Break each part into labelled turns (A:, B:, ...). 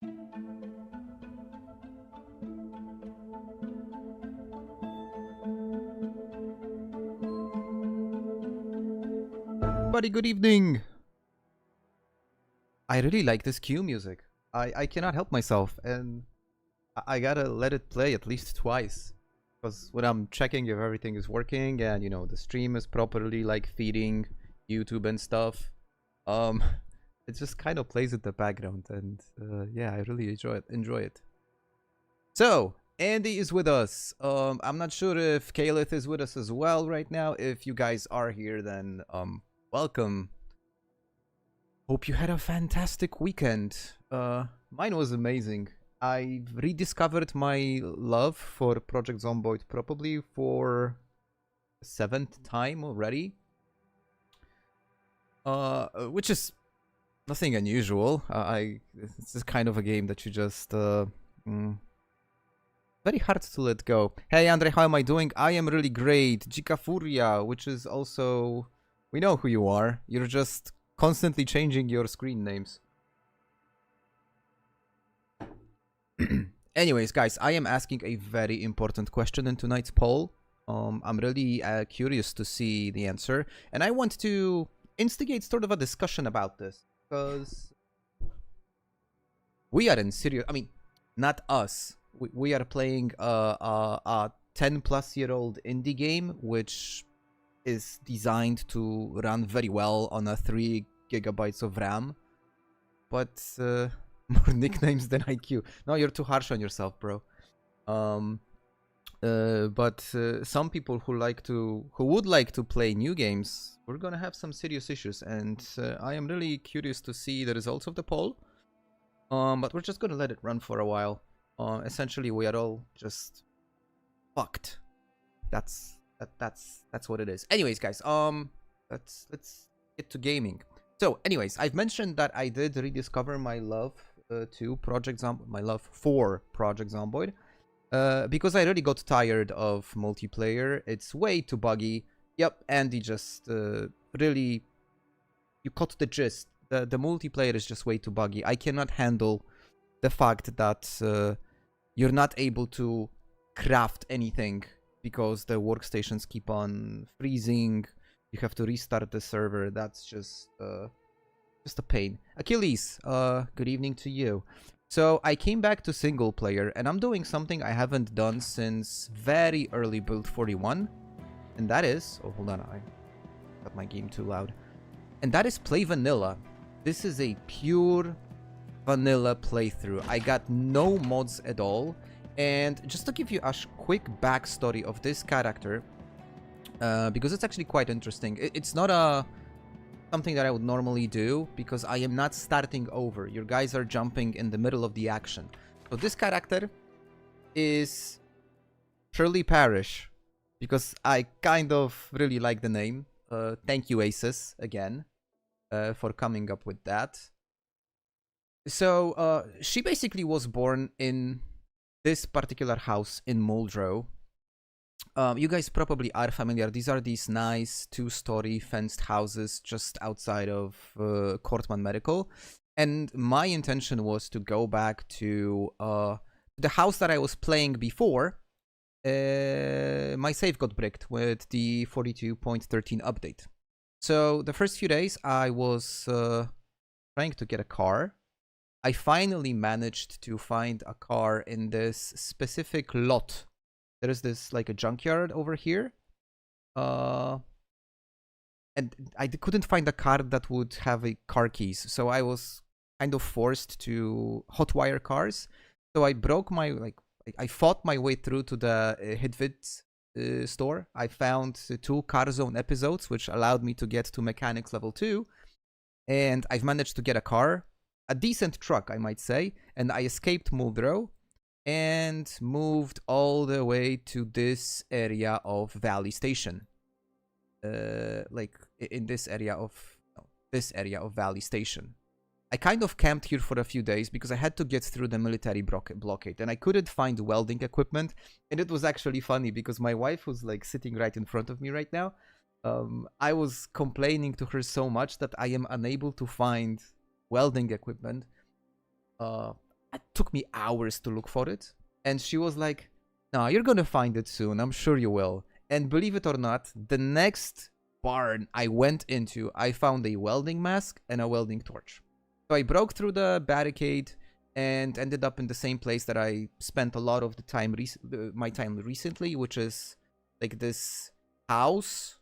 A: Buddy, good evening. I really like this cue music. I cannot help myself, and I gotta let it play at least twice. Because when I'm checking if everything is working and, you know, the stream is properly, like, feeding YouTube and stuff, um, it just kind of plays in the background, and yeah, I really enjoy it. So, Andy is with us. I'm not sure if Kalith is with us as well right now. If you guys are here, then, welcome. Hope you had a fantastic weekend. Mine was amazing. I rediscovered my love for Project Zomboid probably for the 7th time already. Which is nothing unusual. It's just kind of a game that you just very hard to let go. Hey Andre, how am I doing? I am really great. Jika Furia, which is also, we know who you are. You're just constantly changing your screen names. Anyways, guys, I am asking a very important question in tonight's poll. I'm really curious to see the answer, and I want to instigate sort of a discussion about this, because we are in serious, I mean, not us. We are playing a 10-plus-year-old indie game, which is designed to run very well on a 3 gigabytes of RAM, but more nicknames than IQ. No, you're too harsh on yourself, bro. But some people who would like to play new games, we're gonna have some serious issues, and I am really curious to see the results of the poll. But we're just gonna let it run for a while. Essentially, we are all just fucked. That's what it is. Anyways, guys, let's get to gaming. So, anyways, I've mentioned that I did rediscover my love for Project Zomboid, because I really got tired of multiplayer. It's way too buggy. Yep, Andy just really, you caught the gist. The multiplayer is just way too buggy. I cannot handle the fact that you're not able to craft anything because the workstations keep on freezing. You have to restart the server. That's just a pain. Achilles, good evening to you. So I came back to single player, and I'm doing something I haven't done since very early build 41, and that is, oh, hold on, I got my game too loud. And that is play vanilla. This is a pure vanilla playthrough. I got no mods at all. And just to give you a quick backstory of this character, because it's actually quite interesting. It's not something that I would normally do, because I am not starting over. Your guys are jumping in the middle of the action. So this character is Shirley Parrish, because I kind of really like the name. Thank you, Aces, again, for coming up with that. So she basically was born in this particular house in Muldrow. You guys probably are familiar. These are these nice 2-story fenced houses just outside of Cortman Medical. And my intention was to go back to the house that I was playing before. My save got bricked with the 42.13 update. So the first few days I was trying to get a car. I finally managed to find a car in this specific lot. There is this, like, a junkyard over here. And I couldn't find a car that would have a car keys. So I was kind of forced to hotwire cars. So I broke my, I fought my way through to the Hitvid store. I found 2 Car Zone episodes, which allowed me to get to Mechanics Level 2. And I've managed to get a car. A decent truck, I might say, and I escaped Muldrow and moved all the way to this area of Valley Station. Like, in this area of Valley Station. I kind of camped here for a few days because I had to get through the military blockade, and I couldn't find welding equipment. And it was actually funny because my wife was, like, sitting right in front of me right now. I was complaining to her so much that I am unable to find welding equipment. it took me hours to look for it. And she was like, no, you're gonna find it soon. I'm sure you will. And believe it or not, the next barn I went into, I found a welding mask and a welding torch. So I broke through the barricade and ended up in the same place that I spent a lot of the time, my time recently, which is like this house,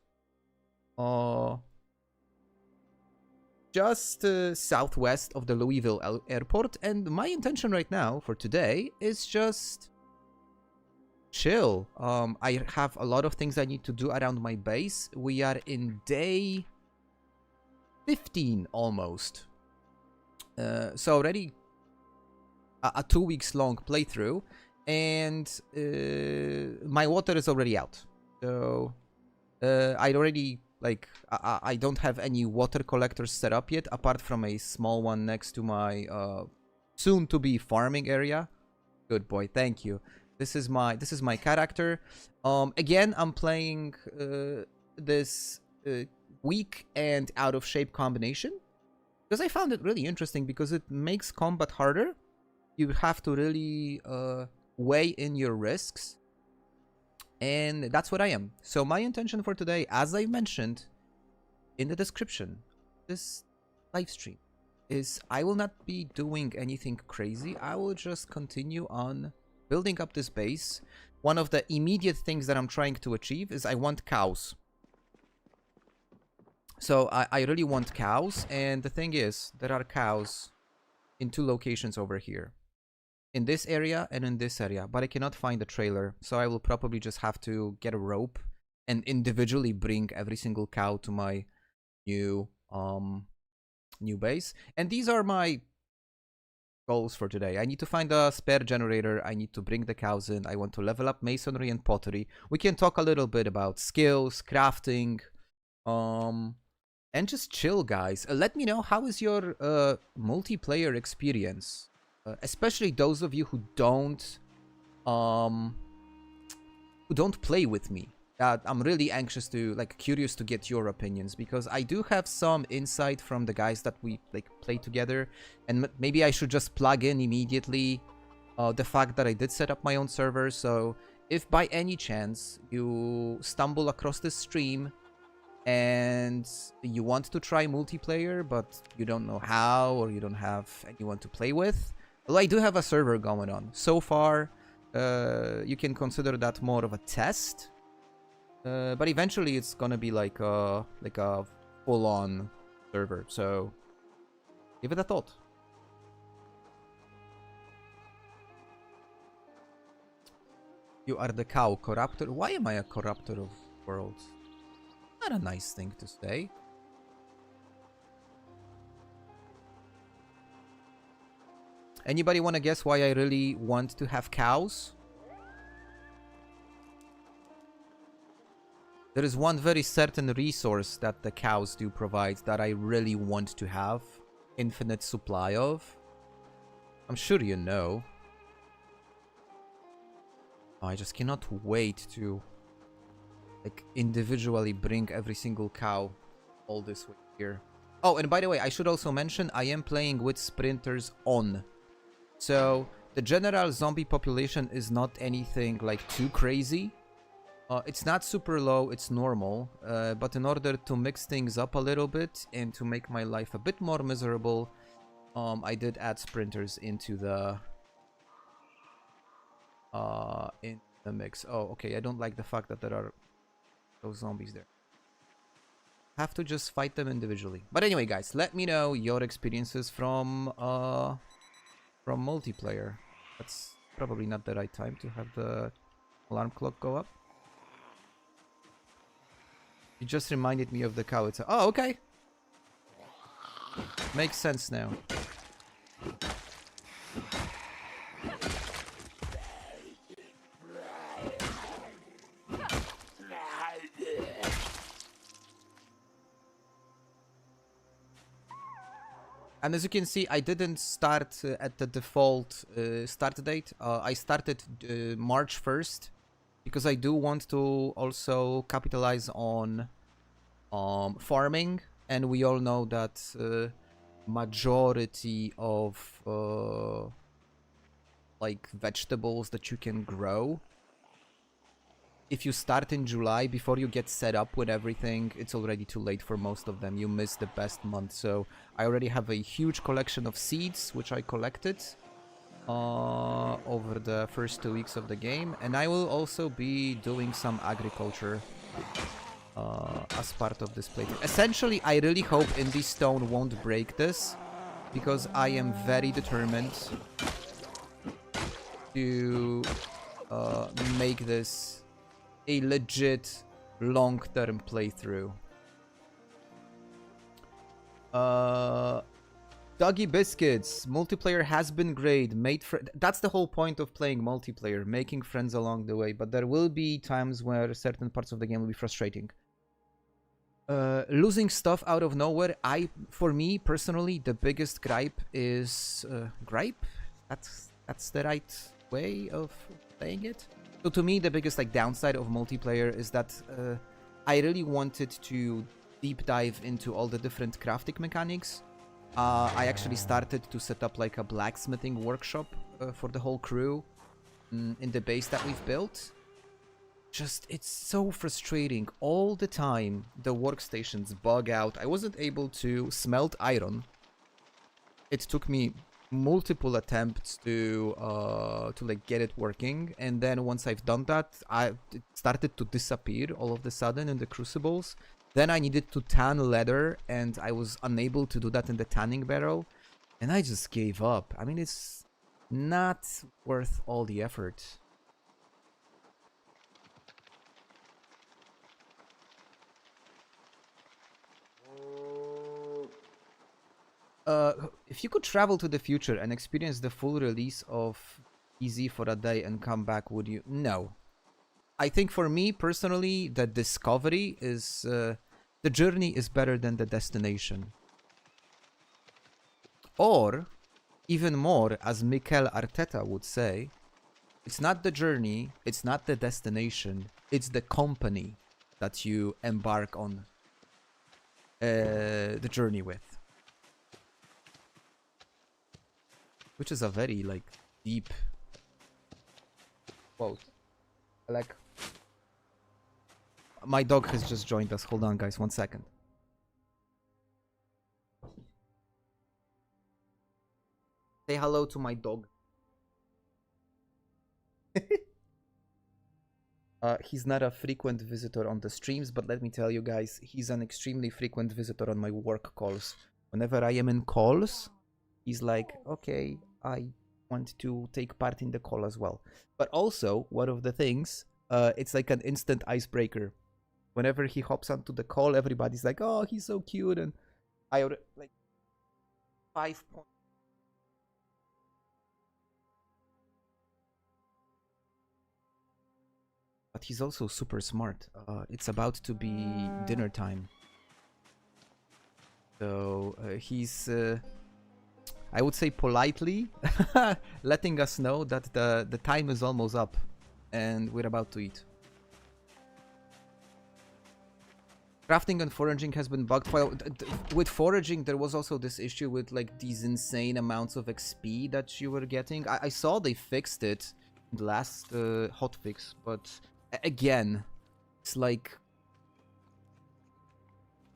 A: just southwest of the Louisville airport. And my intention right now for today is just chill. I have a lot of things I need to do around my base. We are in day 15 almost. So already a 2 weeks long playthrough, and my water is already out. So I already, like, I don't have any water collectors set up yet, apart from a small one next to my soon-to-be farming area. Good boy, thank you. This is my character. Again, I'm playing this weak and out of shape combination because I found it really interesting because it makes combat harder. You have to really weigh in your risks, and that's what I am. So my intention for today, as I mentioned in the description, this live stream, is I will not be doing anything crazy. I will just continue on building up this base. One of the immediate things that I'm trying to achieve is I want cows. So I really want cows, and the thing is, there are cows in 2 locations over here. In this area and in this area, but I cannot find a trailer, so I will probably just have to get a rope and individually bring every single cow to my new base. And these are my goals for today. I need to find a spare generator. I need to bring the cows in. I want to level up masonry and pottery. We can talk a little bit about skills, crafting, and just chill, guys. Let me know, how is your multiplayer experience, especially those of you who don't play with me. I'm really anxious to, curious to get your opinions, because I do have some insight from the guys that we play together, and maybe I should just plug in immediately the fact that I did set up my own server. So if by any chance you stumble across this stream and you want to try multiplayer but you don't know how, or you don't have anyone to play with, well, I do have a server going on. So far, you can consider that more of a test. But eventually it's gonna be like a full-on server, so give it a thought. You are the cow corruptor. Why am I a corruptor of worlds? Not a nice thing to say. Anybody want to guess why I really want to have cows? There is one very certain resource that the cows do provide that I really want to have infinite supply of. I'm sure you know. Oh, I just cannot wait to individually bring every single cow all this way here. Oh, and by the way, I should also mention I am playing with sprinters on. So the general zombie population is not anything too crazy. It's not super low, it's normal, but in order to mix things up a little bit and to make my life a bit more miserable, I did add sprinters into the mix. Oh, okay, I don't like the fact that there are those zombies there. Have to just fight them individually. But anyway, guys, let me know your experiences from multiplayer. That's probably not the right time to have the alarm clock go up. You just reminded me of the cow. It's oh, okay. Makes sense now. And as you can see, I didn't start at the default start date. I started March 1st. Because I do want to also capitalize on farming, and we all know that majority of like vegetables that you can grow. If you start in July, before you get set up with everything, it's already too late for most of them. You miss the best month. So I already have a huge collection of seeds, which I collected over the first 2 weeks of the game. And I will also be doing some agriculture as part of this playthrough. Essentially, I really hope Indie Stone won't break this, because I am very determined to make this a legit long-term playthrough. Doggy Biscuits, multiplayer has been great. That's the whole point of playing multiplayer, making friends along the way. But there will be times where certain parts of the game will be frustrating. Losing stuff out of nowhere. For me personally, the biggest gripe is gripe. That's the right way of saying it. So to me, the biggest downside of multiplayer is that I really wanted to deep dive into all the different crafting mechanics. I actually started to set up a blacksmithing workshop for the whole crew in the base that we've built. It's so frustrating. All the time, the workstations bug out. I wasn't able to smelt iron. It took me multiple attempts to get it working, and then once I've done that, it started to disappear all of a sudden in the crucibles. Then I needed to tan leather, and I was unable to do that in the tanning barrel, and I just gave up. I mean, it's not worth all the effort. If you could travel to the future and experience the full release of EZ for a day and come back, would you? No. I think for me personally, the discovery is the journey is better than the destination. Or even more, as Mikel Arteta would say, it's not the journey, it's not the destination, it's the company that you embark on the journey with. Which is a very, deep quote. My dog has just joined us. Hold on, guys. 1 second. Say hello to my dog. He's not a frequent visitor on the streams, but let me tell you guys, he's an extremely frequent visitor on my work calls. Whenever I am in calls, he's like, okay, I want to take part in the call as well. But also, one of the things, it's like an instant icebreaker. Whenever he hops onto the call, everybody's like, oh, he's so cute. And I already, 5 points. But he's also super smart. It's about to be dinner time. So he's, I would say politely, letting us know that the time is almost up and we're about to eat. Crafting and foraging has been bugged. Well, with foraging, there was also this issue with these insane amounts of XP that you were getting. I saw they fixed it in the last hotfix, but again, it's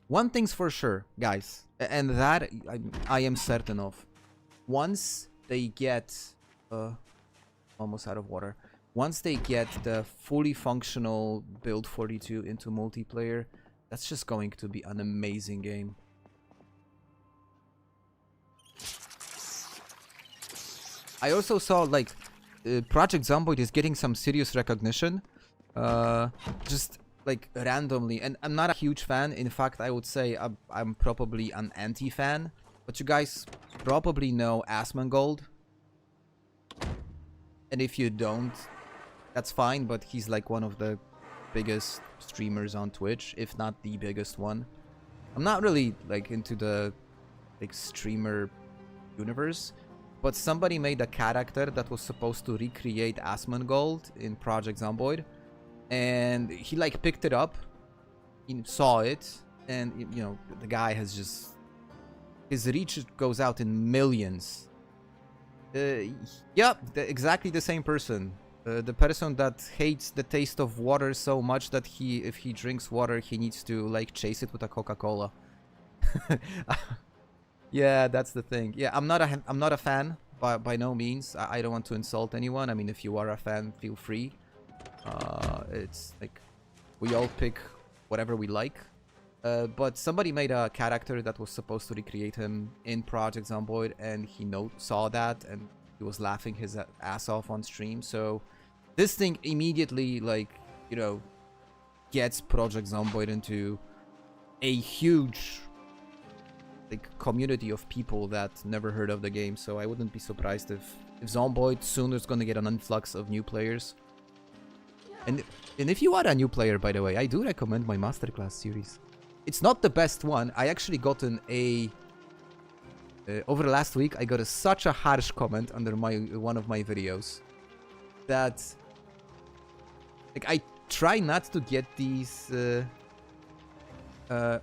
A: one thing's for sure, guys, and that I am certain of. Once they get almost out of water. Once they get the fully functional build 42 into multiplayer, that's just going to be an amazing game. I also saw Project Zomboid is getting some serious recognition, just randomly, and I'm not a huge fan. In fact, I would say I'm probably an anti-fan. But you guys probably know Asmongold, and if you don't, that's fine. But he's one of the biggest streamers on Twitch, if not the biggest one. I'm not really into the streamer universe, but somebody made a character that was supposed to recreate Asmongold in Project Zomboid, and he picked it up, he saw it, and the guy has just, his reach goes out in millions. Yeah, exactly the same person. The person that hates the taste of water so much that if he drinks water, he needs to like chase it with a Coca-Cola. Yeah, that's the thing. Yeah, I'm not a fan by no means. I don't want to insult anyone. I mean, if you are a fan, feel free. It's like we all pick whatever we like. But somebody made a character that was supposed to recreate him in Project Zomboid, and he saw that, and he was laughing his ass off on stream. So this thing immediately, like, you know, gets Project Zomboid into a huge like community of people that never heard of the game. So I wouldn't be surprised if Zomboid soon is gonna get an influx of new players. And if you are a new player, by the way, I do recommend my masterclass series. It's not the best one. I actually got over the last week, I got such a harsh comment under one of my videos that like I try not to get these.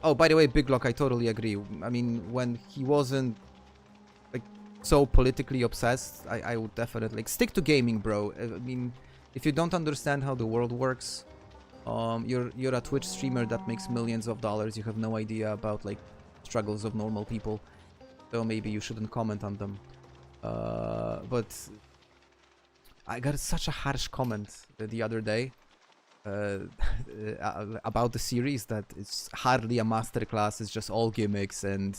A: Oh, by the way, Big Lock, I totally agree. I mean, when he wasn't like so politically obsessed, I would definitely like stick to gaming, bro. I mean, if you don't understand how the world works. You're a Twitch streamer that makes millions of dollars. You have no idea about like struggles of normal people, so maybe you shouldn't comment on them. But I got such a harsh comment the other day about the series that it's hardly a masterclass. It's just all gimmicks and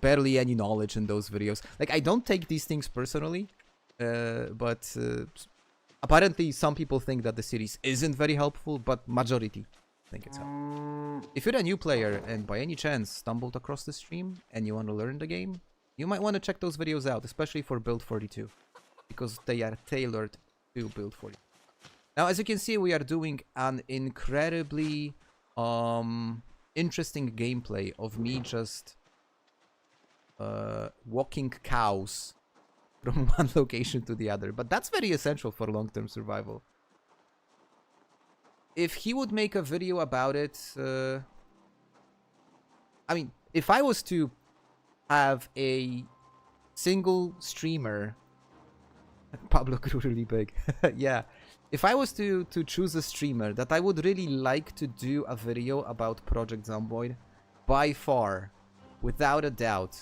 A: barely any knowledge in those videos. Like I don't take these things personally, but. Apparently, some people think that the series isn't very helpful, but majority think it's helpful. If you're a new player and by any chance stumbled across the stream and you want to learn the game, you might want to check those videos out, especially for Build 42, because they are tailored to Build 42. Now, as you can see, we are doing an incredibly interesting gameplay of me just walking cows from one location to the other, but that's very essential for long-term survival. If he would make a video about it, I mean, if I was to have a single streamer, Pablo grew really big. Yeah, if I was to choose a streamer that I would really like to do a video about Project Zomboid, by far, without a doubt,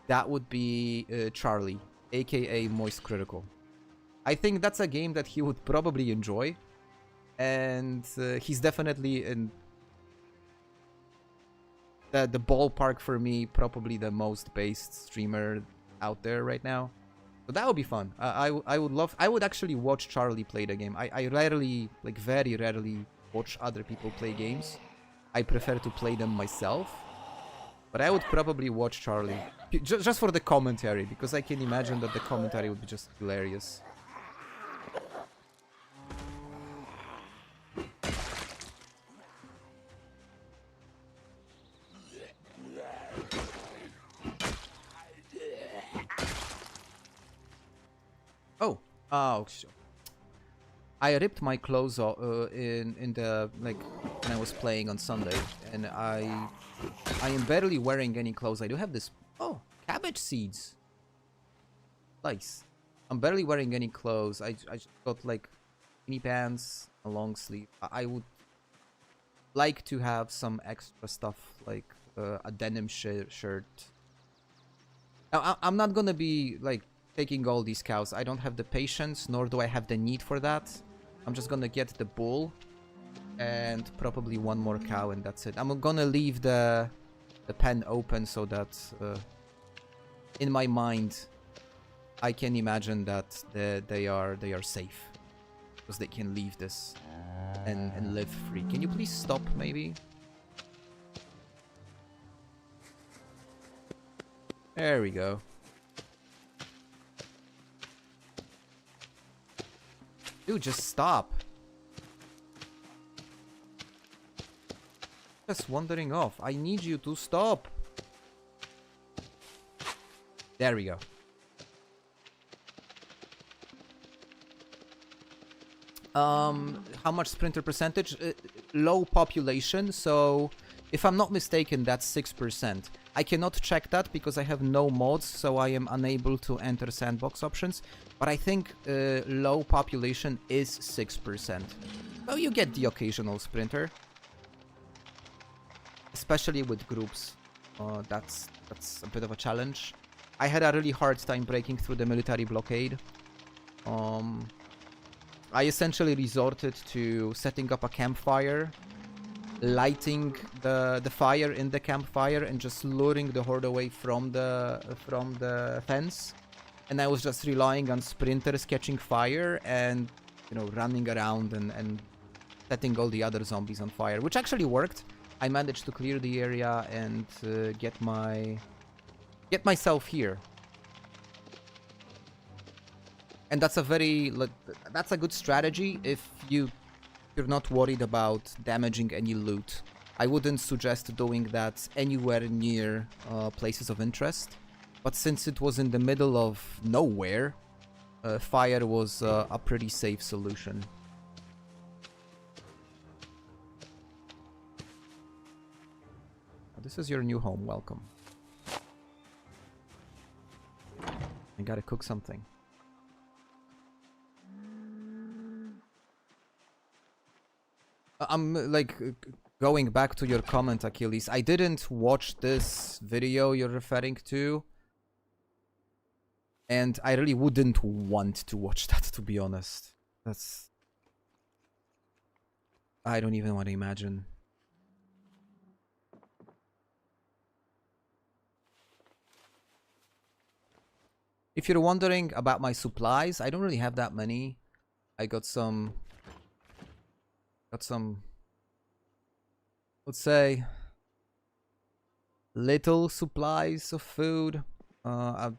A: that would be Charlie, aka Moist Critical. I think that's a game that he would probably enjoy, and he's definitely in the ballpark for me, probably the most based streamer out there right now. So that would be fun. I would actually watch Charlie play the game. I rarely, like very rarely, watch other people play games. I prefer to play them myself. But I would probably watch Charlie. Just for the commentary, because I can imagine that the commentary would be just hilarious. Oh, I ripped my clothes in the like when I was playing on Sunday, and I am barely wearing any clothes. I do have this. Oh, cabbage seeds. Nice. I'm barely wearing any clothes. I just got like mini pants, a long sleeve. I would like to have some extra stuff like a denim shirt. Now, I'm not gonna be like taking all these cows. I don't have the patience, nor do I have the need for that. I'm just gonna get the bull and probably one more cow, and that's it. I'm gonna leave the pen open so that in my mind I can imagine that they are safe, because they can leave this and live free. Can you please stop, maybe? There we go. Dude, just stop. Just wandering off. I need you to stop. There we go. How much sprinter percentage? Low population, so if I'm not mistaken, that's 6%. I cannot check that because I have no mods, so I am unable to enter sandbox options. But I think low population is 6%. So you get the occasional sprinter. Especially with groups. That's a bit of a challenge. I had a really hard time breaking through the military blockade. I essentially resorted to setting up a campfire, lighting the fire in the campfire, and just luring the horde away from the fence. And I was just relying on sprinters catching fire and, you know, running around and setting all the other zombies on fire, which actually worked. I managed to clear the area and get myself here. And that's a good strategy if you're not worried about damaging any loot. I wouldn't suggest doing that anywhere near places of interest. But since it was in the middle of nowhere, fire was a pretty safe solution. This is your new home. Welcome. I gotta cook something. I'm like going back to your comment, Achilles. I didn't watch this video you're referring to. And I really wouldn't want to watch that, to be honest. That's... I don't even want to imagine. If you're wondering about my supplies, I don't really have that many. I got some, let's say, little supplies of food.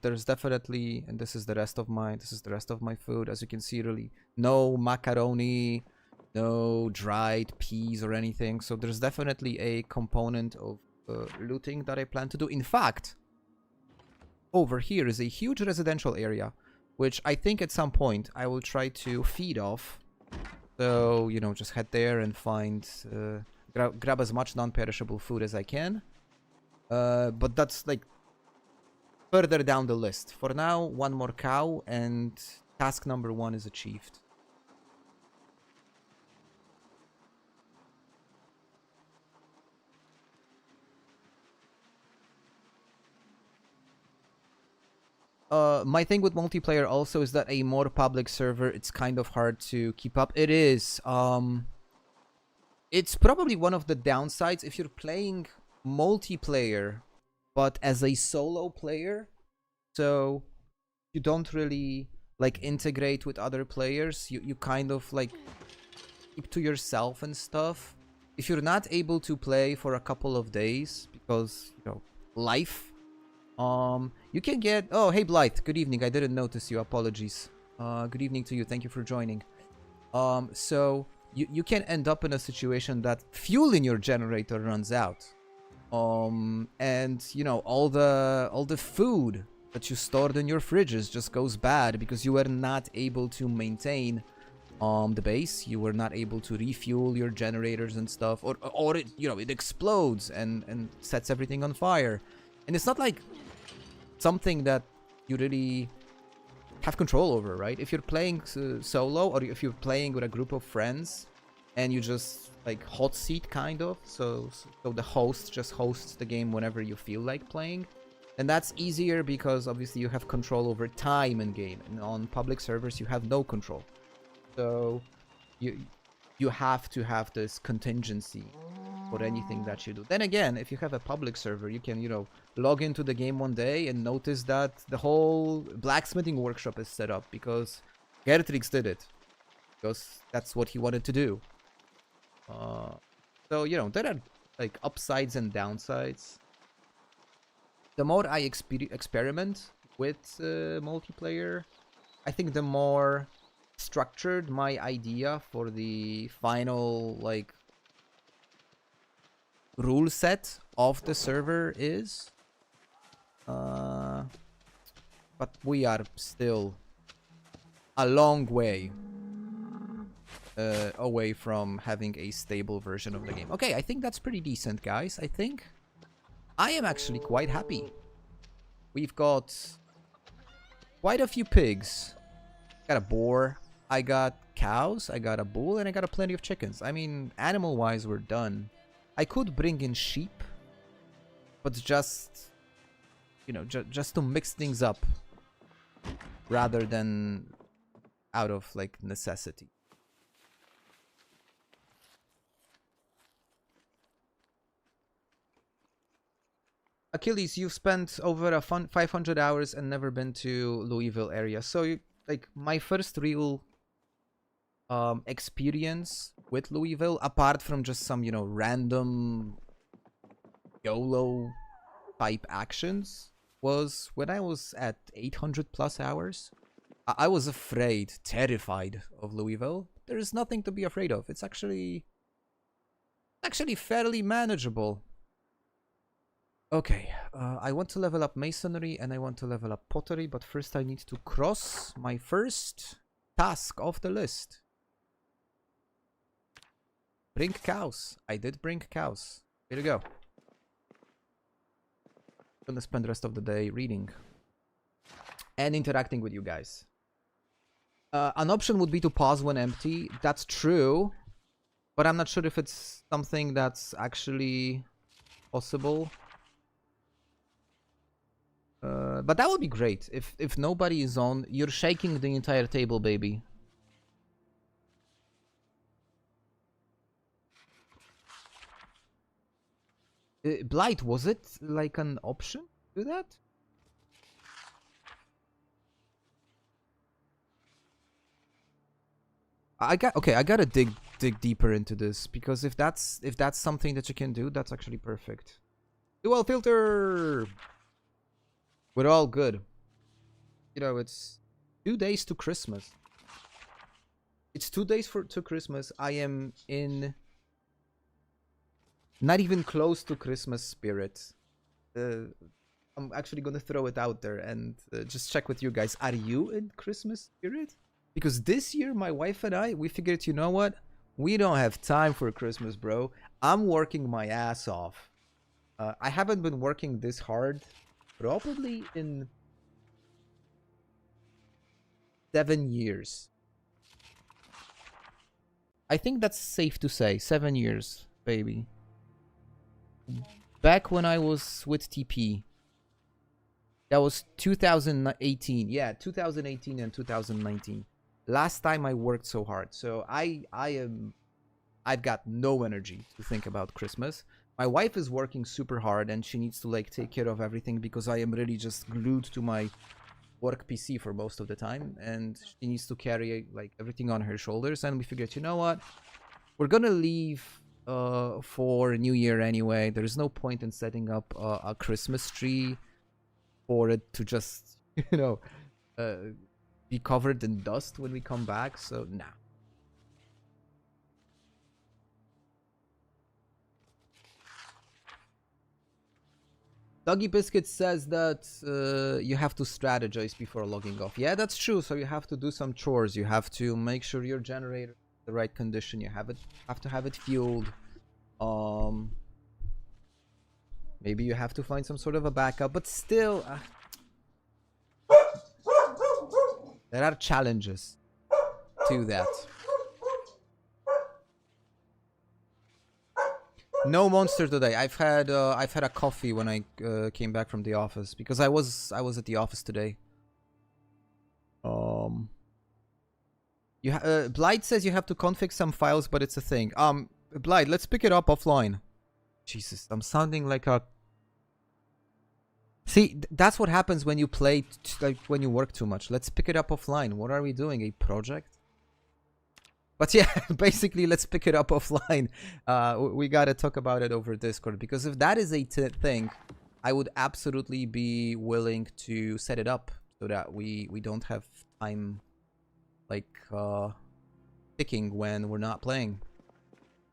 A: There's definitely, and this is the rest of my food. As you can see, really no macaroni, no dried peas or anything. So there's definitely a component of looting that I plan to do. In fact, over here is a huge residential area, which I think at some point I will try to feed off. So, you know, just head there and find, grab as much non-perishable food as I can. But that's like further down the list. For now, one more cow and task number 1 is achieved. My thing with multiplayer also is that a more public server, it's kind of hard to keep up. It is. It's probably one of the downsides if you're playing multiplayer, but as a solo player, so you don't really like integrate with other players. You kind of like keep to yourself and stuff. If you're not able to play for a couple of days because, you know, life. You can get... Oh, hey Blythe, good evening. I didn't notice you. Apologies. Good evening to you. Thank you for joining. So you can end up in a situation that fuel in your generator runs out. And you know, all the food that you stored in your fridges just goes bad because you were not able to maintain the base. You were not able to refuel your generators and stuff, or it, you know, it explodes and sets everything on fire. And it's not like something that you really have control over, right? If you're playing solo, or if you're playing with a group of friends and you just like hot seat kind of, so the host just hosts the game whenever you feel like playing, and that's easier because obviously you have control over time in game, and on public servers you have no control. So you have to have this contingency for anything that you do. Then again, if you have a public server, you can, you know, log into the game one day and notice that the whole blacksmithing workshop is set up because Gertrix did it, because that's what he wanted to do. So, you know, there are like upsides and downsides. The more I experiment with multiplayer, I think the more structured my idea for the final like rule set of the server is. But we are still a long way away from having a stable version of the game. Okay, I think that's pretty decent, guys. I think I am actually quite happy. We've got quite a few pigs. Got a boar. I got cows. I got a bull. And I got a plenty of chickens. I mean, animal-wise, we're done. I could bring in sheep. But just, you know, just to mix things up. Rather than out of, like, necessity. Achilles, you've spent over a 500 hours and never been to Louisville area. So, like, my first real experience with Louisville, apart from just some, you know, random YOLO type actions, was when I was at 800 plus hours. I was afraid, terrified of Louisville. There's nothing to be afraid of. It's actually fairly manageable. Okay, I want to level up masonry and I want to level up pottery, but first I need to cross my first task off the list. Bring cows. I did bring cows. Here we go. I'm gonna spend the rest of the day reading and interacting with you guys. An option would be to pause when empty. That's true, but I'm not sure if it's something that's actually possible. But that would be great. If nobody is on, you're shaking the entire table, baby. Blight, was it like an option to do that? I gotta dig deeper into this, because if that's something that you can do, that's actually perfect. Dual filter. We're all good. You know, it's 2 days to Christmas. It's 2 days to Christmas. I am in not even close to Christmas spirit. I'm actually gonna throw it out there and just check with you guys. Are you in Christmas spirit? Because this year, my wife and I, we figured, you know what? We don't have time for Christmas, bro. I'm working my ass off. I haven't been working this hard probably in 7 years. I think that's safe to say. 7 years, baby. Back when I was with TP. That was 2018. Yeah, 2018 and 2019. Last time I worked so hard. So I've got no energy to think about Christmas. My wife is working super hard and she needs to like take care of everything because I am really just glued to my work PC for most of the time, and she needs to carry like everything on her shoulders. And we figured, you know what? We're gonna leave for New Year anyway. There's no point in setting up a Christmas tree for it to just, you know, be covered in dust when we come back. So nah. Doggy Biscuit says that you have to strategize before logging off. Yeah, that's true. So you have to do some chores. You have to make sure your generator is in the right condition. You have to have it fueled. Maybe you have to find some sort of a backup, but still, there are challenges to that. No monster today. I've had a coffee when I came back from the office because I was at the office today. Blight says you have to config some files, but it's a thing. Blight, let's pick it up offline. Jesus, I'm sounding like a. See, that's what happens when you play, like when you work too much. Let's pick it up offline. What are we doing? A project? But yeah, basically, let's pick it up offline. We gotta talk about it over Discord, because if that is a thing, I would absolutely be willing to set it up so that we don't have time, like, ticking when we're not playing.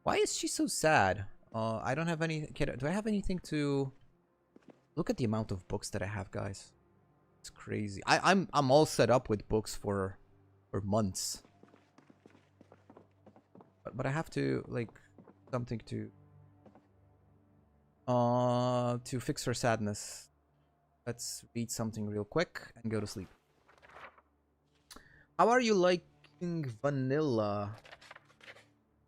A: Why is she so sad? I don't have any. Do I have anything to? Look at the amount of books that I have, guys. It's crazy. I'm all set up with books for months. But I have to, like, something to... to fix her sadness. Let's read something real quick and go to sleep. How are you liking vanilla?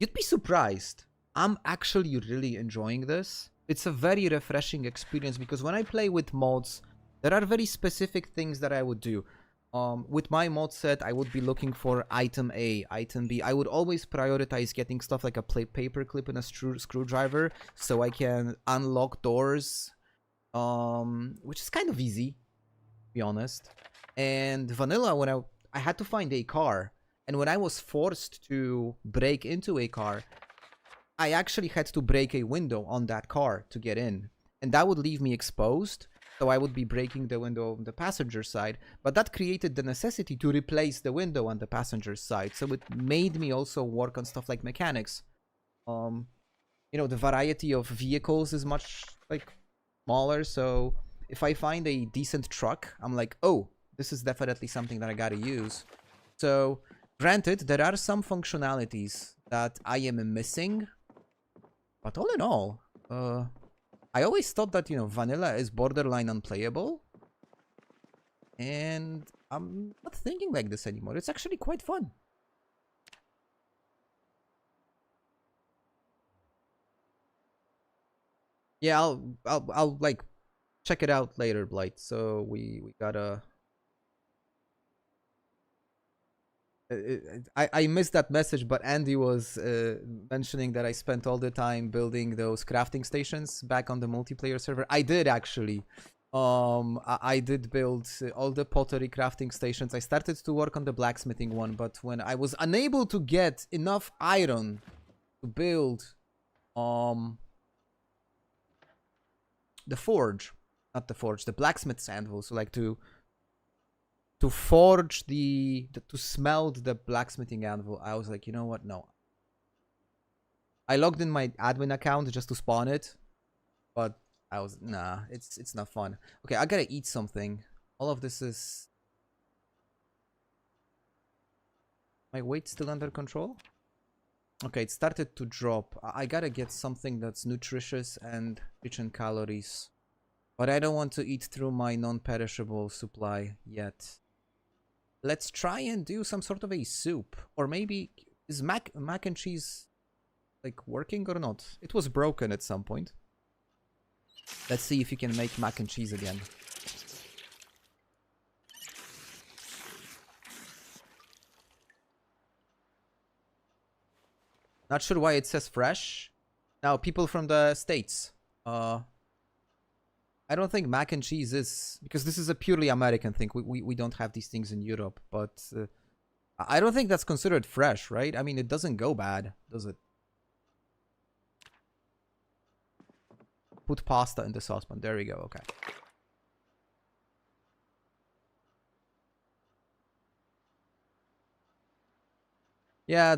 A: You'd be surprised. I'm actually really enjoying this. It's a very refreshing experience because when I play with mods, there are very specific things that I would do. With my mod set, I would be looking for item A, item B. I would always prioritize getting stuff like a paper clip and a screwdriver so I can unlock doors, which is kind of easy, to be honest. And vanilla, when I had to find a car, and when I was forced to break into a car, I actually had to break a window on that car to get in. And that would leave me exposed, so I would be breaking the window on the passenger side. But that created the necessity to replace the window on the passenger side. So it made me also work on stuff like mechanics. You know, the variety of vehicles is much, like, smaller. So if I find a decent truck, I'm like, oh, this is definitely something that I gotta use. So, granted, there are some functionalities that I am missing. But all in all, I always thought that, you know, vanilla is borderline unplayable. And I'm not thinking like this anymore. It's actually quite fun. Yeah, I'll like check it out later, Blight. So we gotta. I missed that message, but Andy was mentioning that I spent all the time building those crafting stations back on the multiplayer server. I did actually. I did build all the pottery crafting stations. I started to work on the blacksmithing one, but when I was unable to get enough iron to build the forge, not the forge, the blacksmith's anvil, so like to forge to smelt the blacksmithing anvil, I was like, you know what, no. I logged in my admin account just to spawn it, but I was, nah, it's not fun. Okay, I gotta eat something. All of this is... My weight still under control? Okay, it started to drop. I gotta get something that's nutritious and rich in calories. But I don't want to eat through my non-perishable supply yet. Let's try and do some sort of a soup. Or maybe... Is mac and cheese, like, working or not? It was broken at some point. Let's see if you can make mac and cheese again. Not sure why it says fresh. Now, people from the States. I don't think mac and cheese is... Because this is a purely American thing. We don't have these things in Europe. But I don't think that's considered fresh, right? I mean, it doesn't go bad, does it? Put pasta in the saucepan. There we go. Okay. Yeah,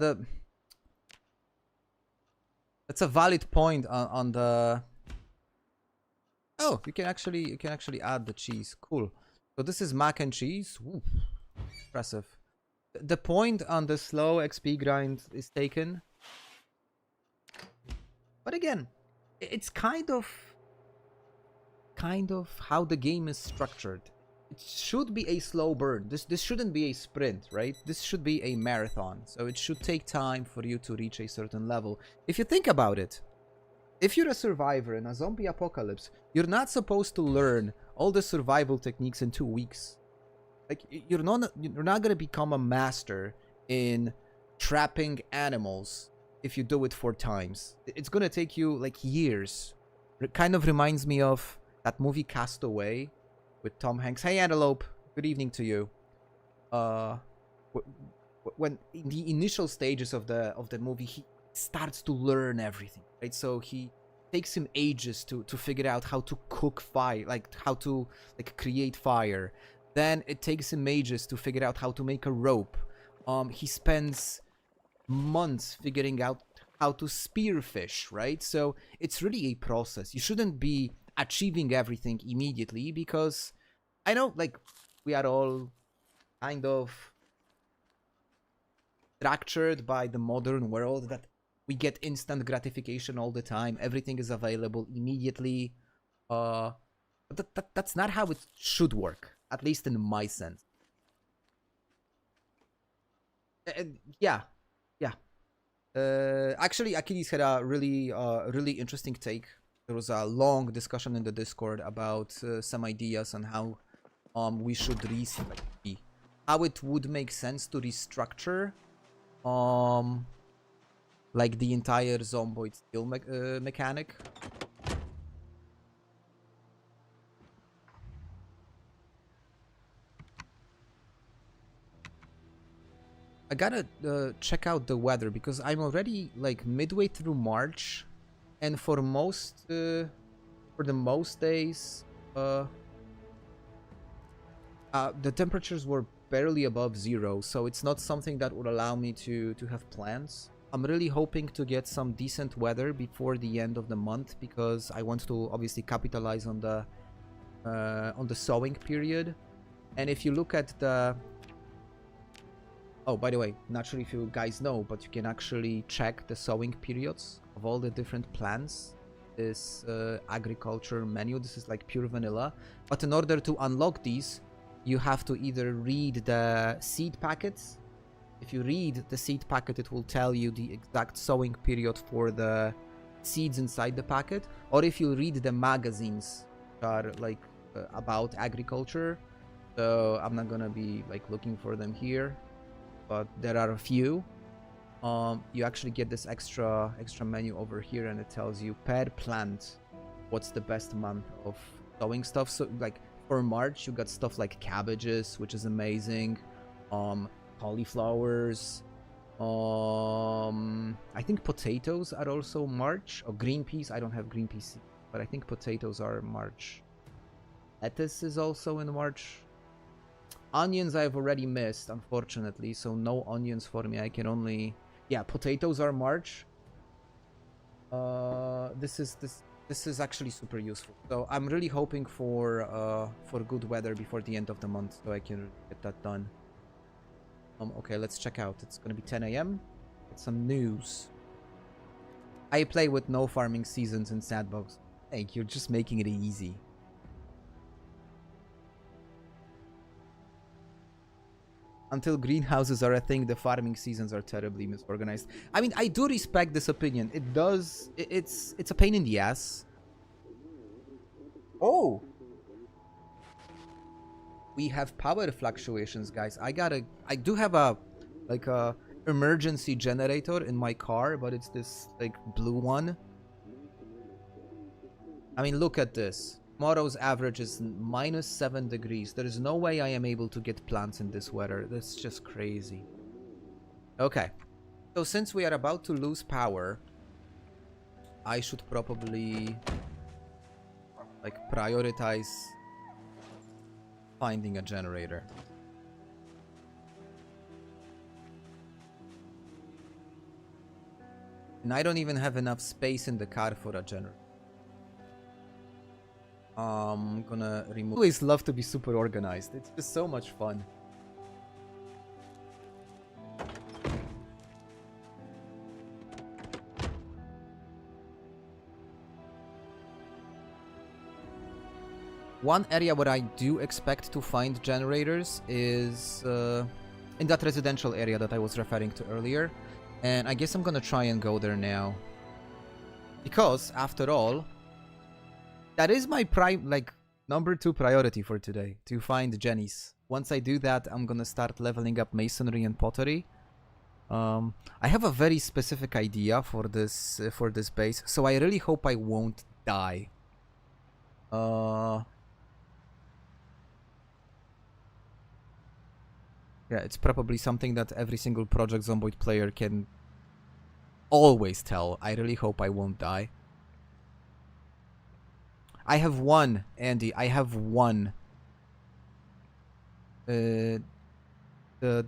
A: that's a valid point on the... Oh, you can actually add the cheese. Cool. So this is mac and cheese. Ooh, impressive. The point on the slow XP grind is taken. But again, it's kind of how the game is structured. It should be a slow burn. This shouldn't be a sprint, right? This should be a marathon. So it should take time for you to reach a certain level. If you think about it, if you're a survivor in a zombie apocalypse, you're not supposed to learn all the survival techniques in 2 weeks. Like, you're not gonna become a master in trapping animals if you do it 4 times. It's gonna take you like years. It kind of reminds me of that movie Castaway with Tom Hanks. Hey, Antelope. Good evening to you. When in the initial stages of the movie, he starts to learn everything, right? So he takes him ages to figure out how to cook fire, like how to create fire. Then it takes him ages to figure out how to make a rope. He spends months figuring out how to spearfish, right? So it's really a process. You shouldn't be achieving everything immediately, because I know, like, we are all kind of structured by the modern world that we get instant gratification all the time. Everything is available immediately. But that's not how it should work, at least in my sense. Yeah, yeah. Actually, Achilles had a really interesting take. There was a long discussion in the Discord about some ideas on how we should how it would make sense to restructure like the entire Zomboid skill mechanic. I gotta check out the weather because I'm already like midway through March, and for the most days, the temperatures were barely above zero, so it's not something that would allow me to have plans. I'm really hoping to get some decent weather before the end of the month because I want to obviously capitalize on the sowing period. And if you look at the oh, by the way, not sure if you guys know, but you can actually check the sowing periods of all the different plants. This agriculture menu, this is like pure vanilla. But in order to unlock these, you have to either read the seed packets. If you read the seed packet, it will tell you the exact sowing period for the seeds inside the packet. Or if you read the magazines that are like about agriculture. So I'm not gonna be like looking for them here, but there are a few. You actually get this extra menu over here, and it tells you per plant what's the best month of sowing stuff. So like for March, you got stuff like cabbages, which is amazing, cauliflowers, I think potatoes are also March, or green peas. I don't have green peas, but I think potatoes are March. Lettuce is also in March. Onions I've already missed, unfortunately, so no onions for me. I can only... Yeah, potatoes are March. This is actually super useful. So I'm really hoping for good weather before the end of the month, so I can get that done. Okay, let's check out. It's gonna be 10 a.m. Get some news. I play with no farming seasons in Sandbox. Thank you, just making it easy. Until greenhouses are a thing, the farming seasons are terribly misorganized. I mean, I do respect this opinion. It does... It's a pain in the ass. Oh! We have power fluctuations, guys. I do have a emergency generator in my car, but it's this like blue one. I mean, look at this. Tomorrow's average is -7 degrees. There is no way I am able to get plants in this weather. That's just crazy. Okay. So since we are about to lose power, I should probably like prioritize finding a generator. And I don't even have enough space in the car for a generator. I'm gonna remove... I always love to be super organized. It's just so much fun. One area where I do expect to find generators is in that residential area that I was referring to earlier. And I guess I'm gonna try and go there now. Because, after all, that is my number 2 priority for today, to find Jennies. Once I do that, I'm gonna start leveling up masonry and pottery. I have a very specific idea for this base, so I really hope I won't die. Yeah, it's probably something that every single Project Zomboid player can always tell. I really hope I won't die. I have one, Andy. I have one. The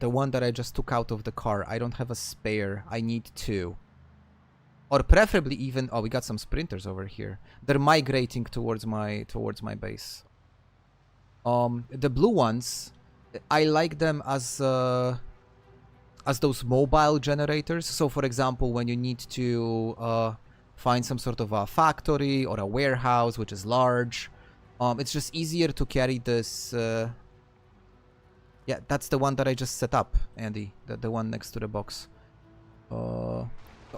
A: one that I just took out of the car. I don't have a spare. I need 2. Or preferably even... Oh, we got some sprinters over here. They're migrating towards my base. The blue ones, I like them as those mobile generators. So, for example, when you need to find some sort of a factory or a warehouse which is large. It's just easier to carry this. Yeah, that's the one that I just set up, Andy. The one next to the box.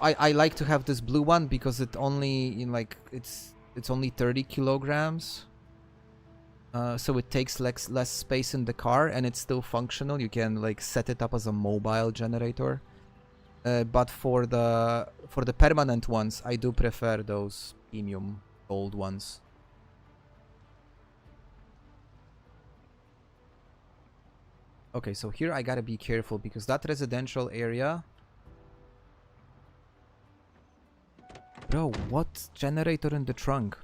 A: I like to have this blue one because it only it's only 30 kilograms. So it takes less space in the car, and it's still functional. You can like set it up as a mobile generator. But for the permanent ones, I do prefer those premium gold ones. Okay, so here I gotta be careful because that residential area... Bro, what generator in the trunk?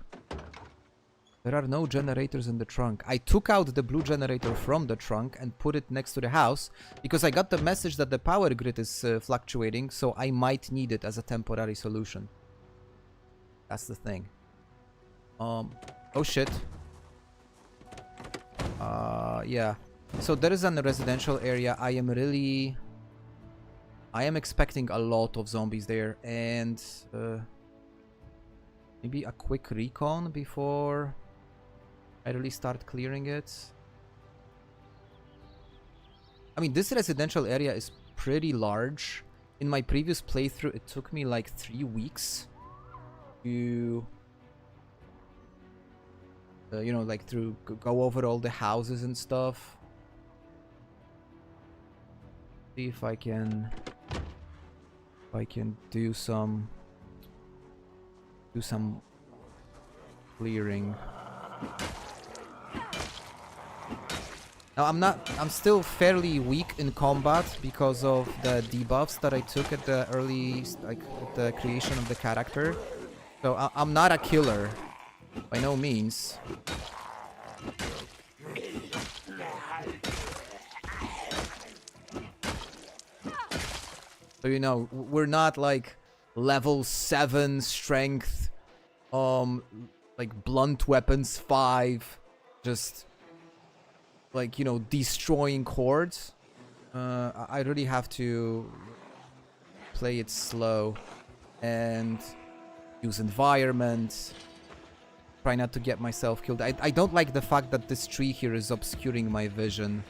A: There are no generators in the trunk. I took out the blue generator from the trunk and put it next to the house because I got the message that the power grid is fluctuating, so I might need it as a temporary solution. That's the thing. Oh shit. Yeah. So there is a residential area. I am expecting a lot of zombies there, and maybe a quick recon before I really start clearing it. I mean, this residential area is pretty large. In my previous playthrough, it took me like 3 weeks to you know, like to go over all the houses and stuff. See if I can do some clearing. Now I'm still fairly weak in combat because of the debuffs that I took at the early, like at the creation of the character. So I'm not a killer by no means. So, you know, we're not like level 7 strength, like blunt weapons 5, just like, you know, destroying hordes. I really have to play it slow and use environment. Try not to get myself killed. I don't like the fact that this tree here is obscuring my vision.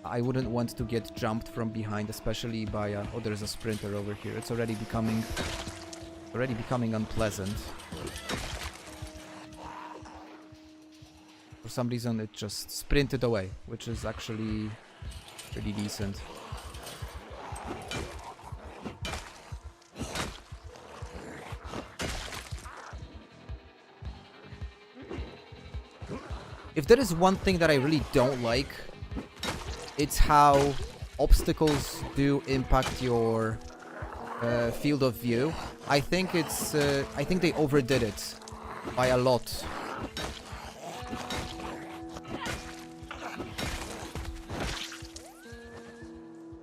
A: I wouldn't want to get jumped from behind, especially by oh, there's a sprinter over here. It's already becoming unpleasant. For some reason it just sprinted away, which is actually pretty decent. If there is one thing that I really don't like, it's how obstacles do impact your field of view. I think they overdid it by a lot.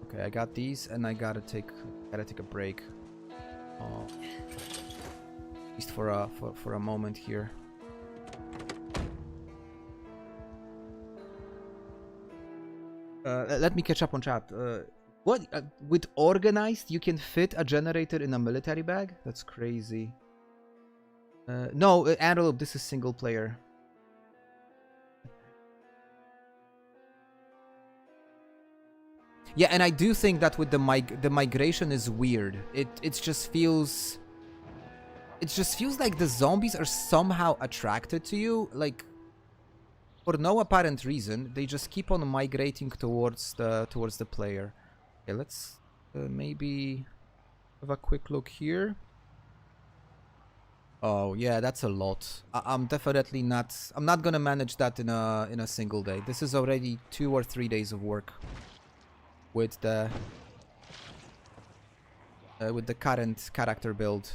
A: Okay, I got these, and I gotta take a break. At least for a moment here. Let me catch up on chat. What? With organized, you can fit a generator in a military bag? That's crazy. No, Antelope, this is single player. Yeah, and I do think that with the migration is weird. It just feels like the zombies are somehow attracted to you, like for no apparent reason. They just keep on migrating towards the player. Okay, let's maybe have a quick look here. Oh yeah, that's a lot. I'm definitely not. I'm not gonna manage that in a single day. This is already 2 or 3 days of work with the current character build.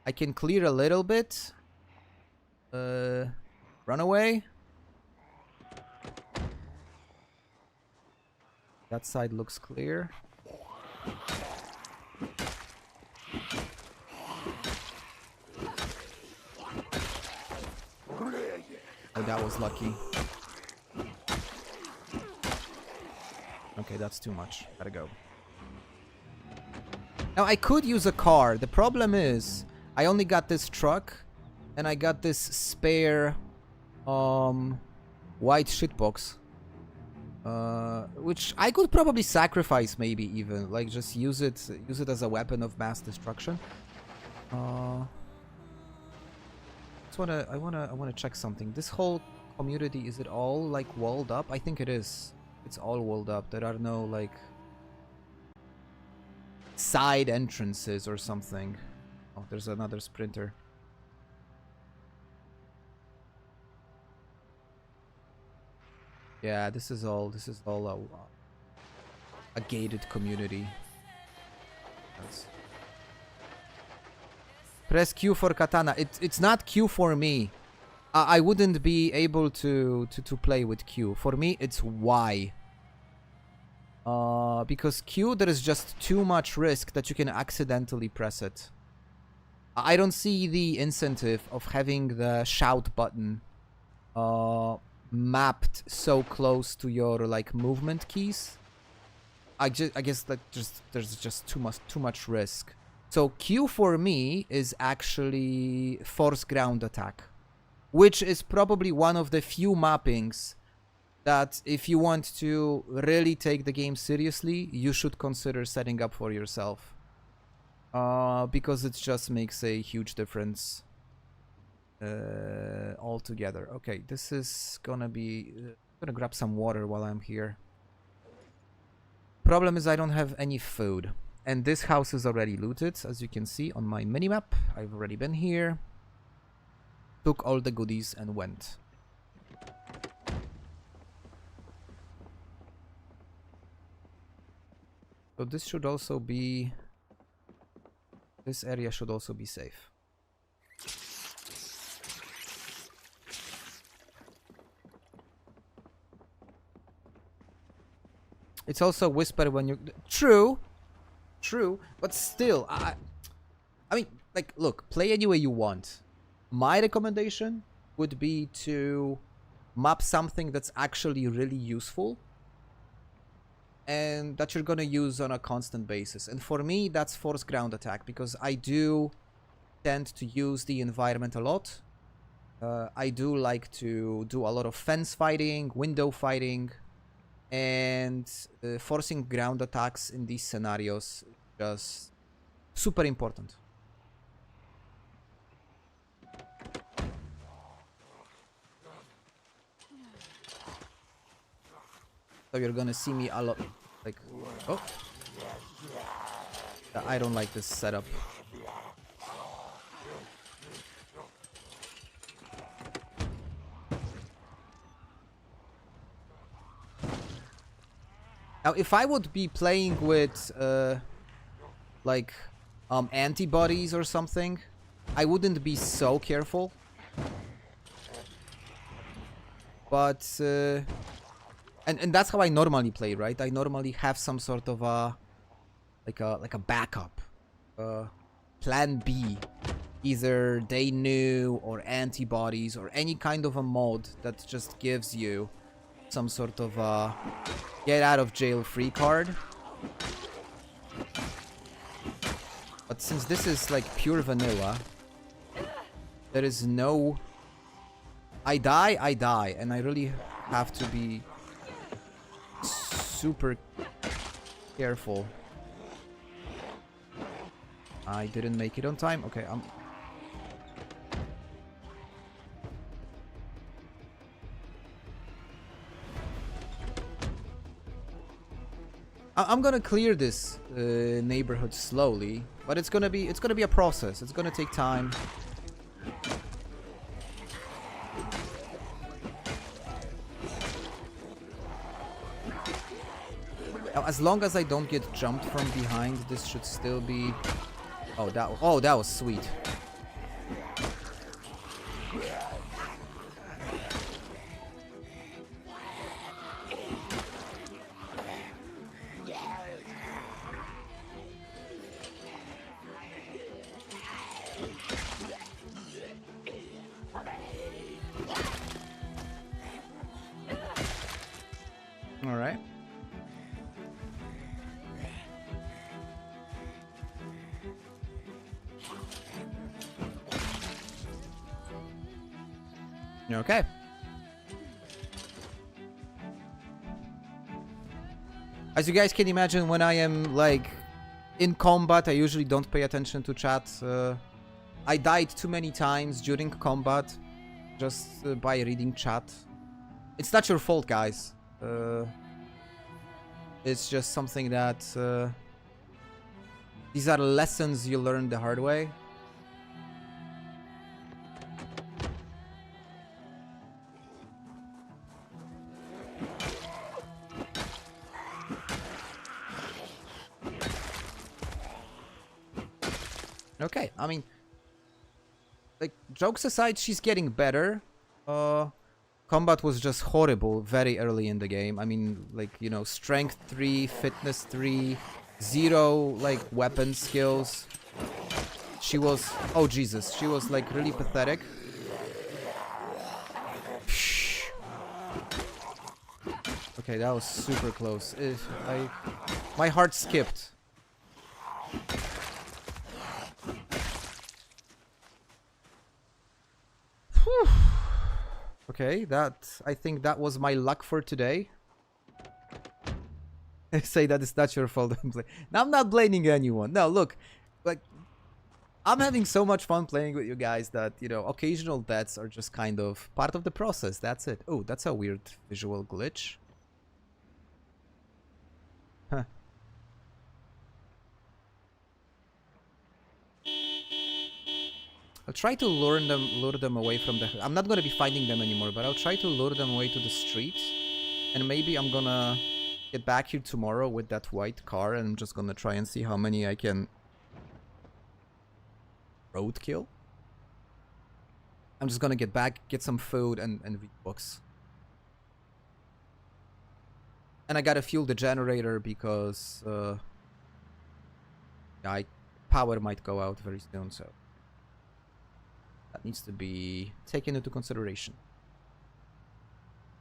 A: I can clear a little bit. Run away. That side looks clear. Oh, that was lucky. Okay, that's too much. Gotta go. Now, I could use a car. The problem is, I only got this truck, and I got this spare, white shitbox. Which I could probably sacrifice, maybe even. Like, just use it as a weapon of mass destruction. I wanna check something. This whole community, is it all, like, walled up? I think it is. It's all walled up. There are no, like, side entrances or something. Oh, there's another sprinter. Yeah, this is all a gated community. Press Q for katana. It's not Q for me. I wouldn't be able to play with Q. For me, it's Y. Because Q, there is just too much risk that you can accidentally press it. I don't see the incentive of having the shout button mapped so close to your, like, movement keys. I guess that there's just too much risk. So Q for me is actually force ground attack, which is probably one of the few mappings that, if you want to really take the game seriously, you should consider setting up for yourself. Because it just makes a huge difference altogether. Okay, this is gonna be... I'm gonna grab some water while I'm here. Problem is I don't have any food. And this house is already looted, as you can see on my minimap. I've already been here. Took all the goodies and went. So this should also be... This area should also be safe. It's also whisper when you... True. True. But still, I mean, like, look, play any way you want. My recommendation would be to map something that's actually really useful and that you're gonna use on a constant basis. And for me, that's force ground attack, because I do tend to use the environment a lot. I do like to do a lot of fence fighting, window fighting, and forcing ground attacks in these scenarios is just super important. So you're gonna see me a lot, like, oh, I don't like this setup. Now, if I would be playing with, like, antibodies or something, I wouldn't be so careful. But, and that's how I normally play, right? I normally have some sort of a, like a backup, plan B. Either they knew, or antibodies, or any kind of a mod that just gives you some sort of get out of jail free card. But since this is like pure vanilla, there is no... I die, and I really have to be super careful. I didn't make it on time. Okay, I'm gonna clear this neighborhood slowly, but it's gonna be a process. It's gonna take time. Now, as long as I don't get jumped from behind, this should still be... Oh, that was sweet. All right. Okay. As you guys can imagine, when I am like in combat, I usually don't pay attention to chat. I died too many times during combat just by reading chat. It's not your fault, guys. It's just something that these are lessons you learn the hard way. Okay, I mean, like, jokes aside, she's getting better. Combat was just horrible very early in the game. I mean, like, you know, strength 3, fitness 3, 0, like, weapon skills. She was, oh Jesus, she was, like, really pathetic. Okay, that was super close. My heart skipped. Whew. Okay, I think that was my luck for today. I say that it's not your fault. Now, I'm not blaming anyone. No, look, like, I'm having so much fun playing with you guys that, you know, occasional deaths are just kind of part of the process. That's it. Oh, that's a weird visual glitch. Huh. I'll try to lure them away from the... I'm not gonna be finding them anymore, but I'll try to lure them away to the street. And maybe I'm gonna get back here tomorrow with that white car, and I'm just gonna try and see how many I can roadkill. I'm just gonna get back, get some food, and read books. And I gotta fuel the generator because power might go out very soon, so that needs to be taken into consideration.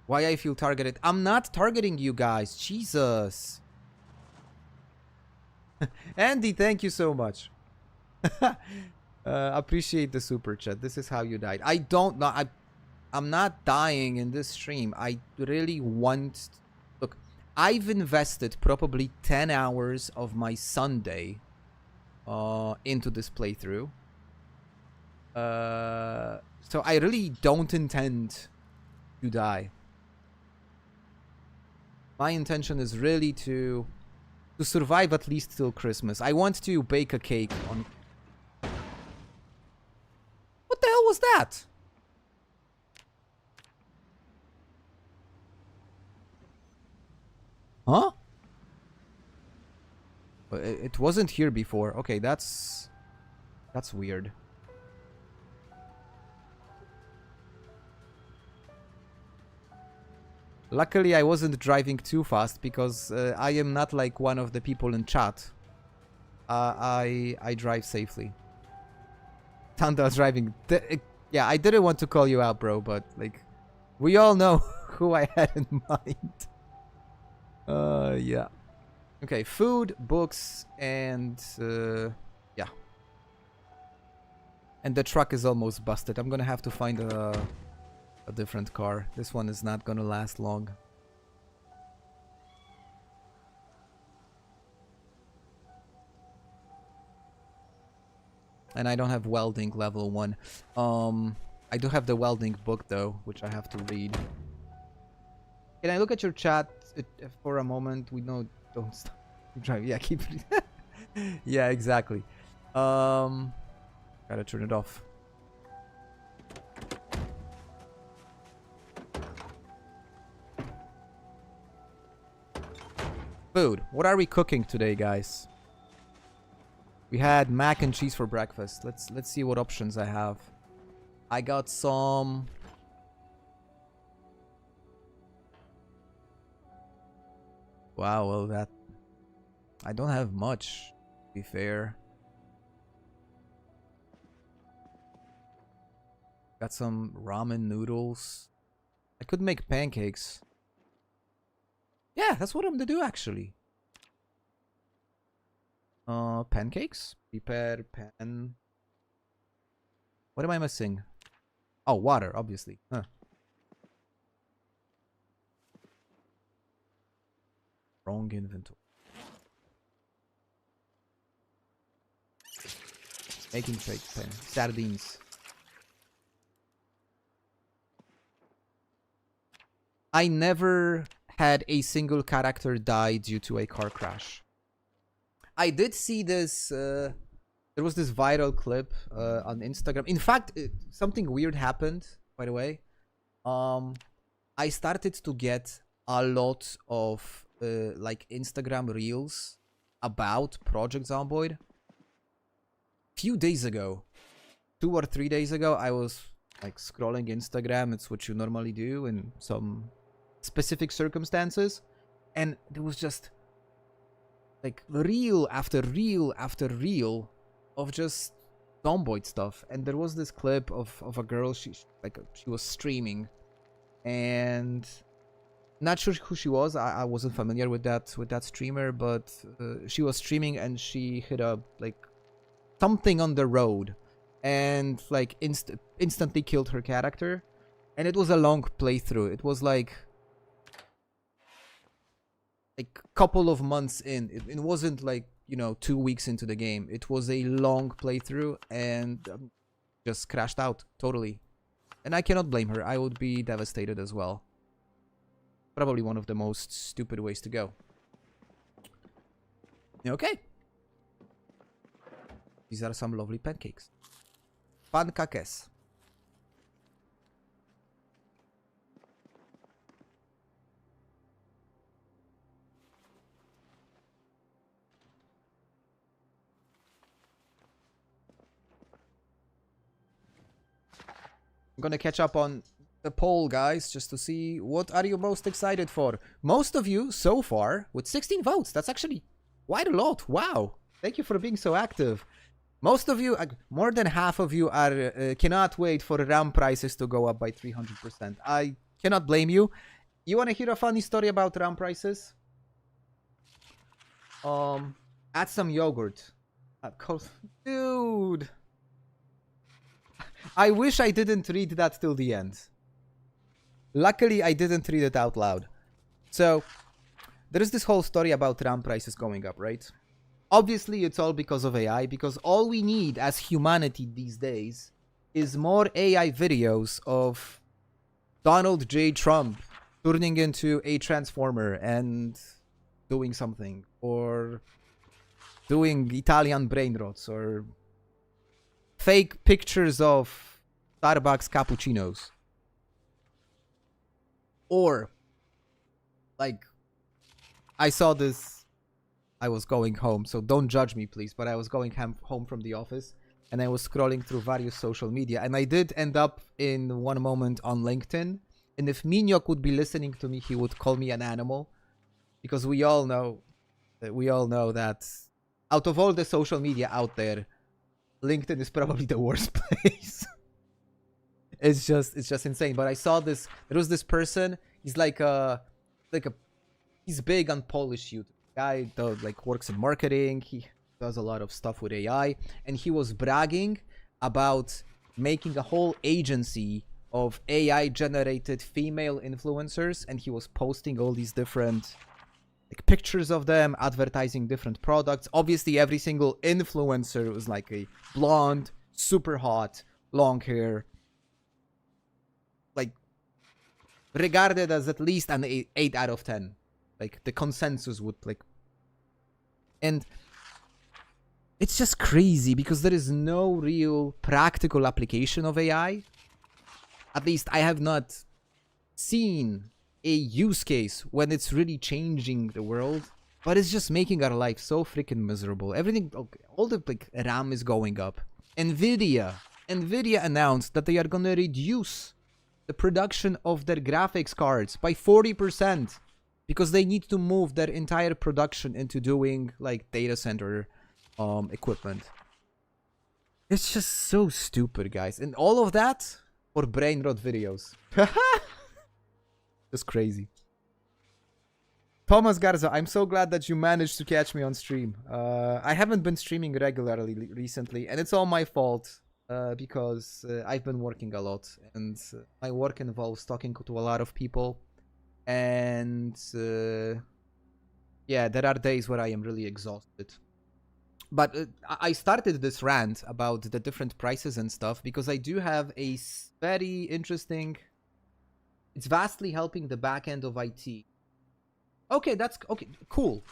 A: Why I feel targeted? I'm not targeting you guys. Jesus. Andy, thank you so much. Appreciate the super chat. This is how you died. I don't know. I'm not dying in this stream. I really want... Look, I've invested probably 10 hours of my Sunday into this playthrough. So I really don't intend to die. My intention is really to survive at least till Christmas. I want to bake a cake on... What the hell was that? Huh? It wasn't here before. Okay, that's weird. Luckily, I wasn't driving too fast because I am not like one of the people in chat. I drive safely. Tandal's driving. Yeah, I didn't want to call you out, bro, but like, we all know who I had in mind. Yeah. Okay, food, books, and yeah. And the truck is almost busted. I'm gonna have to find a different car. This one is not gonna last long. And I don't have welding level 1. I do have the welding book though, which I have to read. Can I look at your chat for a moment? We know, don't stop driving. Yeah, keep yeah, exactly. Gotta turn it off. Food. What are we cooking today, guys? We had mac and cheese for breakfast. Let's see what options I have. I got some... Wow, well that... I don't have much, to be fair. Got some ramen noodles. I could make pancakes. Yeah, that's what I'm gonna do actually. Pancakes? Prepare pan. What am I missing? Oh, water, obviously. Huh. Wrong inventory. Making fake pen. Sardines. I never had a single character die due to a car crash. I did see this. There was this viral clip on Instagram. In fact, something weird happened. By the way, I started to get a lot of like Instagram reels about Project Zomboid. Few days ago, 2 or 3 days ago, I was like scrolling Instagram. It's what you normally do in some specific circumstances, and there was just like reel after reel after reel of just Zomboid stuff. And there was this clip of a girl, she was streaming, and not sure who she was. I wasn't familiar with that streamer, but she was streaming and she hit a like something on the road and like instantly killed her character. And it was a long playthrough. It was like couple of months in. It wasn't like, you know, 2 weeks into the game. It was a long playthrough, and just crashed out totally. And I cannot blame her. I would be devastated as well. Probably one of the most stupid ways to go. Okay. These are some lovely pancakes. Pancakes. I'm gonna catch up on the poll, guys, just to see what are you most excited for. Most of you so far with 16 votes. That's actually quite a lot. Wow. Thank you for being so active. Most of you, more than half of you are cannot wait for RAM prices to go up by 300%. I cannot blame you. You want to hear a funny story about RAM prices? Add some yogurt. Dude. I wish I didn't read that till the end. Luckily, I didn't read it out loud. So, there is this whole story about RAM prices going up, right? Obviously, it's all because of AI, because all we need as humanity these days is more AI videos of Donald J. Trump turning into a transformer and doing something, or doing Italian brain rots, or fake pictures of Starbucks cappuccinos. Or, like, I saw this, I was going home, so don't judge me, please, but I was going home from the office, and I was scrolling through various social media, and I did end up in one moment on LinkedIn, and if Minyok would be listening to me, he would call me an animal, because we all know that out of all the social media out there, LinkedIn is probably the worst place. It's just insane. But I saw this. There was this person. He's he's big on Polish youth. Guy does, like, works in marketing. He does a lot of stuff with AI, and he was bragging about making a whole agency of AI generated female influencers, and he was posting all these different like pictures of them advertising different products. Obviously, every single influencer was like a blonde, super hot, long hair, like regarded as at least an 8 out of 10. Like the consensus would like, and it's just crazy because there is no real practical application of AI. At least I have not seen a use case when it's really changing the world, but it's just making our life so freaking miserable. Everything, all the like RAM is going up. Nvidia announced that they are gonna reduce the production of their graphics cards by 40% because they need to move their entire production into doing like data center equipment. It's just so stupid, guys, and all of that for brain rot videos. It's crazy. Thomas Garza, I'm so glad that you managed to catch me on stream. I haven't been streaming regularly recently, and it's all my fault because I've been working a lot, and my work involves talking to a lot of people, and Yeah, there are days where I am really exhausted. But I started this rant about the different prices and stuff because I do have a very interesting. It's vastly helping the back end of IT. Okay, that's okay, cool.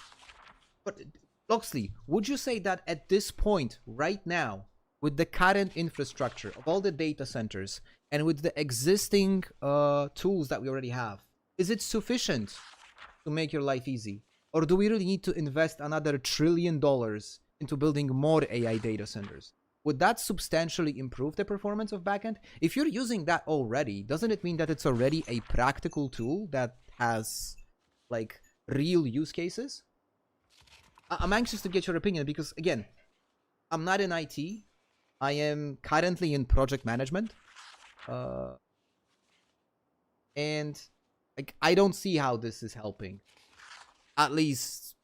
A: But Loxley, would you say that at this point, right now, with the current infrastructure of all the data centers and with the existing tools that we already have, is it sufficient to make your life easy? Or do we really need to invest another $1 trillion into building more AI data centers? Would that substantially improve the performance of backend? If you're using that already, doesn't it mean that it's already a practical tool that has like real use cases? I'm anxious to get your opinion because, again, I'm not in IT. I am currently in project management. And like, I don't see how this is helping. At least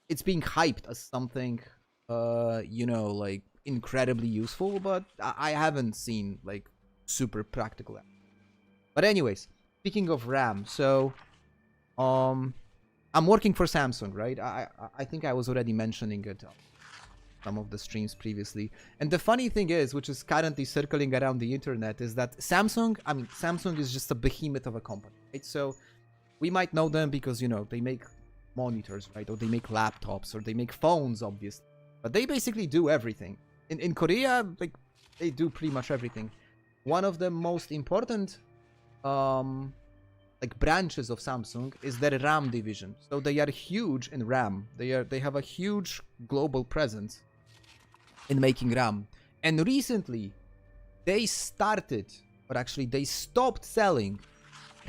A: it's being hyped as something, like incredibly useful, but I haven't seen like super practical. But anyways, speaking of RAM, so I'm working for Samsung, right? I think I was already mentioning it on some of the streams previously. And the funny thing is, which is currently circling around the internet, is that Samsung is just a behemoth of a company, right? So we might know them because, they make monitors, right? Or they make laptops, or they make phones, obviously. But they basically do everything. In Korea, like, they do pretty much everything. One of the most important branches of Samsung is their RAM division. So they are huge in RAM. They have a huge global presence in making RAM. And recently, they stopped selling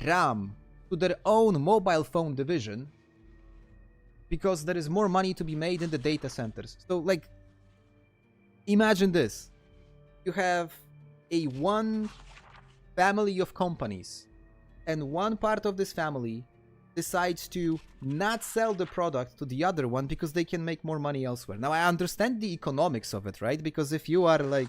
A: RAM to their own mobile phone division because there is more money to be made in the data centers. So, like, imagine this. You have one family of companies, and one part of this family decides to not sell the product to the other one because they can make more money elsewhere. Now, I understand the economics of it, right? Because if you are, like,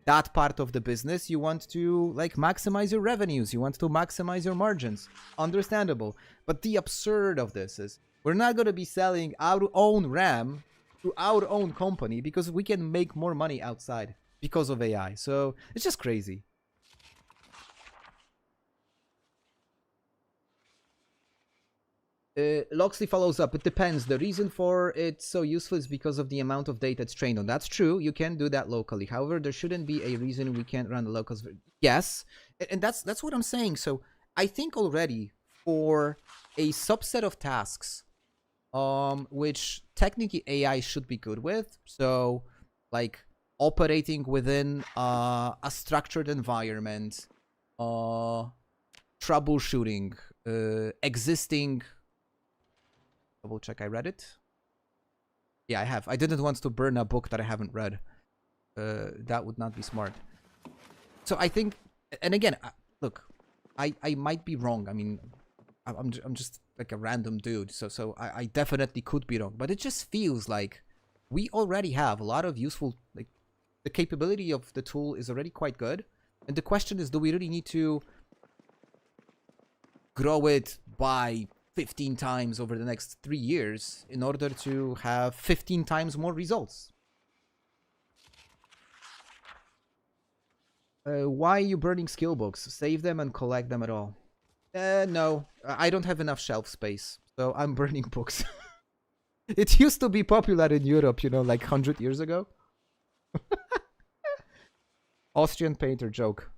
A: that part of the business, you want to, like, maximize your revenues. You want to maximize your margins. Understandable. But the absurd of this is we're not going to be selling our own RAM to our own company because we can make more money outside because of AI. So it's just crazy. Loxley follows up. It depends. The reason for it so useful is because of the amount of data it's trained on. That's true. You can do that locally. However, there shouldn't be a reason we can't run the locals. Yes, and that's what I'm saying. So I think already for a subset of tasks, which technically AI should be good with. So, like, operating within a structured environment, troubleshooting, existing. Double check. I read it. Yeah, I have. I didn't want to burn a book that I haven't read. That would not be smart. So I think, and again, look, I might be wrong. I mean, I'm just like a random dude, so I definitely could be wrong. But it just feels like we already have a lot of useful, like, the capability of the tool is already quite good. And the question is, do we really need to grow it by 15 times over the next 3 years in order to have 15 times more results? Why are you burning skill books? Save them and collect them at all. No, I don't have enough shelf space, so I'm burning books. It used to be popular in Europe, like 100 years ago. Austrian painter joke.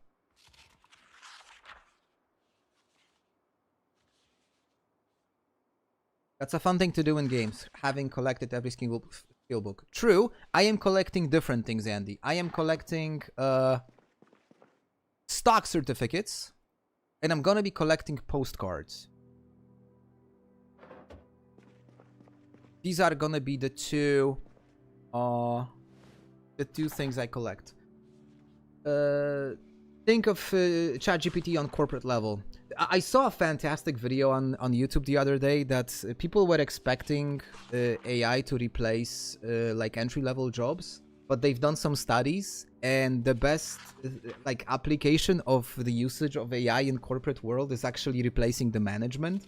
A: That's a fun thing to do in games, having collected every skill book. True, I am collecting different things, Andy. I am collecting stock certificates, and I'm gonna be collecting postcards. These are gonna be the two things I collect. Think of ChatGPT on corporate level. I saw a fantastic video on YouTube the other day that people were expecting AI to replace like entry-level jobs, but they've done some studies, and the best like application of the usage of AI in corporate world is actually replacing the management.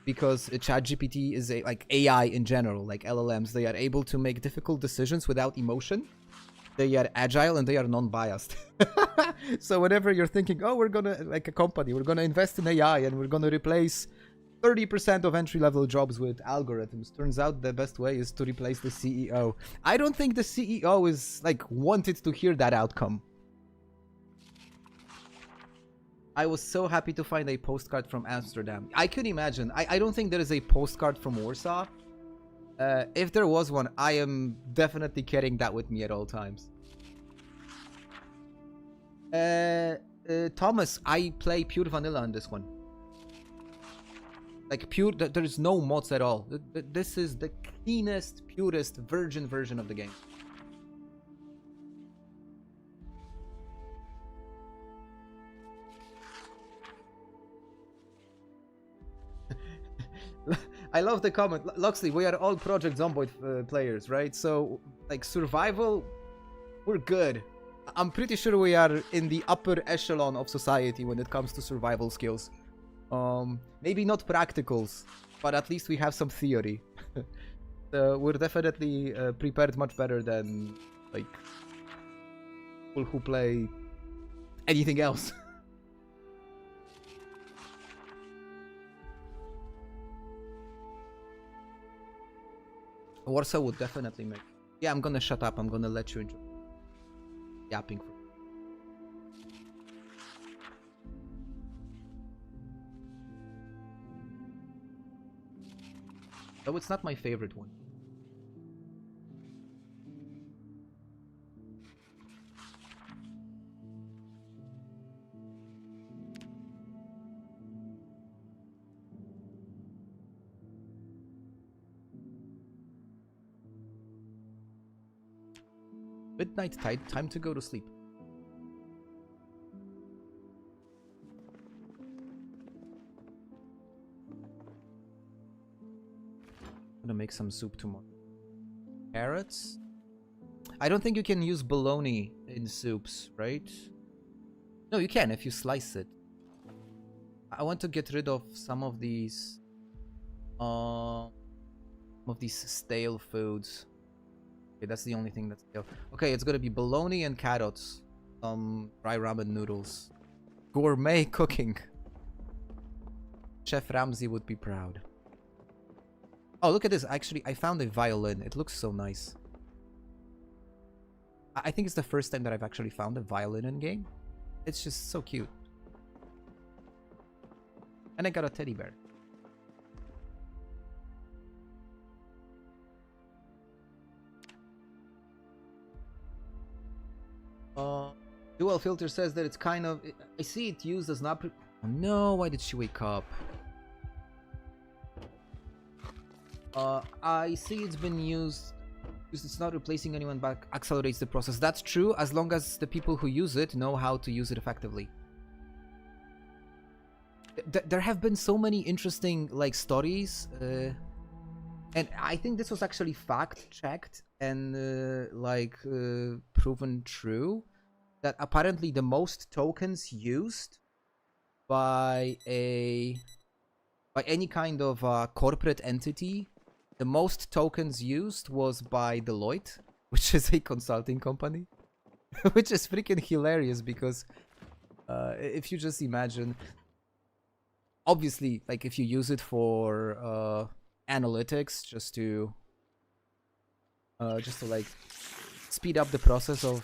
A: because ChatGPT is like AI in general, like LLMs. They are able to make difficult decisions without emotion. They are agile and they are non-biased. So whenever you're thinking, oh, we're gonna, like a company, we're gonna invest in AI and we're gonna replace 30% of entry-level jobs with algorithms, turns out the best way is to replace the CEO. I don't think the CEO is like wanted to hear that outcome. I was so happy to find a postcard from Amsterdam. I could imagine. I don't think there is a postcard from Warsaw. If there was one, I am definitely carrying that with me at all times. Thomas, I play pure vanilla on this one. Like pure, there's no mods at all. This is the cleanest, purest, virgin version of the game. I love the comment. Luxley, we are all Project Zomboid players, right? So, like, survival, we're good. I'm pretty sure we are in the upper echelon of society when it comes to survival skills. Maybe not practicals, but at least we have some theory. So we're definitely prepared much better than, like, people who play anything else. Warsaw would definitely make. Yeah, I'm gonna shut up. I'm gonna let you enjoy yapping. Though it's not my favorite one. Midnight tide, time to go to sleep. I'm gonna make some soup tomorrow. Carrots? I don't think you can use bologna in soups, right? No, you can if you slice it. I want to get rid of some of these stale foods. Okay, that's the only thing that's stale. Okay, it's gonna be bologna and carrots. Dry ramen noodles. Gourmet cooking. Chef Ramsay would be proud. Oh, look at this. Actually, I found a violin. It looks so nice. I think it's the first time that I've actually found a violin in game. It's just so cute. And I got a teddy bear. Dual Filter says that it's kind of... I see it used as not... Oh no, why did she wake up? I see it's been used... It's not replacing anyone, but accelerates the process. That's true, as long as the people who use it know how to use it effectively. There have been so many interesting, like, stories, and I think this was actually fact-checked and, proven true, that apparently the most tokens used by any kind of corporate entity, the most tokens used was by Deloitte, which is a consulting company, which is freaking hilarious because if you just imagine, obviously, like if you use it for analytics, just to like speed up the process of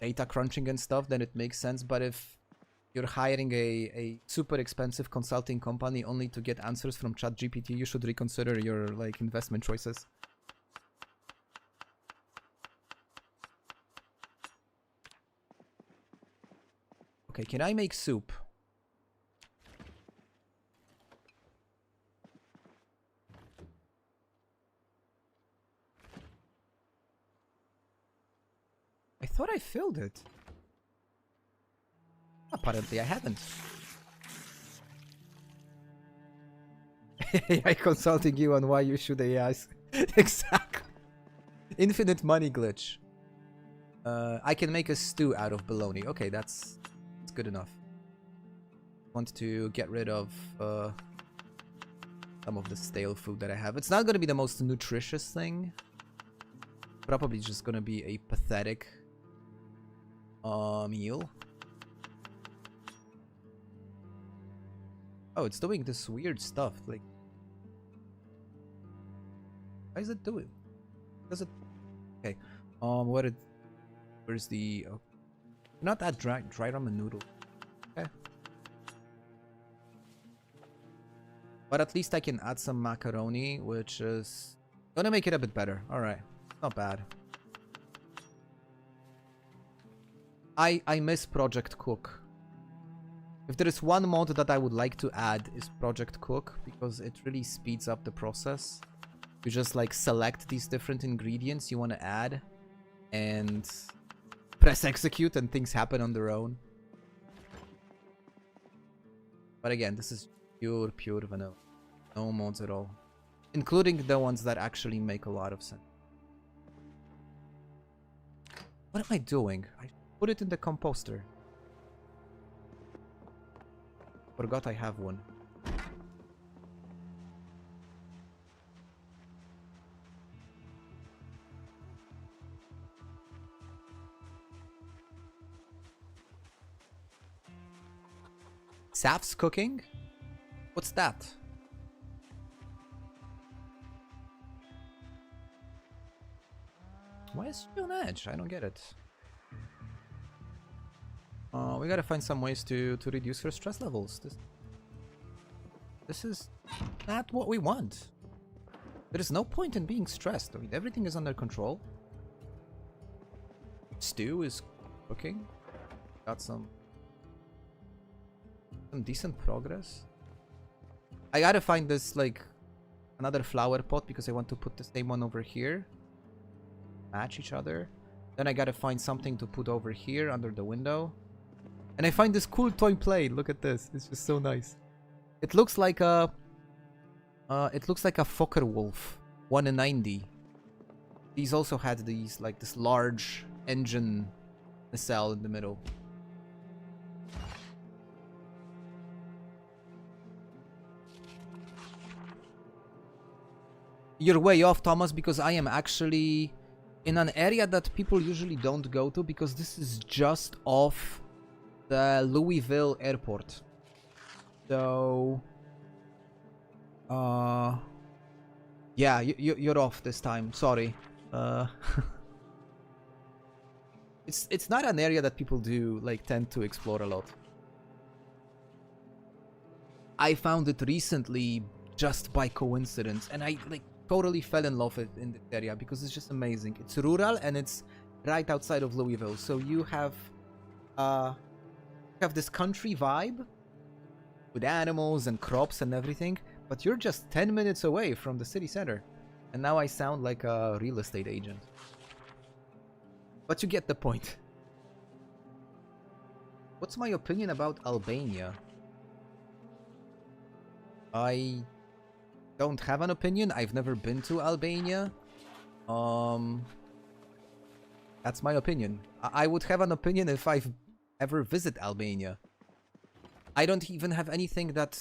A: data crunching and stuff, then it makes sense. But if you're hiring a super expensive consulting company only to get answers from ChatGPT, you should reconsider your like investment choices. Okay, can I make soup? I thought I filled it. Apparently I haven't. AI consulting you on why you should AI. Exactly. Infinite money glitch. I can make a stew out of bologna. Okay, that's good enough. want to get rid of some of the stale food that I have. It's not going to be the most nutritious thing. Probably just going to be a pathetic meal. Oh, it's doing this weird stuff. Like, why is it doing? Does it? Okay. Where's the? Oh, not that dry ramen noodle. Okay. But at least I can add some macaroni, which is gonna make it a bit better. All right, not bad. I miss Project Cook. If there is one mod that I would like to add is Project Cook, because it really speeds up the process. You just like select these different ingredients you want to add and press execute and things happen on their own. But again, this is pure vanilla. No mods at all. Including the ones that actually make a lot of sense. What am I doing? I put it in the composter. Forgot I have one. Saf's cooking? What's that? Why is she on edge? I don't get it. We gotta find some ways to reduce her stress levels. This is not what we want. There is no point in being stressed. I mean, everything is under control. Stew is cooking. Got some decent progress. I gotta find this, like, another flower pot because I want to put the same one over here. Match each other. Then I gotta find something to put over here under the window. And I find this cool toy plane. Look at this. It's just so nice. It looks like a Fokker Wolf 1 in 90. These also had these, like, this large engine nacelle in the middle. You're way off, Thomas, because I am actually in an area that people usually don't go to, because this is just off the Louisville airport. So yeah, you're off this time. Sorry. It's not an area that people do like tend to explore a lot. I found it recently just by coincidence, and I like totally fell in love with in this area because it's just amazing. It's rural and it's right outside of Louisville, so you have this country vibe with animals and crops and everything, but you're just 10 minutes away from the city center. And now I sound like a real estate agent. But you get the point. What's my opinion about Albania? I don't have an opinion. I've never been to Albania. That's my opinion. I would have an opinion if I've ever visit Albania. I don't even have anything that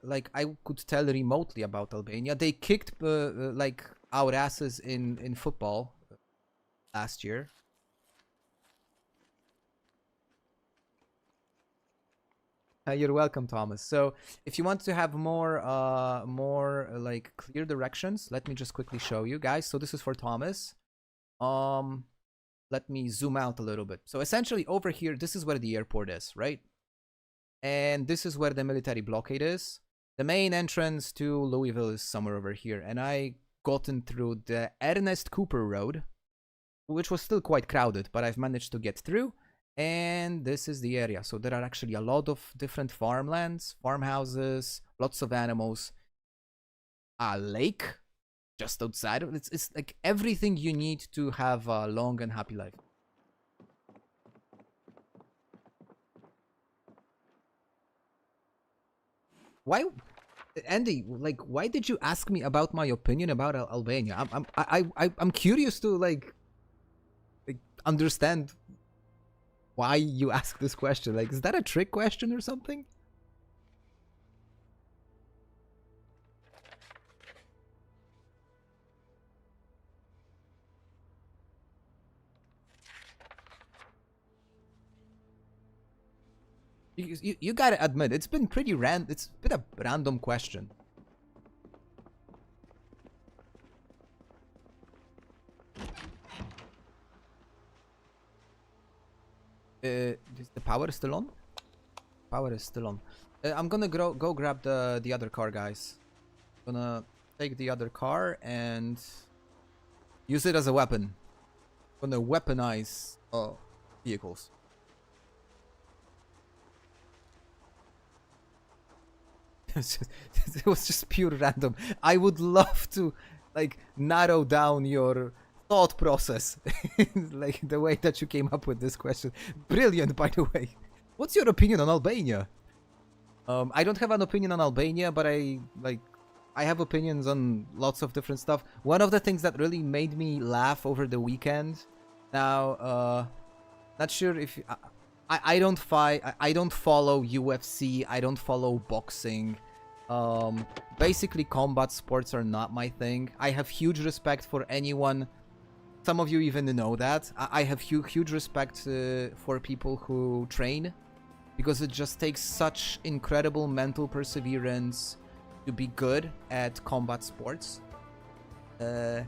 A: like I could tell remotely about Albania. They kicked like our asses in football last year. You're welcome, Thomas. So if you want to have more like clear directions, let me just quickly show you guys. So this is for Thomas. Let me zoom out a little bit. So essentially over here, this is where the airport is, right? And this is where the military blockade is. The main entrance to Louisville is somewhere over here. And I gotten through the Ernest Cooper Road, which was still quite crowded, but I've managed to get through. And this is the area. So there are actually a lot of different farmlands, farmhouses, lots of animals. A lake just outside of it. It's like everything you need to have a long and happy life. Why, Andy? Like, why did you ask me about my opinion about Albania? I'm curious to like understand why you ask this question. Like, is that a trick question or something? You gotta admit, it's been pretty it's been a random question. Is the power still on? Power is still on. I'm gonna go grab the other car, guys. Gonna take the other car and use it as a weapon. Gonna weaponize vehicles. It was just pure random. I would love to like narrow down your thought process, like the way that you came up with this question. Brilliant, by the way. What's your opinion on Albania? I don't have an opinion on Albania, but I have opinions on lots of different stuff. One of the things that really made me laugh over the weekend. Now, not sure if I don't fight. I don't follow UFC. I don't follow boxing. Basically, combat sports are not my thing. I have huge respect for anyone. Some of you even know that. I have huge respect for people who train, because it just takes such incredible mental perseverance to be good at combat sports. But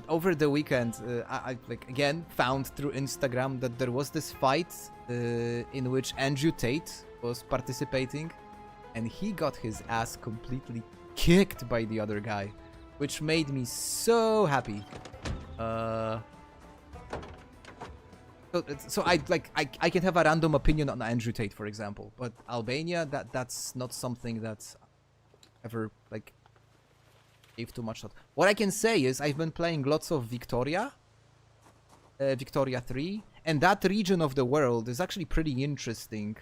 A: over the weekend, I like again found through Instagram that there was this fight in which Andrew Tate was participating, and he got his ass completely kicked by the other guy, which made me so happy. So I can have a random opinion on Andrew Tate, for example, but Albania, that's not something that's ever like gave too much thought. What I can say is I've been playing lots of Victoria 3, and that region of the world is actually pretty interesting.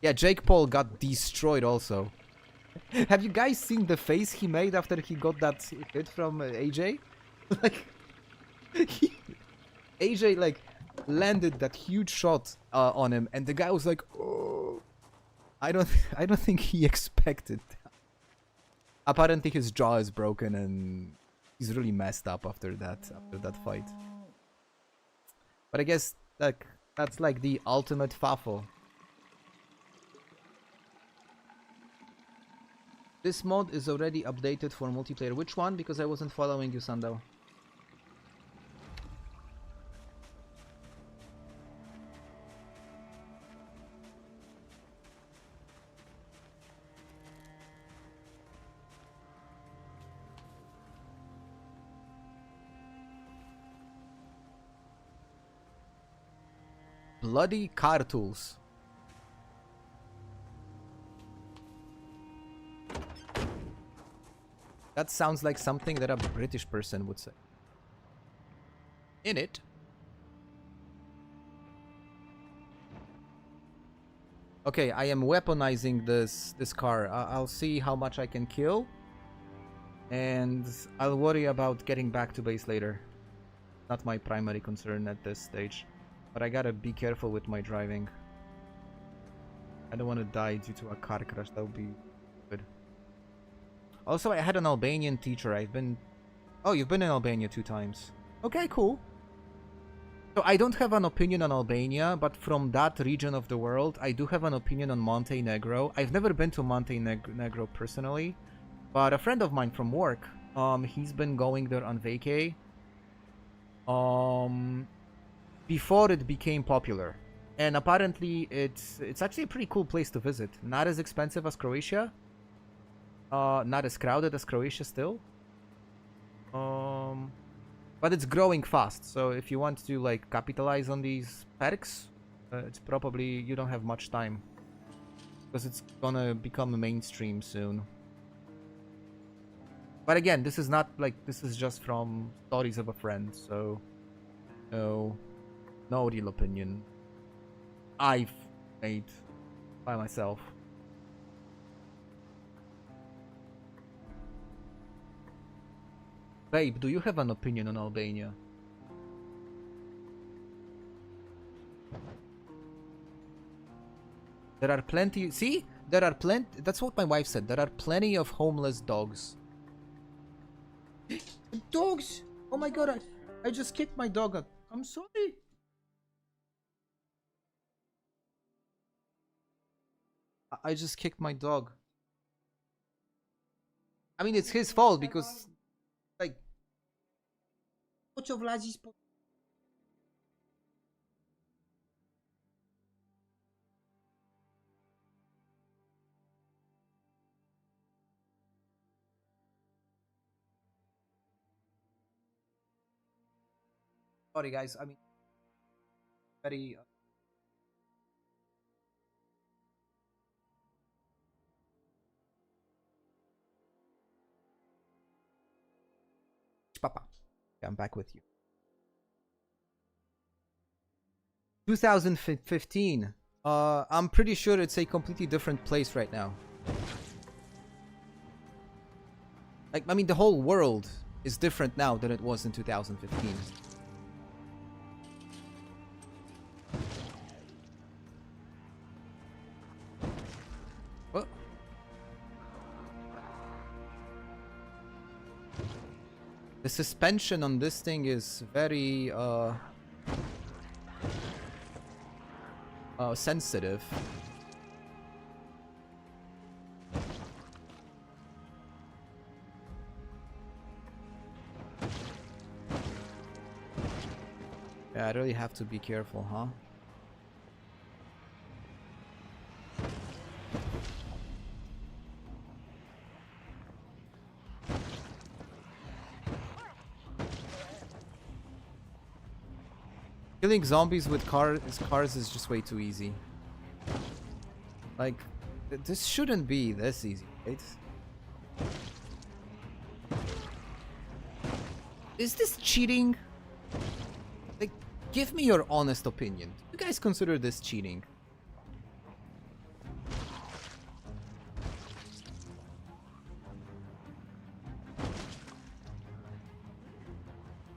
A: Yeah, Jake Paul got destroyed also. Have you guys seen the face he made after he got that hit from AJ? Like, AJ like landed that huge shot on him, and the guy was like, "Oh, I don't think he expected that." Apparently, his jaw is broken, and he's really messed up after that fight. But I guess like that's like the ultimate fafo. This mod is already updated for multiplayer. Which one? Because I wasn't following you, Sandal. Bloody car tools. That sounds like something that a British person would say. In it. Okay, I am weaponizing this car. I'll see how much I can kill, and I'll worry about getting back to base later. Not my primary concern at this stage, but I gotta be careful with my driving. I don't want to die due to a car crash. That would be good. Also, I had an Albanian teacher. Oh, you've been in Albania 2 times. Okay, cool. So I don't have an opinion on Albania, but from that region of the world, I do have an opinion on Montenegro. I've never been to Montenegro personally, but a friend of mine from work, he's been going there on vacay. Before it became popular, and apparently it's actually a pretty cool place to visit. Not as expensive as Croatia. Not as crowded as Croatia still. But it's growing fast, so if you want to like capitalize on these perks, it's probably you don't have much time, because it's gonna become mainstream soon. But again, this is not like, this is just from stories of a friend, so no real opinion I've made by myself. Babe, do you have an opinion on Albania? There are plenty... See? There are plenty... That's what my wife said. There are plenty of homeless dogs. Dogs! Oh my god, I just kicked my dog. I'm sorry. I just kicked my dog. I mean, it's his fault because, like, sorry guys, I mean, very... Papa. Okay, I'm back with you. 2015. I'm pretty sure it's a completely different place right now. Like, I mean, the whole world is different now than it was in 2015. What? The suspension on this thing is very, sensitive. Yeah, I really have to be careful, huh? Killing zombies with cars is just way too easy. Like, this shouldn't be this easy, right? Is this cheating? Like, give me your honest opinion. Do you guys consider this cheating?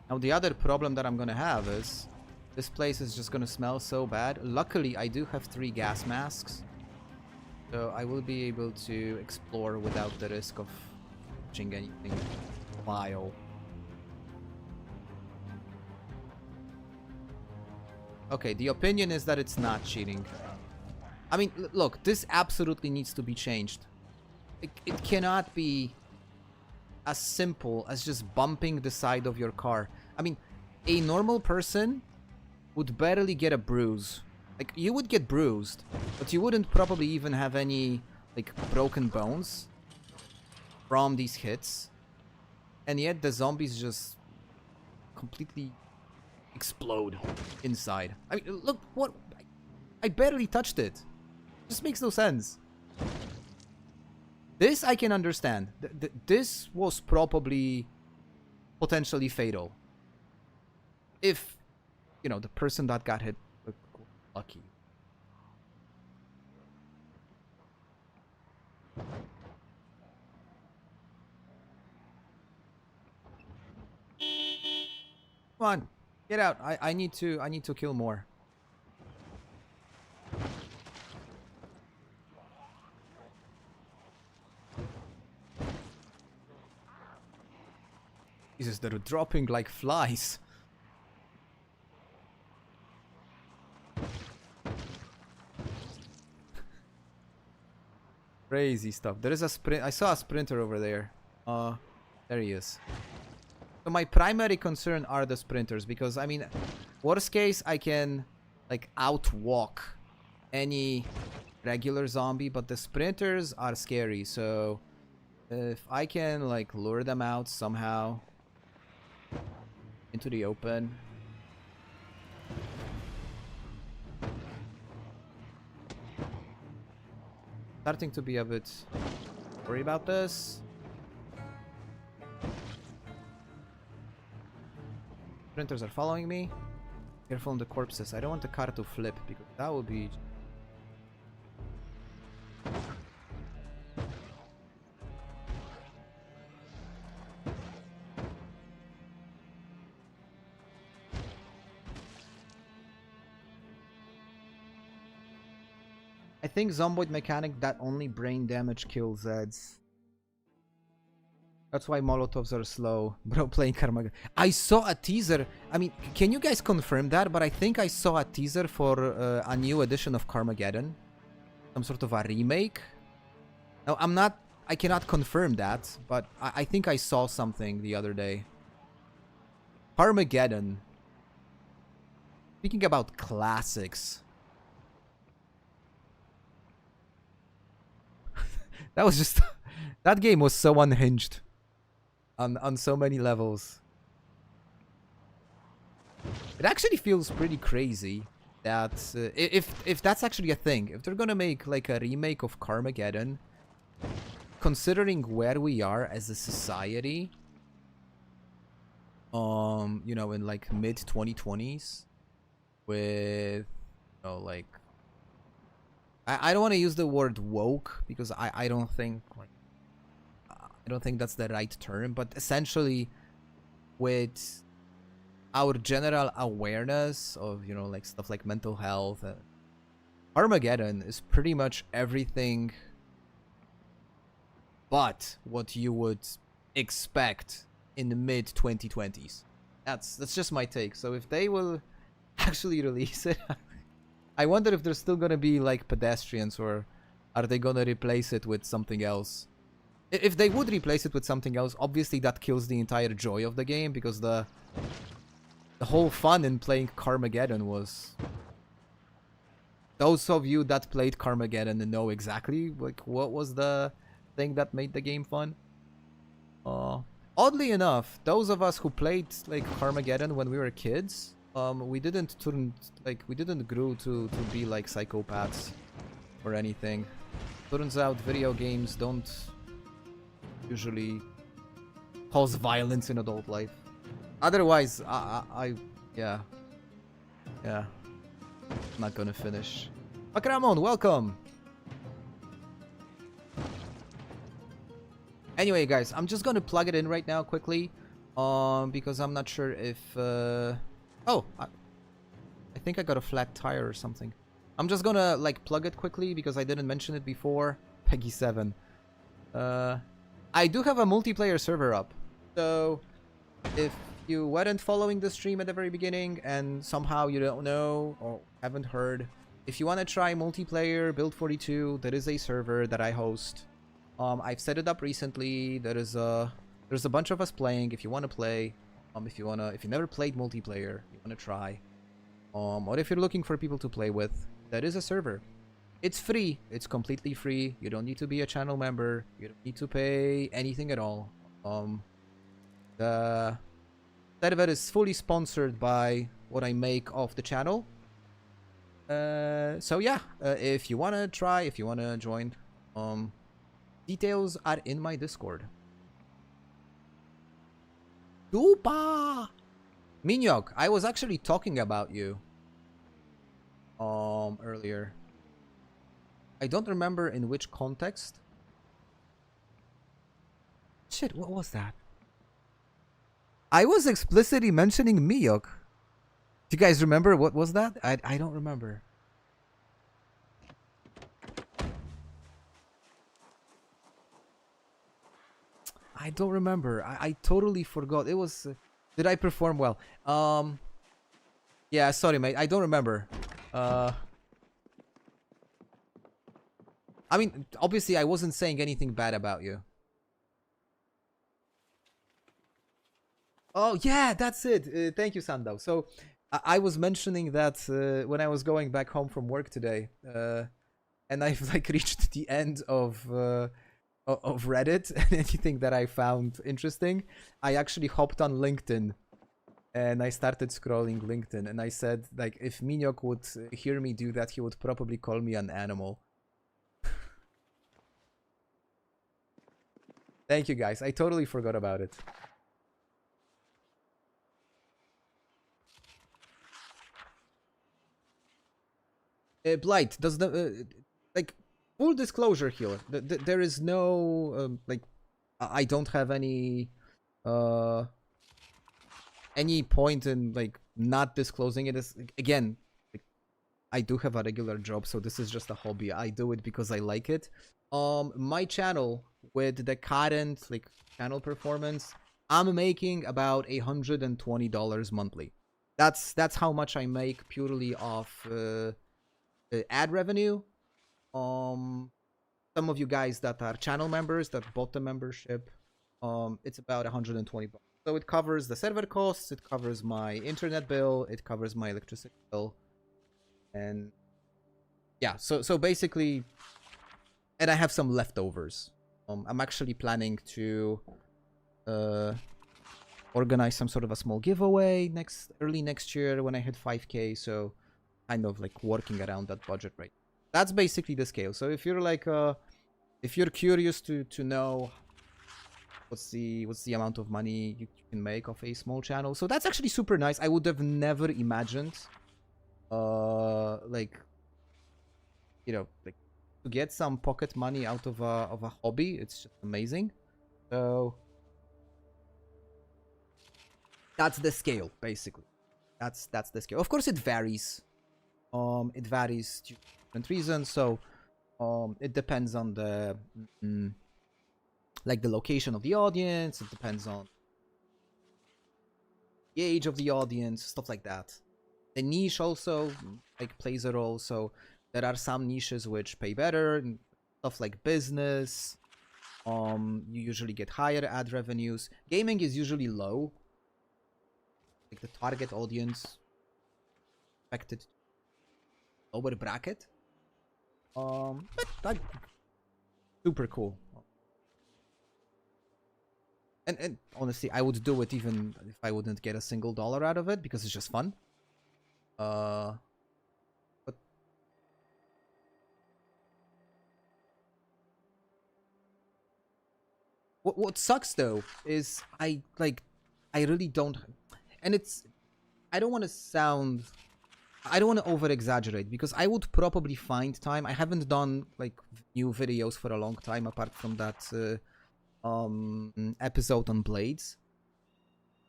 A: Now, the other problem that I'm gonna have is this place is just gonna smell so bad. Luckily, I do have 3 gas masks. So I will be able to explore without the risk of touching anything vile. Okay, the opinion is that it's not cheating. I mean, look, this absolutely needs to be changed. It cannot be as simple as just bumping the side of your car. I mean, a normal person would barely get a bruise. Like, you would get bruised, but you wouldn't probably even have any, like, broken bones from these hits. And yet the zombies just completely explode inside. I mean, look, what? I barely touched it. Just makes no sense. This I can understand. This was probably potentially fatal. If, you know, the person that got hit was lucky. Come on, get out. I need to kill more. Jesus, they're dropping like flies. Crazy stuff. There is a sprint. I saw a sprinter over there. There he is. So my primary concern are the sprinters, because I mean, worst case I can like outwalk any regular zombie, but the sprinters are scary. So if I can like lure them out somehow into the open. Starting to be a bit worried about this. Sprinters are following me. Careful on the corpses. I don't want the car to flip because that would be... I think Zomboid mechanic that only brain damage kills Zeds. That's why Molotovs are slow. Bro, playing Carmageddon. I saw a teaser. I mean, can you guys confirm that? But I think I saw a teaser for a new edition of Carmageddon. some sort of a remake. No, I cannot confirm that, but I think I saw something the other day. Carmageddon. Speaking about classics. That was just... that game was so unhinged. On so many levels. It actually feels pretty crazy that... if that's actually a thing. If they're gonna make like a remake of Carmageddon... Considering where we are as a society... you know, in like mid-2020s... With... You know, like... I don't want to use the word woke because I don't think like I don't think that's the right term, but essentially with our general awareness of, you know, like stuff like mental health, Armageddon is pretty much everything but what you would expect in the mid 2020s. That's just my take. So if they will actually release it, I wonder if there's still gonna be like pedestrians, or are they gonna replace it with something else? If they would replace it with something else, obviously that kills the entire joy of the game, because the whole fun in playing Carmageddon was... Those of you that played Carmageddon know exactly like what was the thing that made the game fun. Oddly enough, those of us who played like Carmageddon when we were kids, we didn't grow to be like psychopaths or anything. Turns out video games don't usually cause violence in adult life. Otherwise, yeah. Not gonna finish. Makramon, welcome! Anyway, guys, I'm just gonna plug it in right now quickly. Because I'm not sure if... Oh, I think I got a flat tire or something. I'm just gonna, like, plug it quickly because I didn't mention it before. Peggy 7. I do have a multiplayer server up. So, if you weren't following the stream at the very beginning and somehow you don't know or haven't heard, if you want to try multiplayer, Build 42, there is a server that I host. I've set it up recently. There's a bunch of us playing. If you want to play... if you never played multiplayer, you want to try, or if you're looking for people to play with, there is a server. It's free. It's completely free. You don't need to be a channel member. You don't need to pay anything at all. The server is fully sponsored by what I make off the channel. So yeah, if you want to try, if you want to join, details are in my Discord. Dupa! Minyok, I was actually talking about you earlier. I don't remember in which context. Shit, what was that? I was explicitly mentioning Miyok. Do you guys remember what was that? I don't remember. I don't remember. I totally forgot. It was... did I perform well? Yeah, sorry, mate. I don't remember. I mean, obviously, I wasn't saying anything bad about you. Oh, yeah, that's it. Thank you, Sandow. So, I was mentioning that when I was going back home from work today, and I've like reached the end of Reddit and anything that I found interesting, I actually hopped on LinkedIn and I started scrolling LinkedIn, and I said, like, if Minyok would hear me do that, he would probably call me an animal. Thank you, guys. I totally forgot about it. Blight, does the... like, full disclosure here. There is no... like, I don't have any point in, like, not disclosing it. Again, like, I do have a regular job, so this is just a hobby. I do it because I like it. My channel, with the current, like, channel performance, I'm making about $120 monthly. That's how much I make purely off ad revenue. Some of you guys that are channel members that bought the membership, it's about 120 bucks. So it covers the server costs, it covers my internet bill, it covers my electricity bill, and yeah. So basically, and I have some leftovers. I'm actually planning to organize some sort of a small giveaway early next year when I hit 5K. So kind of like working around that budget rate. That's basically the scale. So if you're like if you're curious to know what's the amount of money you can make off a small channel, so that's actually super nice. I would have never imagined like, you know, like to get some pocket money out of a hobby. It's just amazing. So that's the scale, basically. That's the scale. Of course, it varies. It varies due to different reasons. So, it depends on the like the location of the audience. It depends on the age of the audience, stuff like that. The niche also like plays a role. So there are some niches which pay better, and stuff like business. You usually get higher ad revenues. Gaming is usually low. Like the target audience expected lower bracket. But like super cool. And honestly, I would do it even if I wouldn't get a single dollar out of it because it's just fun. But what sucks though is I really don't, and I don't want to over exaggerate because I would probably find time. I haven't done like new videos for a long time apart from that episode on Blades.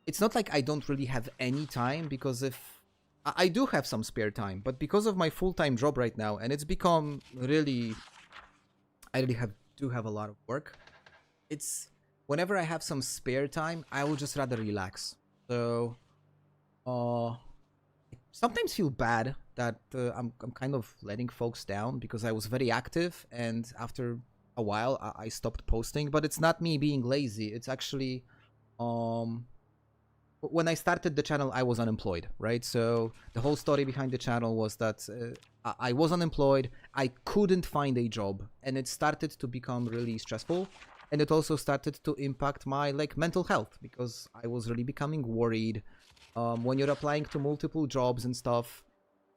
A: It's not like I don't really have any time, because if I do have some spare time, but because of my full-time job right now, and it's become really, I really do have a lot of work. It's whenever I have some spare time, I will just rather relax. So sometimes feel bad that I'm kind of letting folks down because I was very active, and after a while I stopped posting. But it's not me being lazy. It's actually when I started the channel, I was unemployed, right? So the whole story behind the channel was that I was unemployed. I couldn't find a job, and it started to become really stressful. And it also started to impact my like mental health because I was really becoming worried. When you're applying to multiple jobs and stuff,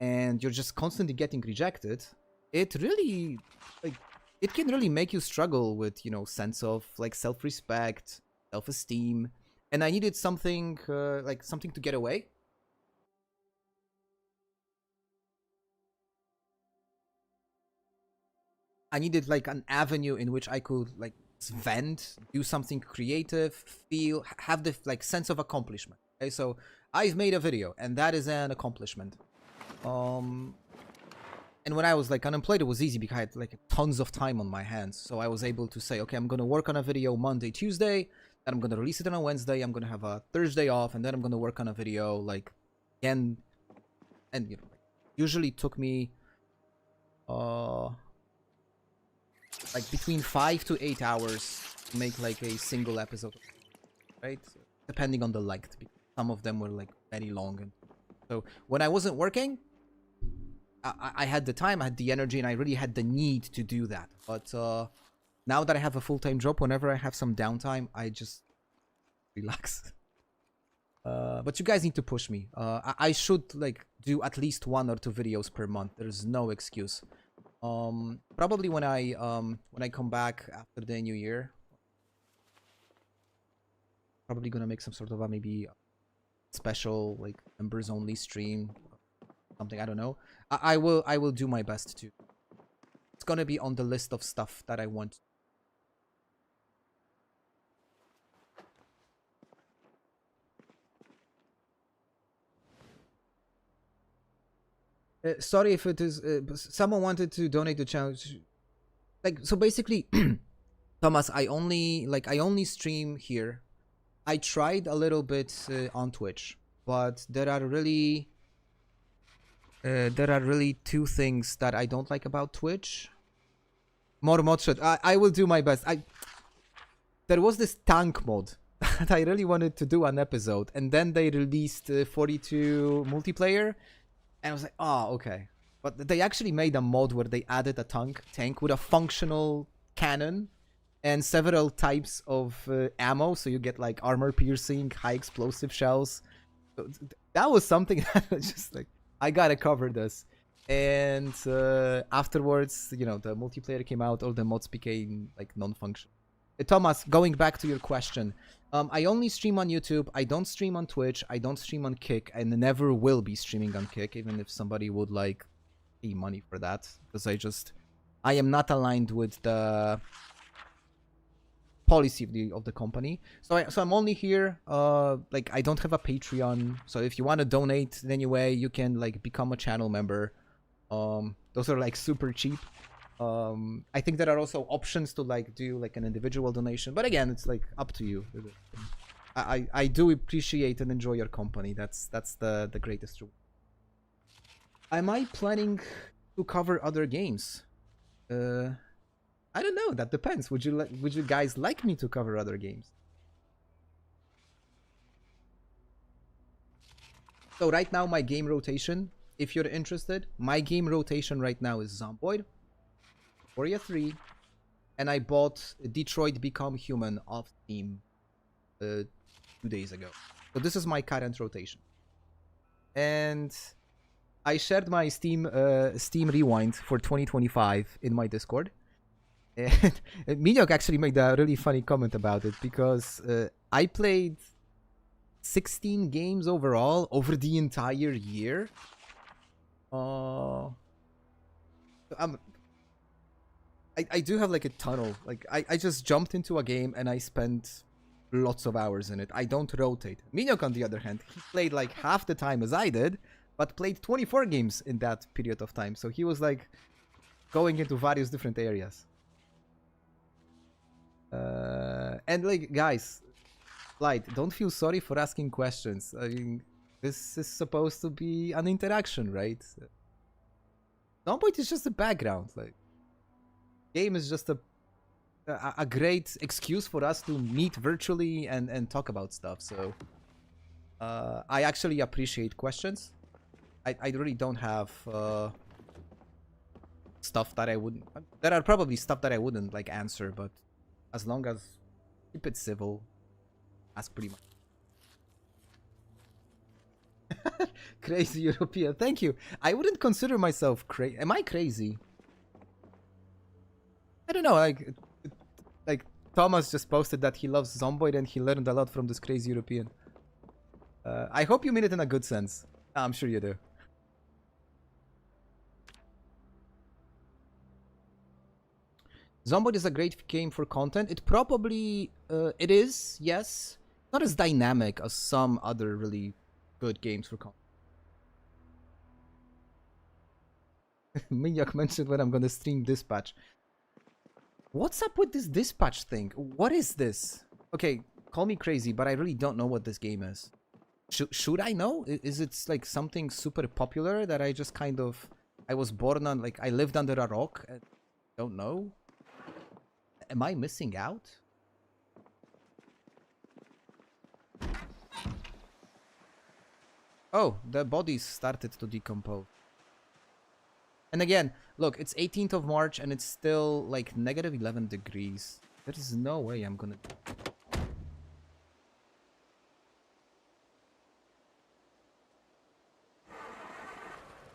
A: and you're just constantly getting rejected, it really like it can really make you struggle with, you know, sense of like self-respect, self-esteem. And I needed something like something to get away. I needed like an avenue in which I could like vent, do something creative, feel, have the like sense of accomplishment. Okay, so I've made a video, and that is an accomplishment. And when I was like unemployed, it was easy because I had like tons of time on my hands. So I was able to say, okay, I'm gonna work on a video Monday, Tuesday, then I'm gonna release it on a Wednesday. I'm gonna have a Thursday off, and then I'm gonna work on a video like again. And you know, usually took me like between 5 to 8 hours to make like a single episode, right? Depending on the length. Some of them were like very long, and so when I wasn't working, I had the time, I had the energy, and I really had the need to do that. But now that I have a full-time job, whenever I have some downtime, I just relax. But you guys need to push me. I should like do at least 1 or 2 videos per month. There's no excuse. Probably when I come back after the new year, probably gonna make some sort of a maybe special like members only stream, something. I don't know. I will do my best to. It's gonna be on the list of stuff that I want. Sorry if it is. Someone wanted to donate the channel. Like, so basically, Thomas, I only stream here. I tried a little bit on Twitch, but there are really 2 things that I don't like about Twitch. More mod shit. I will do my best. There was this tank mod that I really wanted to do an episode, and then they released 42 multiplayer, and I was like, oh, okay. But they actually made a mod where they added a tank with a functional cannon and several types of ammo, so you get like armor piercing, high explosive shells. So that was something that was just like, I gotta cover this. And afterwards, you know, the multiplayer came out, all the mods became like non-functional. Thomas, going back to your question, I only stream on YouTube. I don't stream on Twitch. I don't stream on Kick, and never will be streaming on Kick, even if somebody would like pay money for that, because I am not aligned with the policy of the company. So I'm only here. Like, I don't have a Patreon. So if you want to donate in any way, you can like become a channel member. Those are like super cheap. I think there are also options to like do like an individual donation, but again, it's like up to you. I do appreciate and enjoy your company. That's the greatest reward. Am I planning to cover other games? I don't know. That depends. Would you guys like me to cover other games? So right now, my game rotation, if you're interested, my game rotation right now is Zomboid, Warrior 3, and I bought Detroit Become Human off Steam 2 days ago. So this is my current rotation. And I shared my Steam Rewind for 2025 in my Discord. And Minyok actually made a really funny comment about it, because I played 16 games overall over the entire year. I do have like a tunnel. Like I just jumped into a game and I spent lots of hours in it. I don't rotate. Minyok, on the other hand, he played like half the time as I did, but played 24 games in that period of time. So he was like going into various different areas. And like, guys, Light, don't feel sorry for asking questions. I mean, this is supposed to be an interaction, right? Zomboid is just a background. Like, game is just a great excuse for us to meet virtually and talk about stuff. So I actually appreciate questions. I really don't have stuff that I wouldn't. There are probably stuff that I wouldn't like answer, but as long as keep it civil, ask pretty much. Crazy European. Thank you. I wouldn't consider myself crazy. Am I crazy? I don't know. Like Thomas just posted that he loves Zomboid and he learned a lot from this crazy European. I hope you mean it in a good sense. I'm sure you do. Zomboid is a great game for content. It probably it is, yes. Not as dynamic as some other really good games for content. Minyak mentioned when I'm gonna stream Dispatch. What's up with this Dispatch thing? What is this? Okay, call me crazy, but I really don't know what this game is. Should I know? Is it like something super popular that I just kind of... I was born on, like, I lived under a rock and don't know? Am I missing out? Oh, the bodies started to decompose. And again, look, it's 18th of March and it's still like negative 11 degrees. There is no way I'm gonna...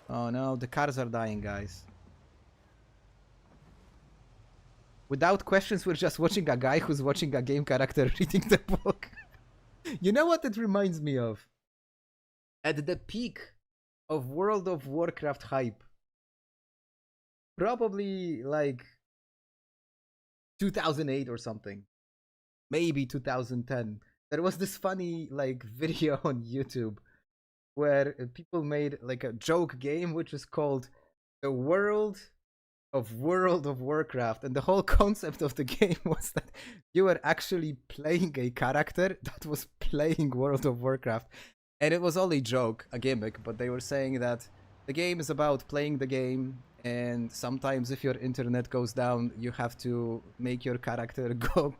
A: Oh no, the cars are dying, guys. Without questions, we're just watching a guy who's watching a game character reading the book. You know what it reminds me of? At the peak of World of Warcraft hype, probably like 2008 or something, maybe 2010, there was this funny like video on YouTube where people made like a joke game which is called the World of Warcraft, and the whole concept of the game was that you were actually playing a character that was playing World of Warcraft, and it was all a joke, a gimmick, but they were saying that the game is about playing the game And sometimes if your internet goes down, you have to make your character go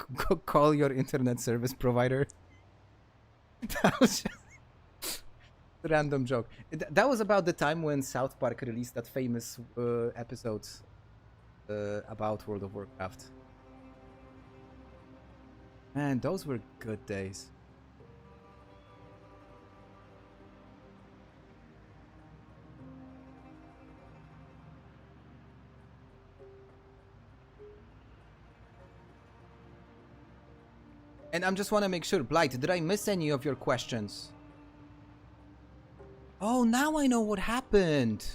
A: call your internet service provider. That was just a random joke. That was about the time when South Park released that famous episode about World of Warcraft. Man, those were good days. And I just want to make sure, Blight, did I miss any of your questions? Oh, now I know what happened.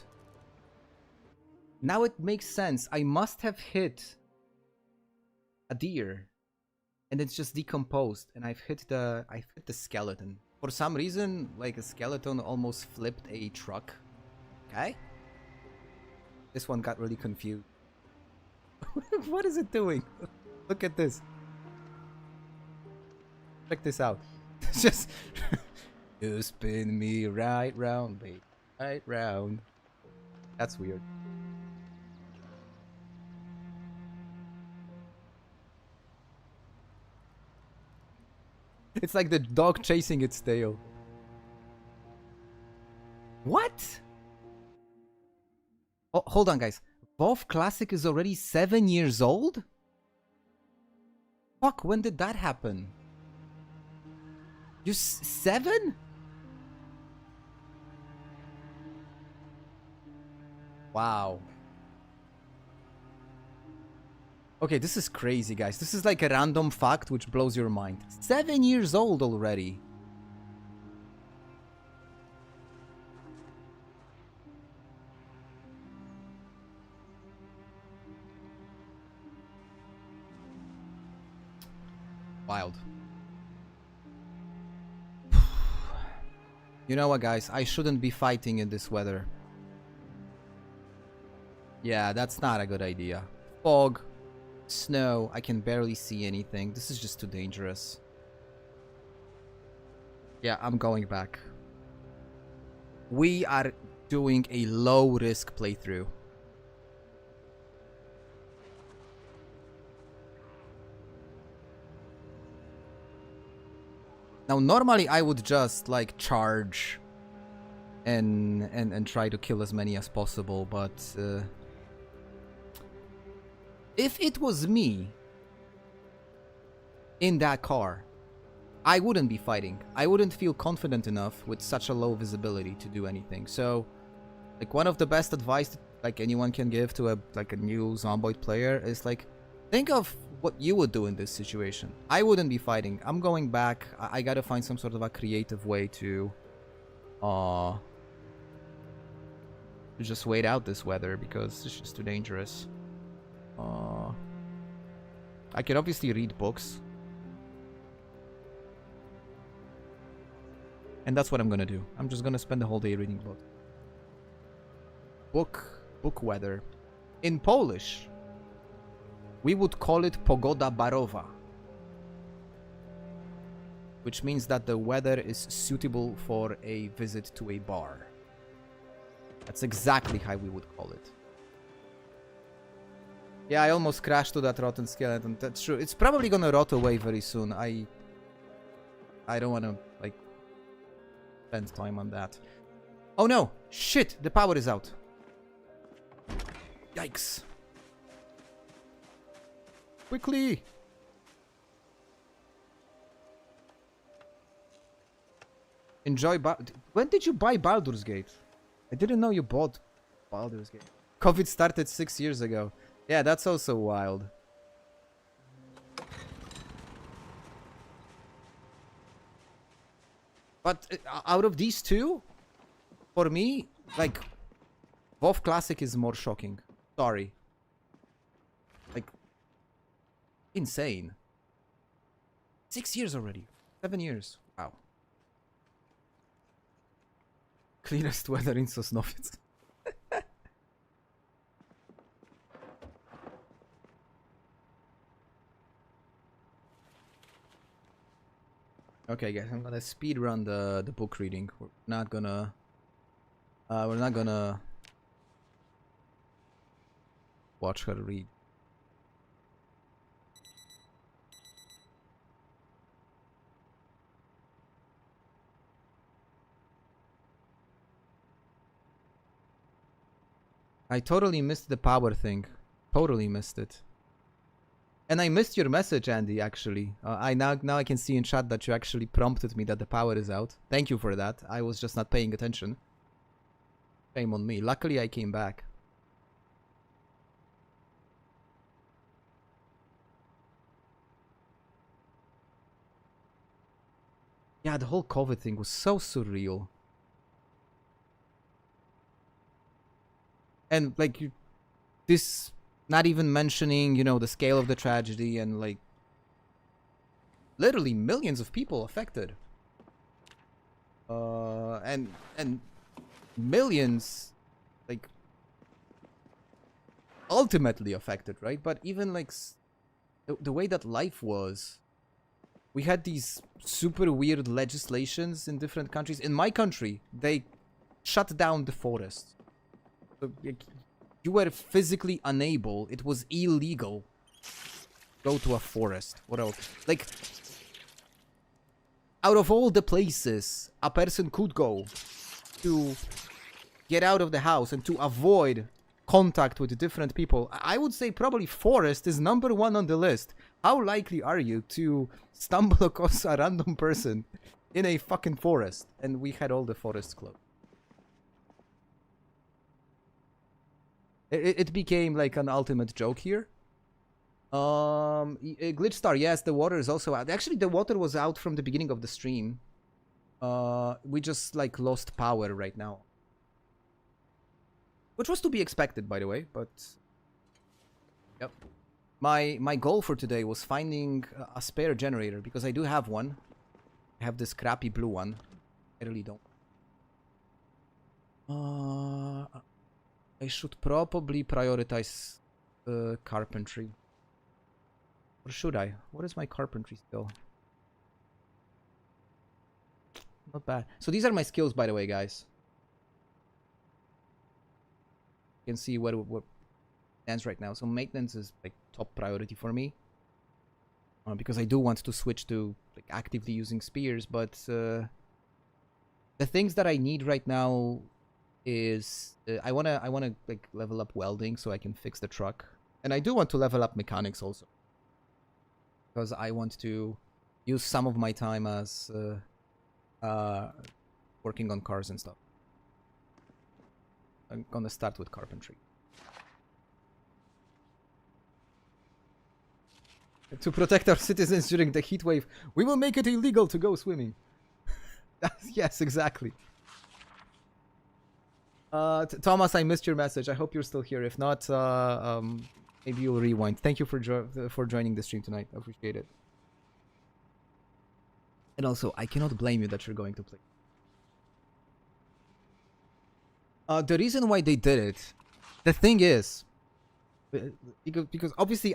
A: Now it makes sense. I must have hit a deer. And it's just decomposed. And I've hit the skeleton. For some reason, like a skeleton almost flipped a truck. Okay. This one got really confused. What is it doing? Look at this. Check this out. It's just you spin me right round, babe. Right round. That's weird. It's like the dog chasing its tail. What? Oh, hold on, guys. WoW Classic is already 7 years old? Fuck, when did that happen? You 7? Wow. Okay, this is crazy, guys. This is like a random fact which blows your mind. 7 years old already. Wild. You know what, guys? I shouldn't be fighting in this weather. Yeah, that's not a good idea. Fog. Snow. I can barely see anything. This is just too dangerous. Yeah, I'm going back. We are doing a low-risk playthrough. Now, normally I would just like charge and try to kill as many as possible, but if it was me in that car, I wouldn't be fighting. I wouldn't feel confident enough with such a low visibility to do anything. So, like, one of the best advice that, like, anyone can give to a new Zomboid player is like, think of what you would do in this situation. I wouldn't be fighting. I'm going back. I gotta find some sort of a creative way to just wait out this weather because it's just too dangerous. I can obviously read books. And that's what I'm gonna do. I'm just gonna spend the whole day reading books. Book weather. In Polish, we would call it pogoda barowa, which means that the weather is suitable for a visit to a bar. That's exactly how we would call it. Yeah, I almost crashed to that rotten skeleton. That's true. It's probably gonna rot away very soon. I don't wanna, like, spend time on that. Oh no! Shit! The power is out. Yikes. Quickly! Enjoy when did you buy Baldur's Gate? I didn't know you bought Baldur's Gate. COVID started 6 years ago. Yeah, that's also wild. But out of these two, for me, like, WoW Classic is more shocking. Sorry. Like, insane. 6 years already. 7 years. Wow. Cleanest weather in Sosnowiec. Okay, guys, I'm gonna speed run the book reading. We're not gonna watch her read. I totally missed the power thing. Totally missed it. And I missed your message, Andy, actually. Now I can see in chat that you actually prompted me that the power is out. Thank you for that. I was just not paying attention. Shame on me. Luckily, I came back. Yeah, the whole COVID thing was so surreal. And, like, this... Not even mentioning, you know, the scale of the tragedy and, like... Literally millions of people affected. And millions, like... ultimately affected, right? But even, like... The way that life was... We had these super weird legislations in different countries. In my country, they shut down the forest. So, like, you were physically unable. It was illegal to go to a forest. What else? Like, out of all the places a person could go to get out of the house and to avoid contact with different people, I would say probably forest is #1 on the list. How likely are you to stumble across a random person in a fucking forest? And we had all the forests closed. It became like an ultimate joke here. Glitch Star, yes, the water is also out. Actually, the water was out from the beginning of the stream. We just like lost power right now. Which was to be expected, by the way, but... Yep. My goal for today was finding a spare generator, because I do have one. I have this crappy blue one. I really don't. I should probably prioritize carpentry. Or should I? What is my carpentry skill? Not bad. So these are my skills, by the way, guys. You can see what stands right now. So maintenance is like top priority for me. Because I do want to switch to like actively using spears, but the things that I need right now is I wanna like level up welding so I can fix the truck, and I do want to level up mechanics also, because I want to use some of my time as working on cars and stuff. I'm gonna start with carpentry. To protect our citizens during the heat wave, we will make it illegal to go swimming. Yes, exactly. Thomas, I missed your message. I hope you're still here. If not, maybe you'll rewind. Thank you for joining the stream tonight. I appreciate it. And also, I cannot blame you that you're going to play. The reason why they did it, the thing is, because obviously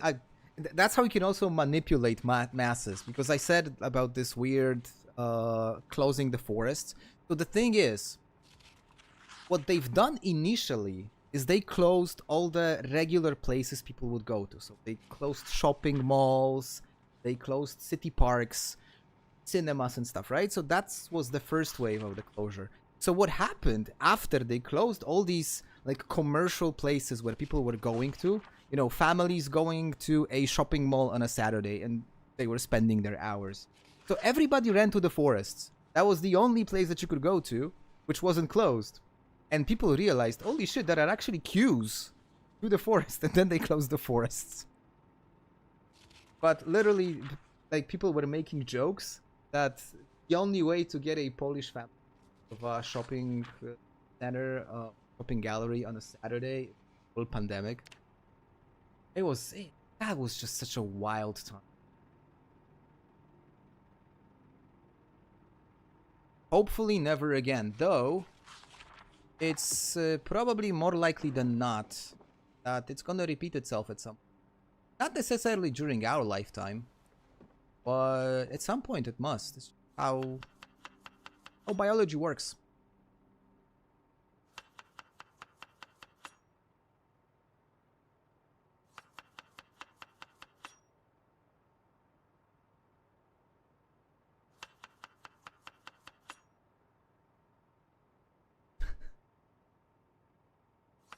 A: that's how you can also manipulate masses. Because I said about this weird closing the forests. So the thing is, what they've done initially is they closed all the regular places people would go to. So they closed shopping malls, they closed city parks, cinemas and stuff, right? So that was the first wave of the closure. So what happened after they closed all these like commercial places where people were going to, you know, families going to a shopping mall on a Saturday and they were spending their hours. So everybody ran to the forests. That was the only place that you could go to, which wasn't closed. And people realized, holy shit, there are actually queues to the forest, and then they closed the forests. But literally, like, people were making jokes that the only way to get a Polish family of a shopping center, shopping gallery on a Saturday, full pandemic, that was just such a wild time. Hopefully never again, though. It's probably more likely than not that it's gonna repeat itself at some... Not necessarily during our lifetime, but at some point it must. It's how biology works.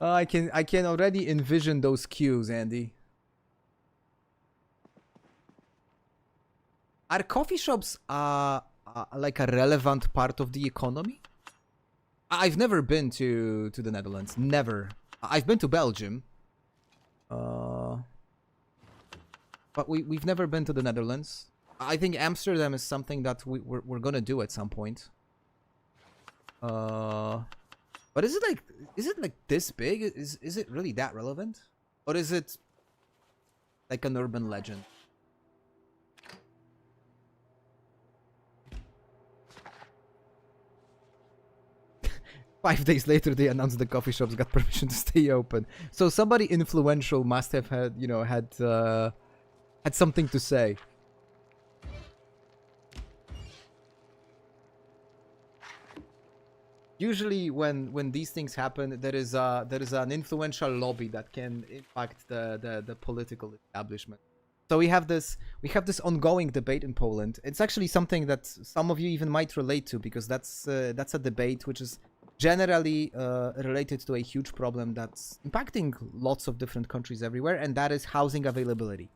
A: I can already envision those queues, Andy. Are coffee shops like a relevant part of the economy? I've never been to the Netherlands. Never. I've been to Belgium. But we've never been to the Netherlands. I think Amsterdam is something that we're gonna do at some point. But is it like this big? Is it really that relevant? Or is it like an urban legend? Five days later, they announced the coffee shops got permission to stay open. So somebody influential must have had, had something to say. Usually, when these things happen, there is an influential lobby that can impact the political establishment. So we have this ongoing debate in Poland. It's actually something that some of you even might relate to, because that's a debate which is generally related to a huge problem that's impacting lots of different countries everywhere, and that is housing availability.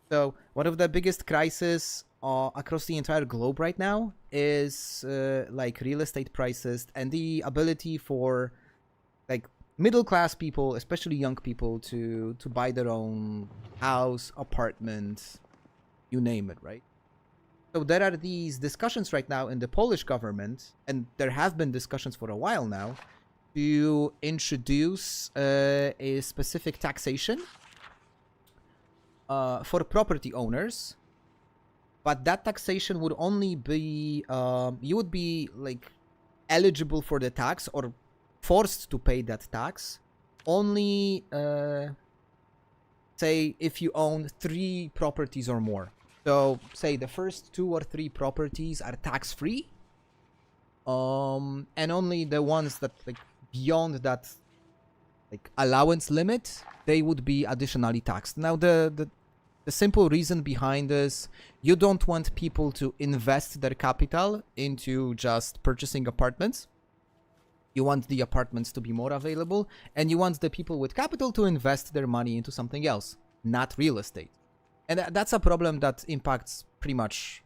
A: So one of the biggest crises across the entire globe right now is like real estate prices and the ability for like middle class people, especially young people, to buy their own house, apartment, you name it, right? So there are these discussions right now in the Polish government, and there have been discussions for a while now, to introduce a specific taxation for property owners. But that taxation would only be, you would be like eligible for the tax or forced to pay that tax only, say, if you own 3 properties or more. So, say the first 2 or 3 properties are tax-free, and only the ones that like beyond that like allowance limit, they would be additionally taxed. Now, the simple reason behind this, you don't want people to invest their capital into just purchasing apartments. You want the apartments to be more available, and you want the people with capital to invest their money into something else, not real estate. And that's a problem that impacts pretty much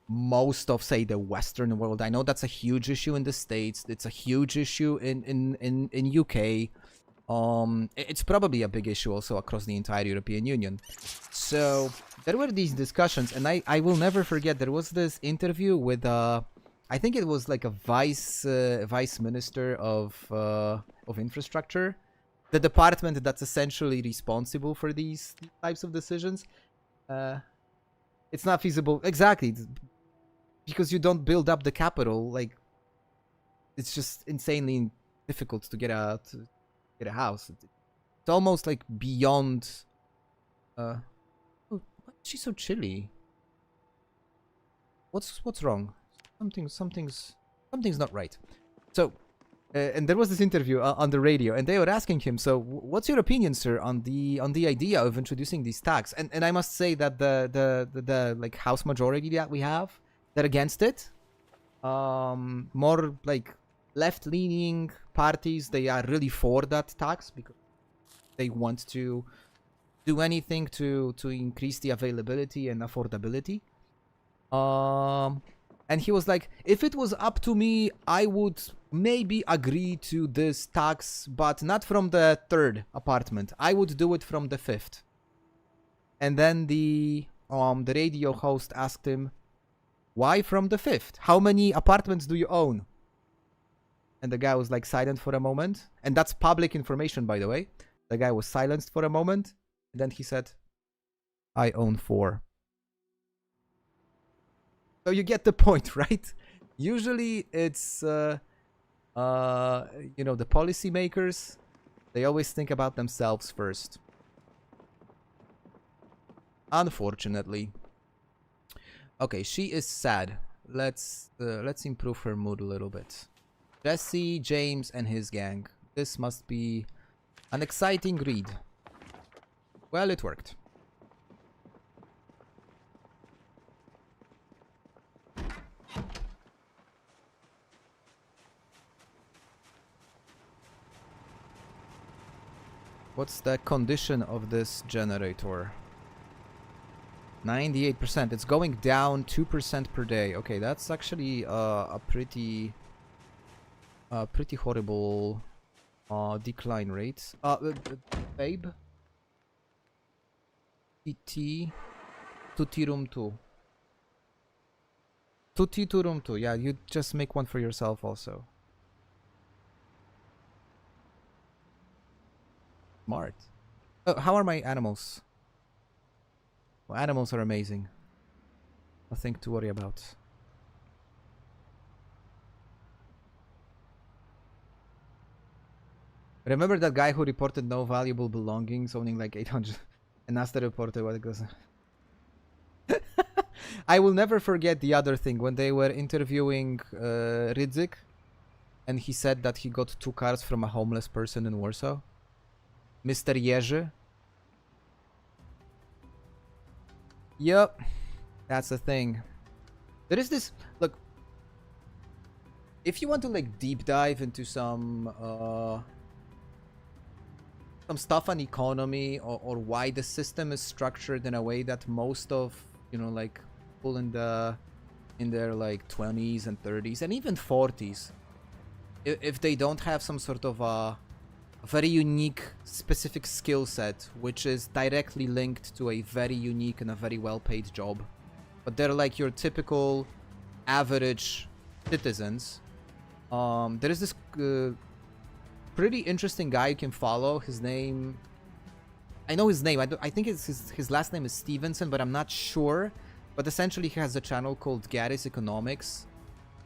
A: most of, say, the Western world. I know that's a huge issue in the States. It's a huge issue in UK. It's probably a big issue also across the entire European Union. So there were these discussions, and I will never forget, there was this interview with I think it was like a vice minister of infrastructure, the department that's essentially responsible for these types of decisions. It's not feasible, exactly, because you don't build up the capital. Like, it's just insanely difficult to get a house. It's almost like beyond. Oh, why is she so chilly? What's wrong? Something's not right. So, and there was this interview on the radio, and they were asking him, so what's your opinion, sir, on the idea of introducing these tax? And I must say that the like house majority that we have, they're against it. More like left-leaning parties, they are really for that tax because they want to do anything to increase the availability and affordability. And he was like, if it was up to me, I would maybe agree to this tax, but not from the 3rd apartment. I would do it from the 5th. And then the radio host asked him, why from the 5th? How many apartments do you own? And the guy was like silent for a moment. And that's public information, by the way. The guy was silenced for a moment. And then he said, I own 4. So you get the point, right? Usually it's, the policymakers, they always think about themselves first. Unfortunately. Okay, she is sad. Let's improve her mood a little bit. Jesse, James, and his gang. This must be an exciting read. Well, it worked. What's the condition of this generator? 98%. It's going down 2% per day. Okay, that's actually a pretty horrible decline rate. Babe? TT Tutti room 2. Tutti to room 2. Yeah, you just make one for yourself also. Smart. How are my animals? Well, animals are amazing. Nothing to worry about. Remember that guy who reported no valuable belongings, owning like 800, and asked the reporter what it goes. I will never forget the other thing when they were interviewing Rydzyk, and he said that he got 2 cars from a homeless person in Warsaw. Mr. Jerzy. Yep, that's the thing. There is this, look, if you want to like deep dive into some stuff on economy or why the system is structured in a way that most of, you know, like people in their like 20s and 30s and even 40s, if they don't have some sort of a very unique specific skill set which is directly linked to a very unique and a very well-paid job, but they're like your typical average citizens, there is this pretty interesting guy you can follow. His name, I know his name, I think it's his last name is Stevenson, but I'm not sure. But essentially he has a channel called Gary's Economics,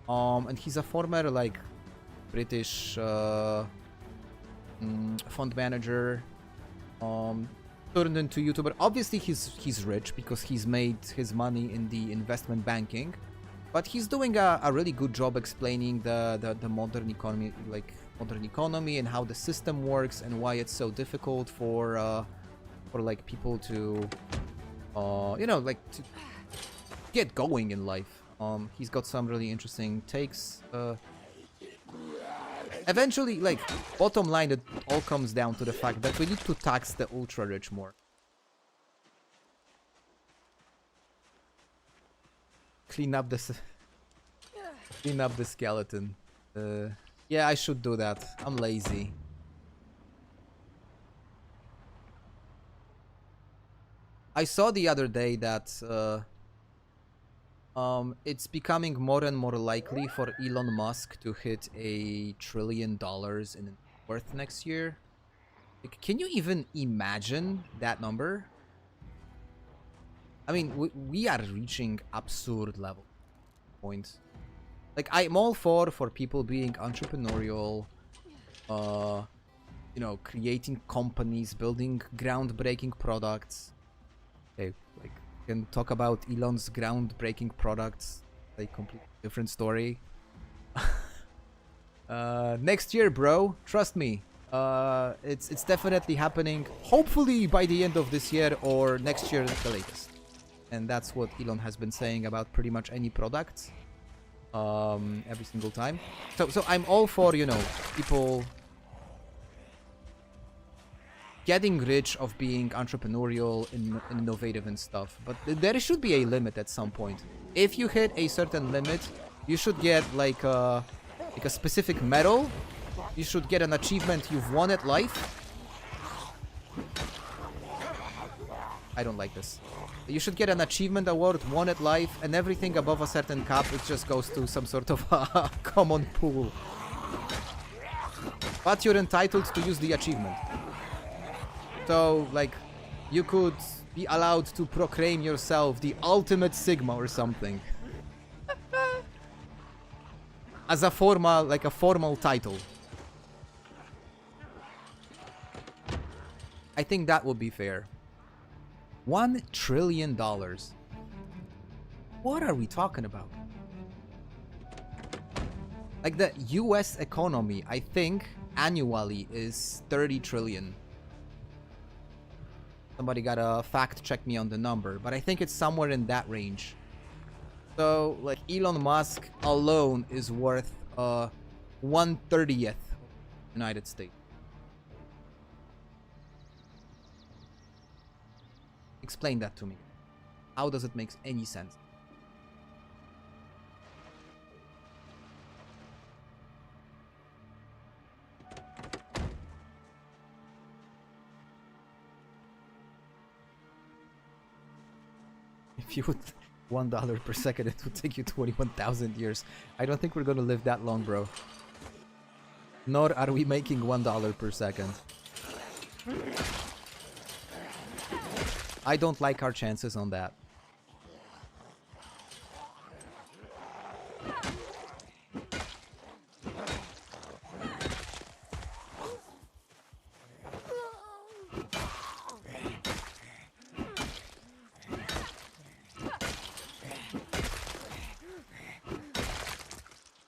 A: and he's a former like British fund manager, turned into YouTuber. Obviously he's rich because he's made his money in the investment banking, but he's doing a really good job explaining the modern economy, like modern economy and how the system works and why it's so difficult for like people to you know, like to get going in life. He's got some really interesting takes. Eventually, like, bottom line, it all comes down to the fact that we need to tax the ultra rich more. Clean up the skeleton. Yeah, I should do that. I'm lazy. I saw the other day that it's becoming more and more likely for Elon Musk to hit $1 trillion in worth next year. Like, can you even imagine that number? I mean, we are reaching absurd level points. Like, I'm all for people being entrepreneurial, you know, creating companies, building groundbreaking products. Okay, like, can talk about Elon's groundbreaking products, like completely different story. Next year, bro, trust me, it's definitely happening. Hopefully by the end of this year or next year at the latest. And that's what Elon has been saying about pretty much any product, every single time. So I'm all for, you know, people getting rich of being entrepreneurial and innovative and stuff, but there should be a limit at some point. If you hit a certain limit, you should get like a specific medal. You should get an achievement you've won at life. I don't like this. You should get an achievement award, won at life, and everything above a certain cap, it just goes to some sort of a common pool. But you're entitled to use the achievement. So, like, you could be allowed to proclaim yourself the ultimate Sigma or something. As a formal, like a formal title. I think that would be fair. $1 trillion. What are we talking about? Like, the US economy, I think, annually is 30 trillion. Somebody gotta fact check me on the number, but I think it's somewhere in that range. So, like, Elon Musk alone is worth 1/30th United States. Explain that to me. How does it make any sense? If you would $1 per second, it would take you 21,000 years. I don't think we're gonna live that long, bro. Nor are we making $1 per second. I don't like our chances on that.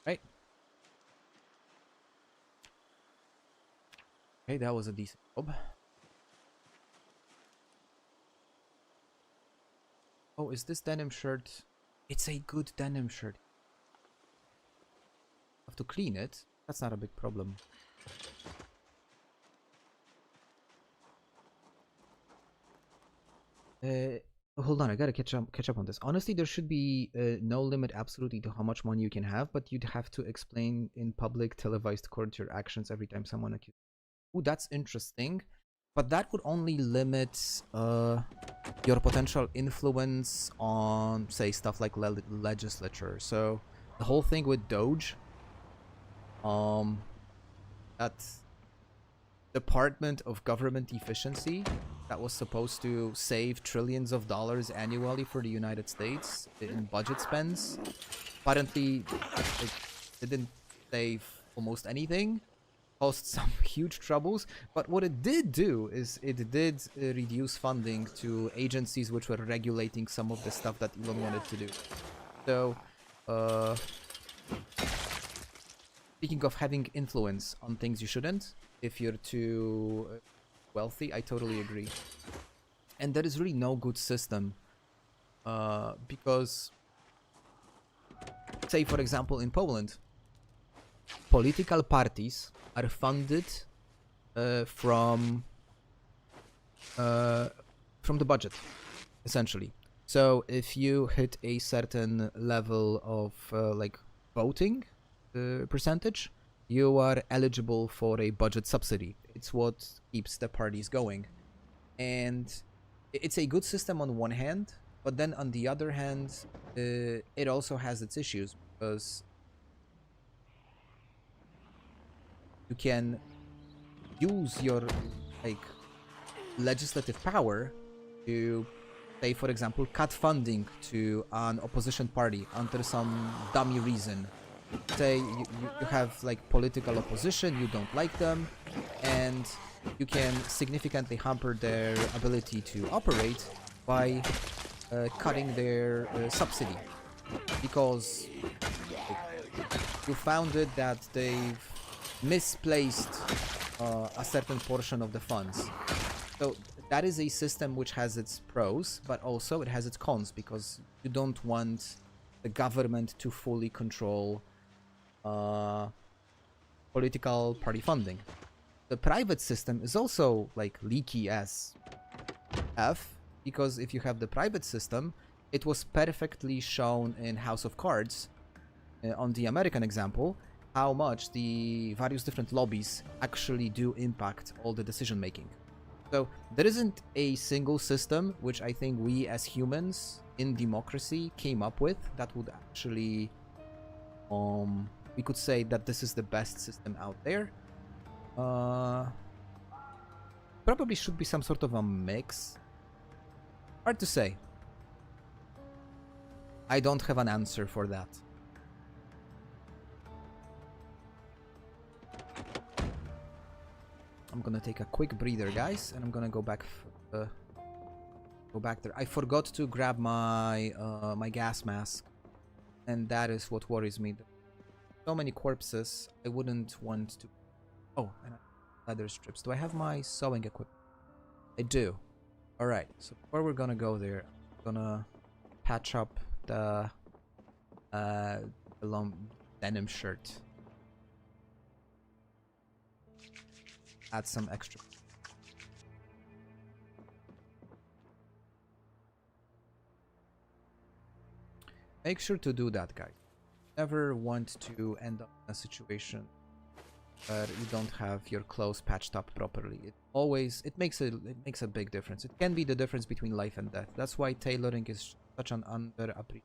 A: Right. Okay, that was a decent job. Oh, is this denim shirt? It's a good denim shirt. Have to clean it. That's not a big problem. Hold on, I gotta catch up on this. Honestly, there should be no limit absolutely to how much money you can have, but you'd have to explain in public televised court your actions every time someone accuses. Ooh, that's interesting. But that would only limit your potential influence on, say, stuff like legislature. So the whole thing with Doge, that Department of Government Efficiency that was supposed to save trillions of dollars annually for the United States in budget spends, apparently it didn't save almost anything. Caused some huge troubles, but what it did do is it did reduce funding to agencies which were regulating some of the stuff that Elon wanted to do. So, speaking of having influence on things you shouldn't, if you're too wealthy, I totally agree. And there is really no good system, because, say for example in Poland, political parties are funded from the budget, essentially. So if you hit a certain level of like voting percentage, you are eligible for a budget subsidy. It's what keeps the parties going, and it's a good system on one hand, but then on the other hand, it also has its issues, because you can use your like legislative power to, say for example, cut funding to an opposition party under some dummy reason. Say you have like political opposition, you don't like them, and you can significantly hamper their ability to operate by cutting their subsidy, because you founded that they've misplaced a certain portion of the funds. So that is a system which has its pros, but also it has its cons, because you don't want the government to fully control political party funding. The private system is also like leaky as F, because if you have the private system, it was perfectly shown in House of Cards, on the American example, how much the various different lobbies actually do impact all the decision making. So there isn't a single system which I think we as humans in democracy came up with that would actually we could say that this is the best system out there. Probably should be some sort of a mix. Hard to say. I don't have an answer for that. I'm gonna take a quick breather, guys, and I'm gonna go back there. I forgot to grab my my gas mask, and that is what worries me. So many corpses, I wouldn't want to. Oh, and leather strips. Do I have my sewing equipment? I do. All right. So before we're gonna go there, I'm gonna patch up the long denim shirt. Add some extra. Make sure to do that, guys. Never want to end up in a situation where you don't have your clothes patched up properly. It makes a big difference. It can be the difference between life and death. That's why tailoring is such an underappreciated.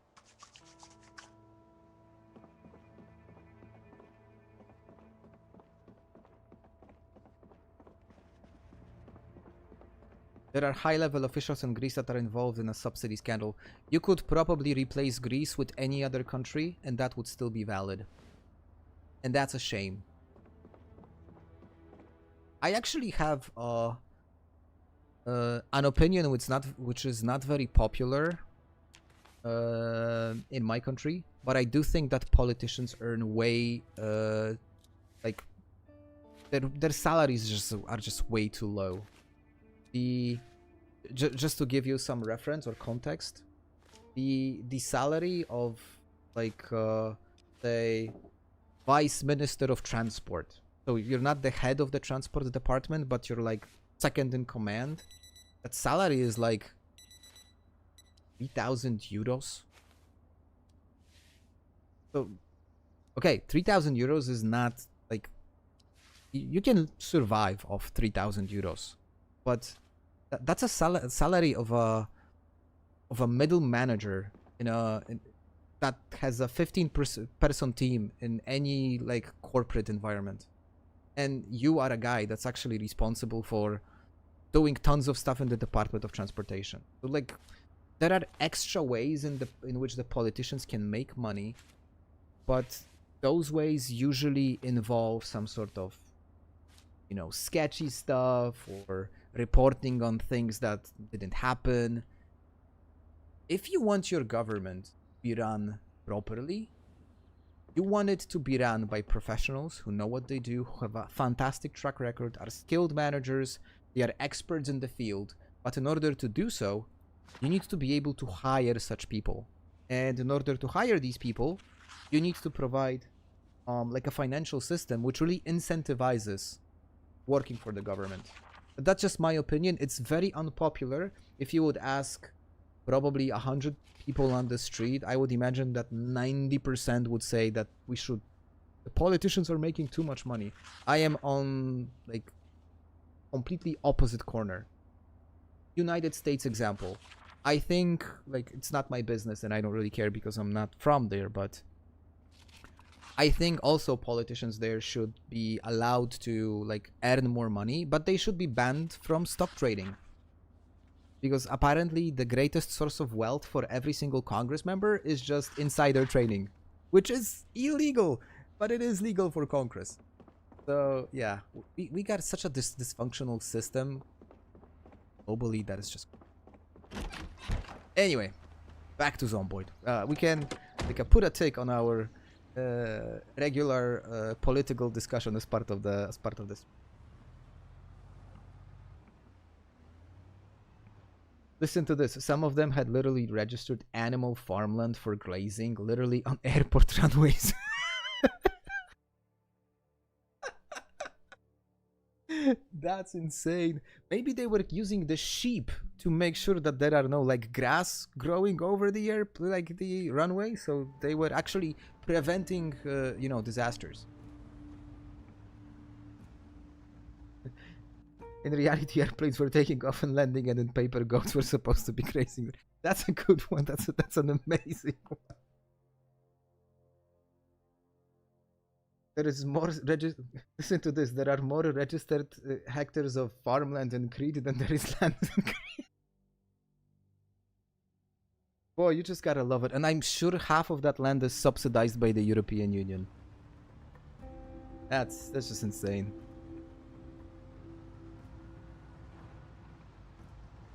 A: There are high-level officials in Greece that are involved in a subsidy scandal. You could probably replace Greece with any other country, and that would still be valid. And that's a shame. I actually have an opinion which is not very popular in my country, but I do think that politicians earn way like their salaries are just way too low. Just to give you some reference or context, the salary of like the vice minister of transport. So you're not the head of the transport department, but you're like second in command. That salary is like 3,000 euros. So, okay, 3,000 euros is not like you can survive off 3,000 euros, but that's a salary of a middle manager that has a 15-person team in any like corporate environment. And you are a guy that's actually responsible for doing tons of stuff in the Department of Transportation. So like, there are extra ways in which the politicians can make money, but those ways usually involve some sort of, sketchy stuff or reporting on things that didn't happen. If you want your government to be run properly, you want it to be run by professionals who know what they do, who have a fantastic track record, are skilled managers, they are experts in the field. But in order to do so, you need to be able to hire such people. And in order to hire these people, you need to provide like a financial system which really incentivizes working for the government. But that's just my opinion. It's very unpopular. If you would ask probably 100 people on the street, I would imagine that 90% would say that the politicians are making too much money. I am on like completely opposite corner. United States example. I think like it's not my business and I don't really care because I'm not from there, but I think also politicians there should be allowed to like earn more money, but they should be banned from stock trading. Because apparently the greatest source of wealth for every single Congress member is just insider trading, which is illegal, but it is legal for Congress. So yeah, we got such a dysfunctional system globally that is just... Anyway, back to Zomboid. We can put a tick on our regular political discussion as part of this. Listen to this. Some of them had literally registered animal farmland for grazing, literally on airport runways. That's insane. Maybe they were using the sheep to make sure that there are no like grass growing over the the runway, so they were actually preventing disasters. In reality, airplanes were taking off and landing, and then paper goats were supposed to be grazing. That's a good one. That's an amazing one. There is more listen to this. There are more registered hectares of farmland in Crete than there is land in Crete. Boy, you just gotta love it. And I'm sure half of that land is subsidized by the European Union. That's just insane.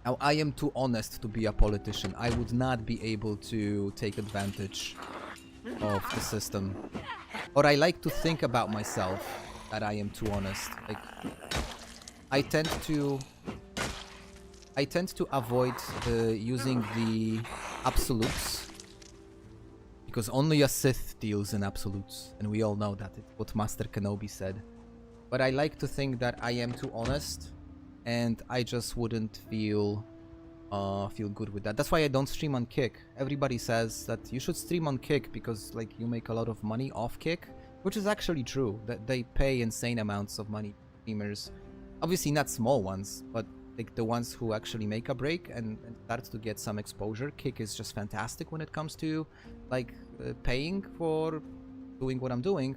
A: Now, I am too honest to be a politician. I would not be able to take advantage of the system. Or I like to think about myself that I am too honest. Like, I tend to avoid using the absolutes, because only a Sith deals in absolutes, and we all know that. It's what Master Kenobi said. But I like to think that I am too honest, and I just wouldn't feel feel good with that. That's why I don't stream on Kick. Everybody says that you should stream on Kick because like you make a lot of money off Kick, which is actually true. That they pay insane amounts of money to streamers. Obviously not small ones, but like the ones who actually make a break and start to get some exposure. Kick is just fantastic when it comes to like paying for doing what I'm doing.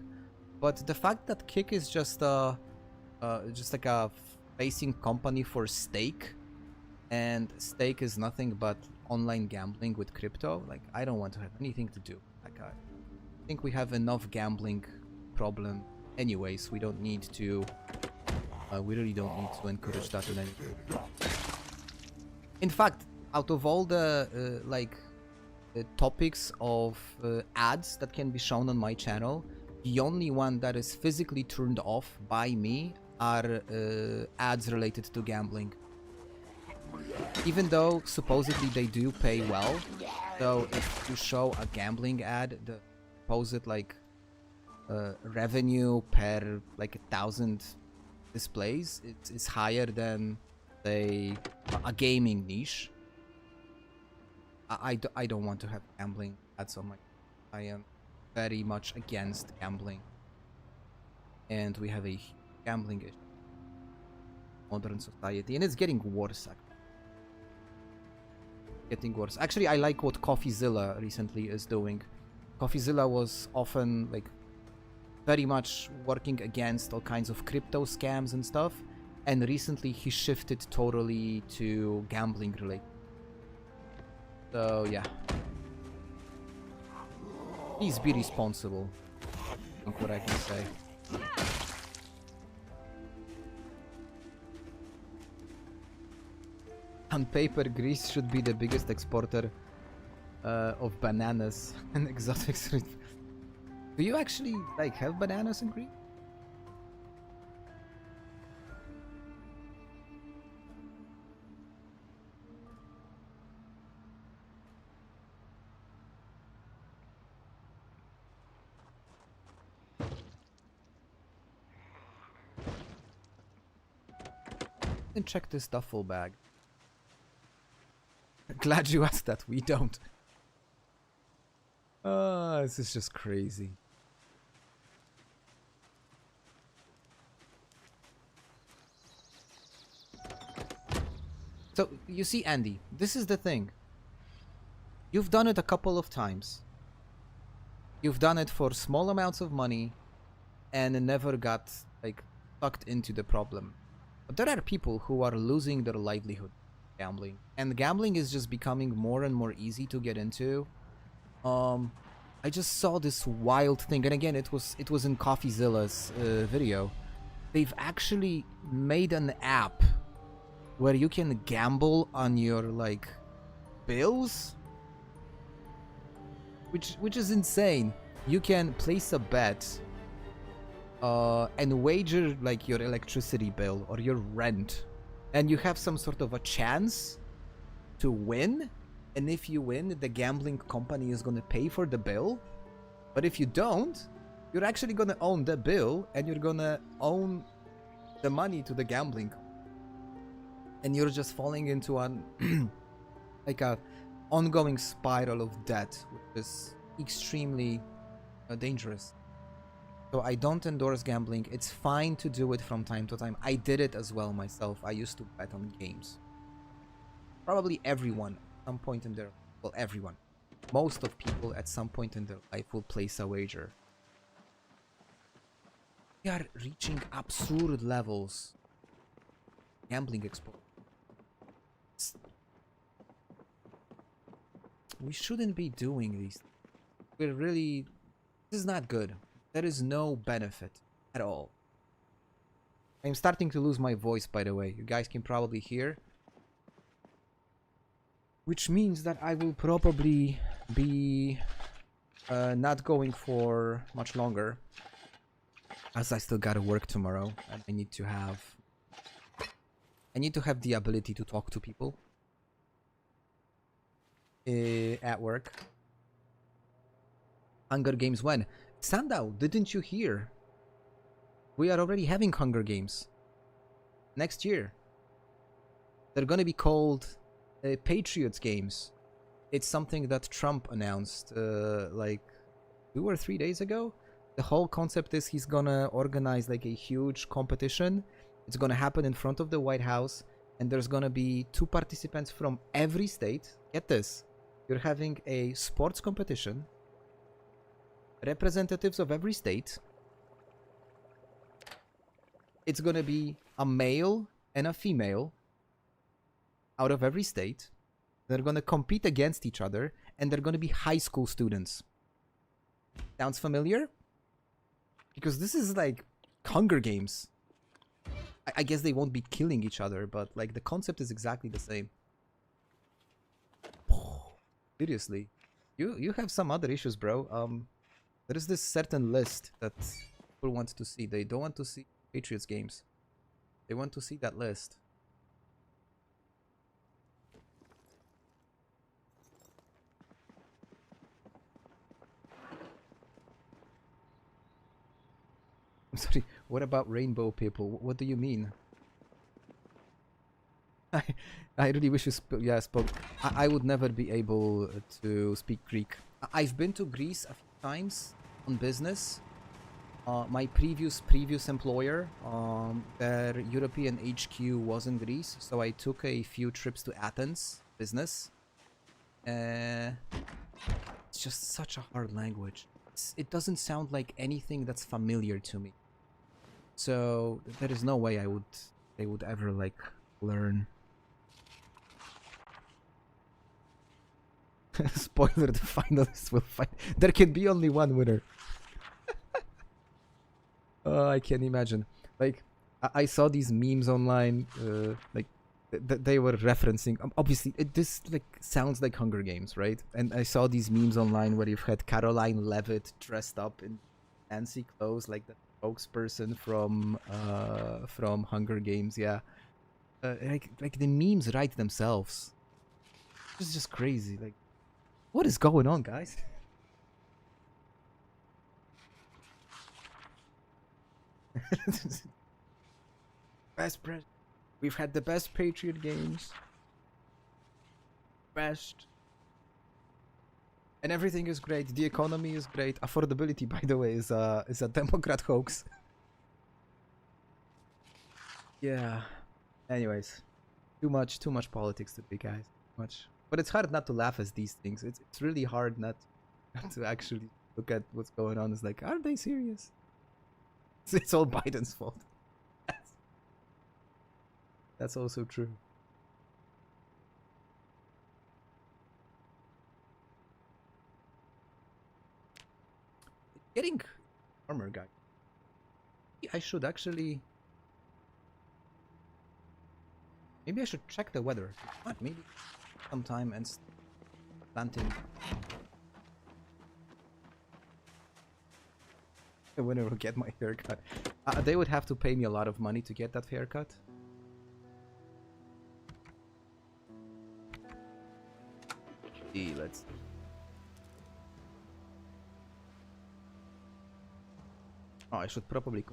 A: But the fact that Kick is just like a facing company for stake, and stake is nothing but online gambling with crypto, like I don't want to have anything to do. Like I think we have enough gambling problem anyways. We don't need to we really don't need to encourage that in any. In fact, out of all the topics of ads that can be shown on my channel, the only one that is physically turned off by me are ads related to gambling. Even though supposedly they do pay well, so if you show a gambling ad, the supposed like revenue per like 1,000 displays it's higher than say a gaming niche. I don't want to have gambling ads on my. I am very much against gambling, and we have a gambling issue in modern society, and it's getting worse. Getting worse. Actually, I like what CoffeeZilla recently is doing. CoffeeZilla was often like very much working against all kinds of crypto scams and stuff, and recently he shifted totally to gambling related. So yeah, please be responsible. I think what I can say. On paper, Greece should be the biggest exporter of bananas and exotics. Do you actually like have bananas in Greece? And check this duffel bag. Glad you asked that. We don't. This is just crazy. So, you see, Andy, this is the thing. You've done it a couple of times. You've done it for small amounts of money and never got, like, sucked into the problem. But there are people who are losing their livelihood gambling. And gambling is just becoming more and more easy to get into. I just saw this wild thing, and again, it was in CoffeeZilla's video. They've actually made an app where you can gamble on your like bills, which is insane. You can place a bet and wager like your electricity bill or your rent, and you have some sort of a chance to win. And if you win, the gambling company is gonna pay for the bill. But if you don't, you're actually gonna own the bill and you're gonna own the money to the gambling. And you're just falling into an like a ongoing spiral of debt, which is extremely dangerous. So I don't endorse gambling. It's fine to do it from time to time. I did it as well myself. I used to bet on games. Probably everyone at some point in their, well, everyone, most of people at some point in their life will place a wager. We are reaching absurd levels. Gambling exposure. We shouldn't be doing these. We're really, this is not good. There is no benefit at all. I'm starting to lose my voice, by the way. You guys can probably hear. Which means that I will probably be not going for much longer, as I still gotta work tomorrow, and I need to have the ability to talk to people at work. Hunger Games when? Sandow, didn't you hear? We are already having Hunger Games next year. They're gonna be called Patriots games. It's something that Trump announced like 2 or 3 days ago. The whole concept is he's gonna organize like a huge competition. It's gonna happen in front of the White House, and there's gonna be 2 participants from every state. Get this. You're having a sports competition, representatives of every state. It's gonna be a male and a female out of every state. They're gonna compete against each other, and they're gonna be high school students. Sounds familiar? Because this is like Hunger Games. I guess they won't be killing each other, but like the concept is exactly the same. Seriously, you have some other issues, bro. There is this certain list that people want to see. They don't want to see Patriots games. They want to see that list. I'm sorry, what about rainbow people? What do you mean? I really wish you spoke. I would never be able to speak Greek. I've been to Greece a few times on business. My previous employer, their European HQ was in Greece, so I took a few trips to Athens, business. It's just such a hard language. It doesn't sound like anything that's familiar to me. So there is no way they would ever like learn. Spoiler: the finalists will fight. There can be only one winner. Oh, I can't imagine. Like, I saw these memes online. Like, they were referencing. Obviously, this like sounds like Hunger Games, right? And I saw these memes online where you've had Caroline Levitt dressed up in fancy clothes, like the spokesperson from Hunger Games. Yeah, like the memes write themselves. It's just crazy. Like, what is going on, guys? We've had the best Patriot games. Best. And everything is great. The economy is great. Affordability, by the way, is a Democrat hoax. Yeah. Anyways, too much politics today, guys. Too much. But it's hard not to laugh at these things. It's really hard not to actually look at what's going on. It's like, are they serious? It's all Biden's fault. That's also true. Getting armor, guy. I should actually. Maybe I should check the weather. Maybe sometime and planting. The winner will get my haircut. They would have to pay me a lot of money to get that haircut. Let's. Oh, I should probably.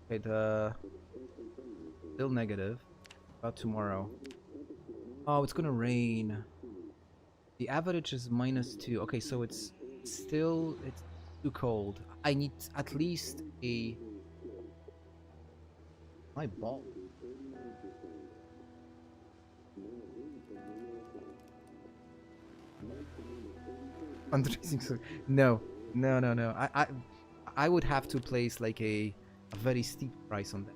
A: Okay, still negative. About tomorrow. Oh, it's gonna rain. The average is -2. Okay, so it's too cold. I need at least a. My ball. Fundraising. No. I would have to place like a very steep price on that.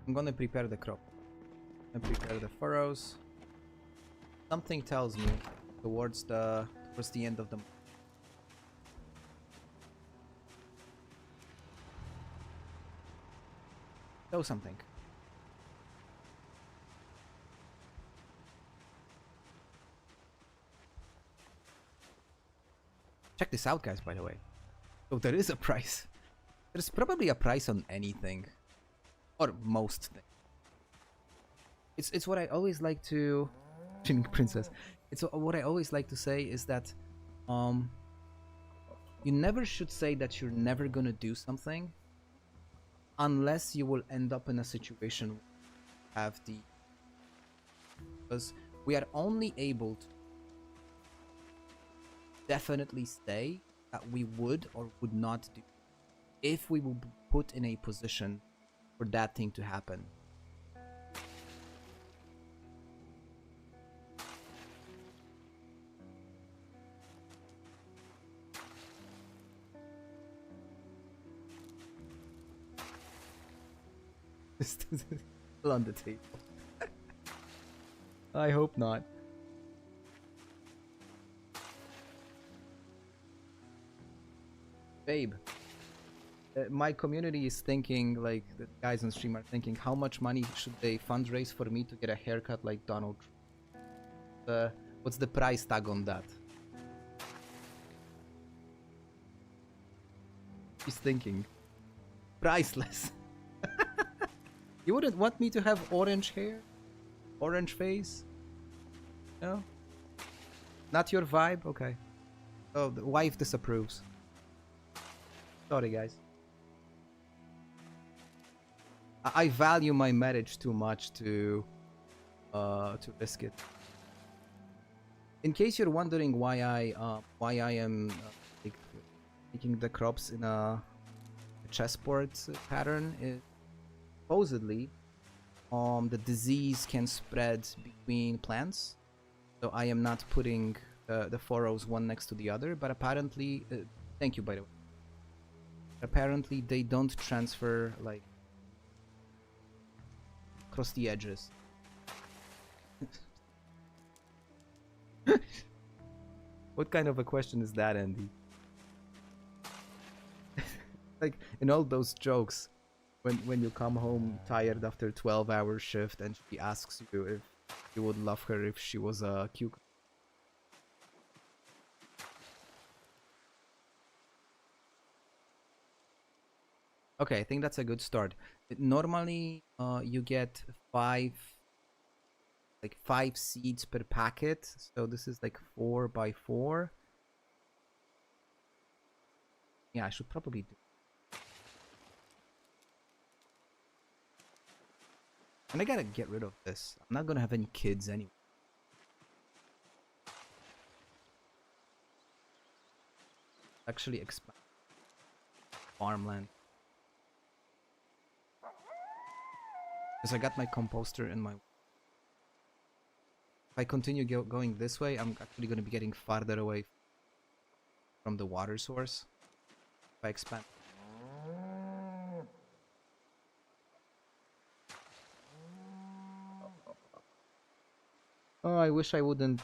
A: I'm gonna prepare the crop. And prepare the furrows. Something tells me towards the end of the month. Know something. Check this out, guys, by the way. So there is a price. There's probably a price on anything. Or most things. It's what I always like to... Princess. It's what I always like to say is that you never should say that you're never gonna do something unless you will end up in a situation where you have the... Because we are only able to definitely say that we would or would not do if we will be put in a position for that thing to happen. Still on the table. I hope not. Babe, my community is thinking, like, the guys on stream are thinking, how much money should they fundraise for me to get a haircut like Donald Trump? What's the price tag on that? He's thinking. Priceless. You wouldn't want me to have orange hair? Orange face? No? Not your vibe? Okay. Oh, the wife disapproves. Sorry, guys. I value my marriage too much to risk it. In case you're wondering why I am like, making the crops in a chessboard pattern, is supposedly the disease can spread between plants. So I am not putting the furrows one next to the other, but apparently, thank you by the way. Apparently they don't transfer like across the edges. What kind of a question is that, Andy? Like in all those jokes, when you come home tired after 12-hour shift and she asks you if you would love her if she was a cucumber. Okay, I think that's a good start. Normally, you get five seeds per packet. So this is like 4 by 4. Yeah, I should probably do. And I gotta get rid of this. I'm not gonna have any kids anyway. Actually expand farmland. Because I got my composter in my... If I continue going this way, I'm actually going to be getting farther away from the water source. If I expand. Oh, I wish I wouldn't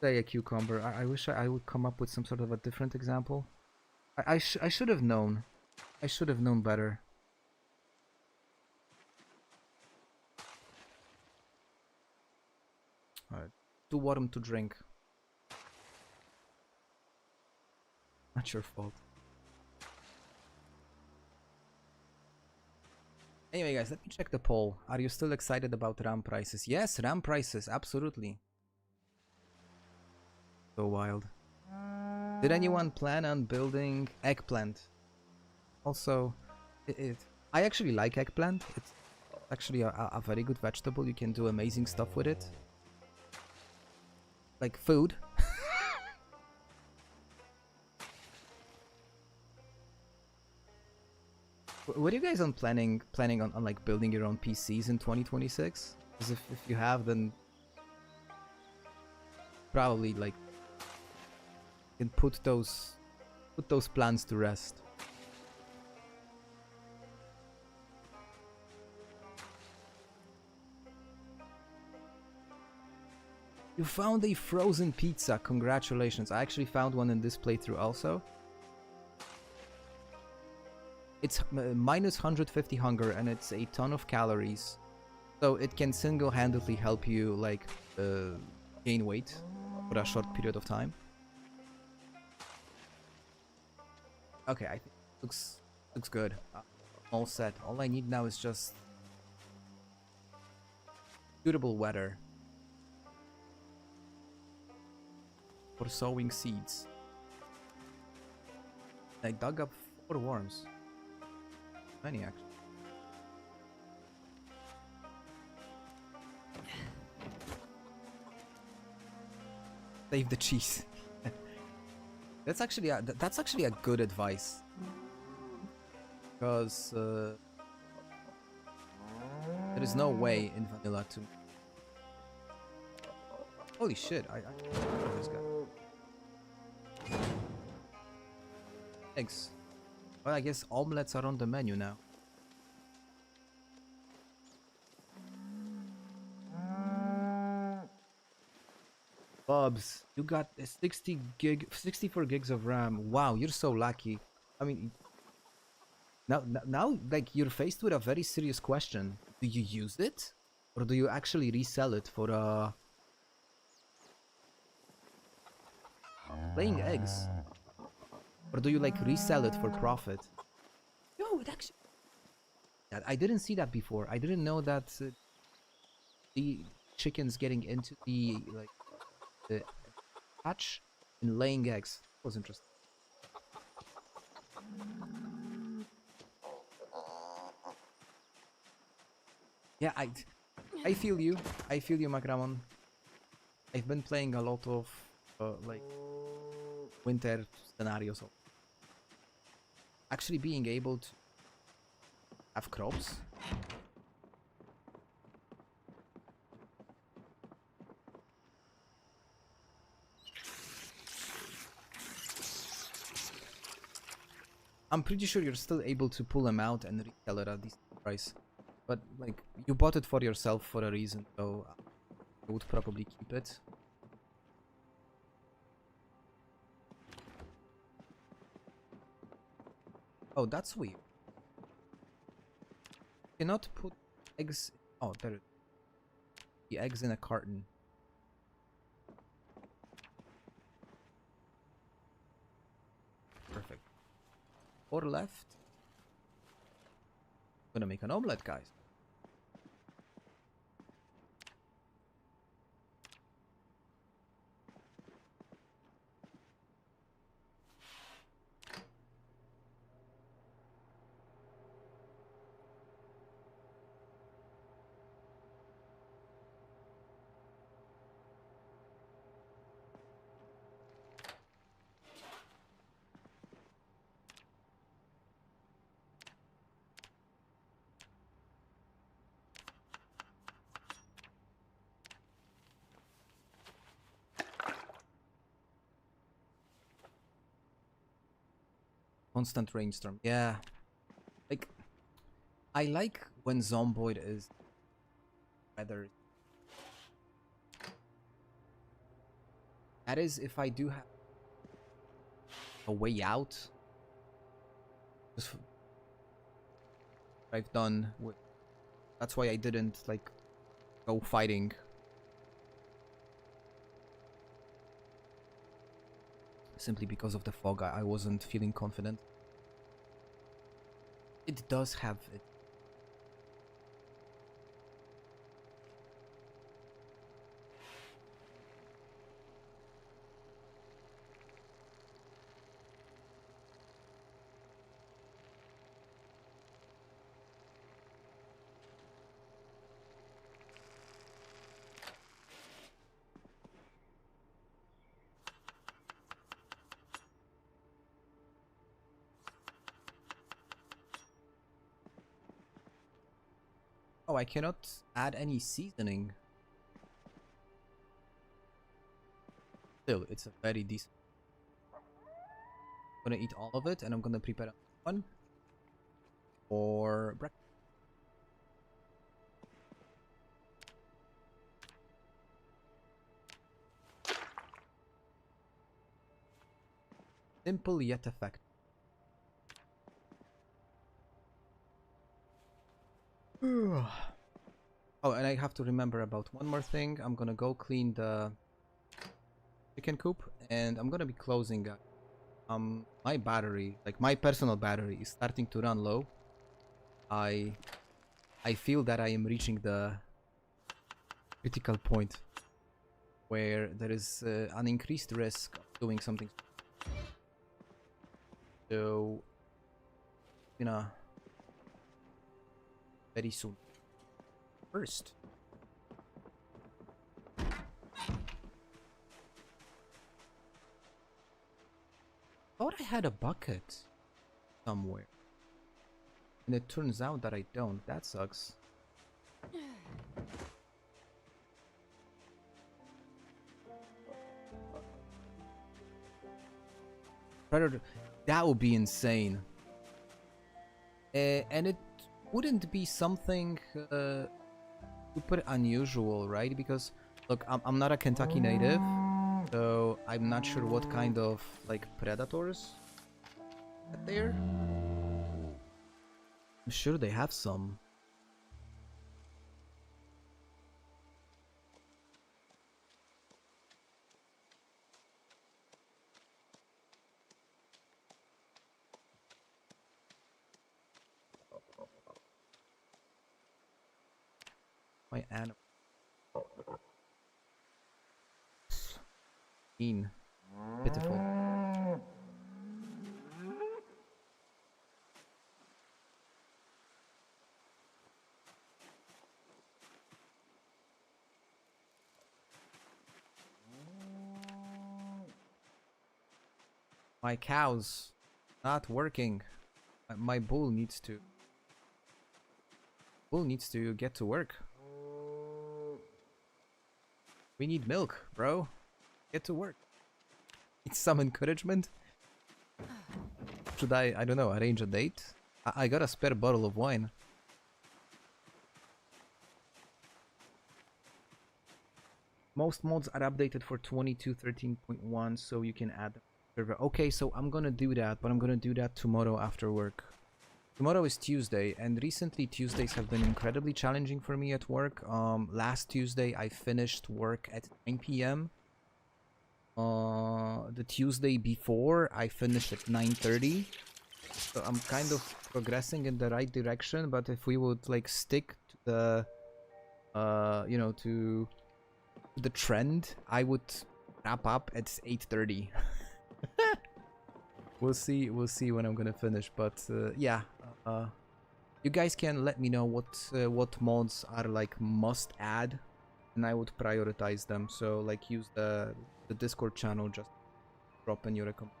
A: say a cucumber. I wish I would come up with some sort of a different example. I should have known. I should have known better. Alright. Too warm to drink. Not your fault. Anyway, guys, let me check the poll. Are you still excited about RAM prices? Yes, RAM prices, absolutely. So wild. Did anyone plan on building eggplant? Also, I actually like eggplant. It's actually a very good vegetable. You can do amazing stuff with it. Like food. What are you guys on planning on like building your own PCs in 2026? Because if you have, then probably like you can put those plans to rest. You found a frozen pizza. Congratulations. I actually found one in this playthrough also. It's minus 150 hunger and it's a ton of calories. So it can single-handedly help you like gain weight for a short period of time. Okay, I think it looks Looks good. All set. All I need now is just suitable weather for sowing seeds. I dug up 4 worms. Many actually. Save the cheese. That's actually a good advice. Because there is no way in vanilla to. Holy shit! I love this guy. Eggs. Well, I guess omelets are on the menu now. Bubs, you got a 64 gigs of RAM. Wow, you're so lucky. I mean, now, like, you're faced with a very serious question. Do you use it? Or do you actually resell it for, laying eggs? Or do you, like, resell it for profit? Yo, it actually... I didn't see that before. I didn't know that the chickens getting into the, like, the hatch and laying eggs. That was interesting. Yeah, I feel you. I feel you, Macramon. I've been playing a lot of like winter scenarios. Actually being able to have crops. I'm pretty sure you're still able to pull them out and resell it at a decent price. But, like, you bought it for yourself for a reason, so I would probably keep it. Oh, that's weird. You cannot put eggs... Oh, there it is. The eggs in a carton. Perfect. 4 left. Gonna make an omelette, guys. Constant rainstorm. Yeah. Like, I like when Zomboid is weather. That is if I do have a way out. Just I've done with. That's why I didn't, like, go fighting. Simply because of the fog, I wasn't feeling confident. It does have it. Oh, I cannot add any seasoning. Still, it's a very decent. I'm gonna eat all of it and I'm gonna prepare one for breakfast. Simple yet effective. Oh, and I have to remember about one more thing. I'm gonna go clean the chicken coop and I'm gonna be closing my battery, like my personal battery, is starting to run low. I feel that I am reaching the critical point where there is an increased risk of doing something. So, very soon. First. Thought I had a bucket somewhere. And it turns out that I don't. That sucks. Predator. That would be insane. And it wouldn't be something super unusual, right? Because, look, I'm not a Kentucky native, so I'm not sure what kind of, like, predators are there. I'm sure they have some. My animal. Mean. Pitiful. My cow's not working. My bull needs to. Bull needs to get to work. We need milk, bro. Get to work. Need some encouragement. Should I don't know, arrange a date? I got a spare bottle of wine. Most mods are updated for 22.13.1, so you can add them to the server. Okay, so I'm gonna do that, but I'm gonna do that tomorrow after work. Tomorrow is Tuesday, and recently Tuesdays have been incredibly challenging for me at work. Last Tuesday I finished work at 9 p.m. The Tuesday before I finished at 9:30. So I'm kind of progressing in the right direction, but if we would like stick to the to the trend, I would wrap up at 8:30. We'll see when I'm gonna finish, but yeah, you guys can let me know what mods are like must add, and I would prioritize them. So like use the Discord channel, just drop in your recommendation.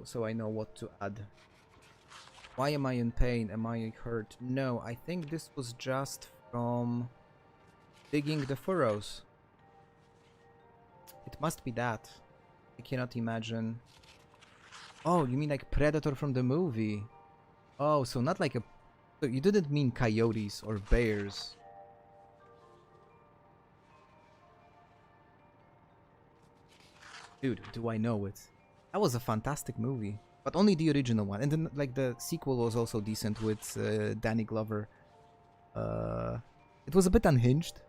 A: So I know what to add. Why am I in pain? Am I hurt? No, I think this was just from digging the furrows. It must be that. I cannot imagine. Oh, you mean like Predator from the movie? Oh, so not like a... So you didn't mean coyotes or bears. Dude, do I know it? That was a fantastic movie. But only the original one. And then like the sequel was also decent with Danny Glover. It was a bit unhinged,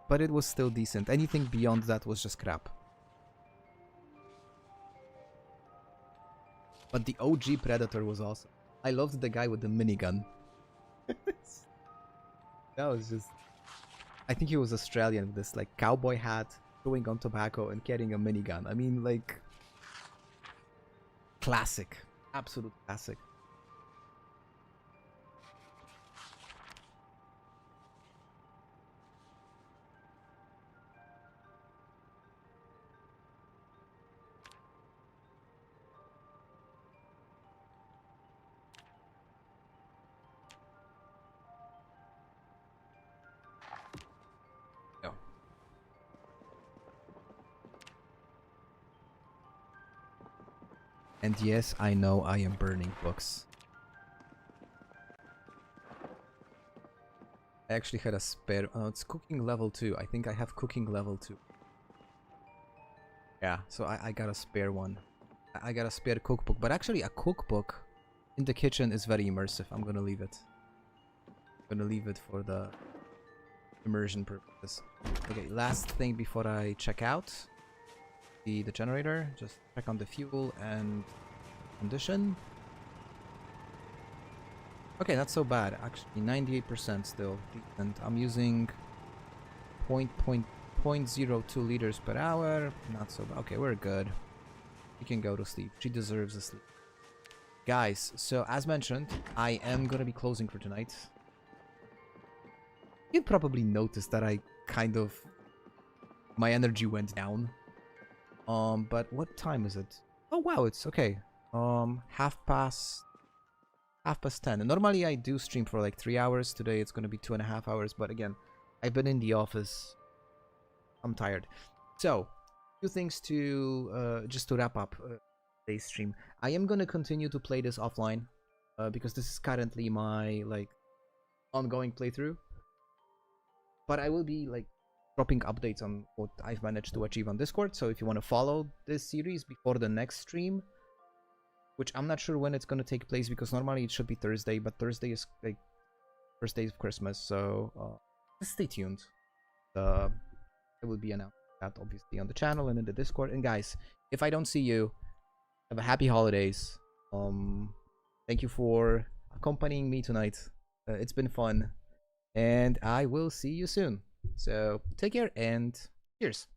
A: but it was still decent. Anything beyond that was just crap. But the OG Predator was awesome. I loved the guy with the minigun. That was just... I think he was Australian with this like cowboy hat, chewing on tobacco and carrying a minigun. I mean, like... Classic. Absolute classic. And yes, I know I am burning books. I actually had a spare... Oh, it's cooking level 2. I think I have cooking level 2. Yeah, so I got a spare one. I got a spare cookbook. But actually, a cookbook in the kitchen is very immersive. I'm gonna leave it. I'm gonna leave it for the immersion purposes. Okay, last thing before I check out. the generator. Just check on the fuel and condition. Okay, not so bad. Actually, 98% still decent. I'm using 0.02 liters per hour. Not so bad. Okay, we're good. You can go to sleep. She deserves a sleep. Guys, so as mentioned, I am gonna be closing for tonight. You probably noticed that I kind of... my energy went down. But what time is it? Oh wow, it's okay. Half past 10. Normally I do stream for like 3 hours. Today it's gonna be 2.5 hours, but again, I've been in the office. I'm tired. So, few things to just to wrap up today's stream. I am gonna continue to play this offline because this is currently my like ongoing playthrough. But I will be like dropping updates on what I've managed to achieve on Discord. So if you want to follow this series before the next stream, which I'm not sure when it's gonna take place because normally it should be Thursday, but Thursday is like first day of Christmas, so just stay tuned. It will be announced that obviously on the channel and in the Discord. And guys, if I don't see you, have a happy holidays. Thank you for accompanying me tonight. It's been fun, and I will see you soon. So take care and cheers.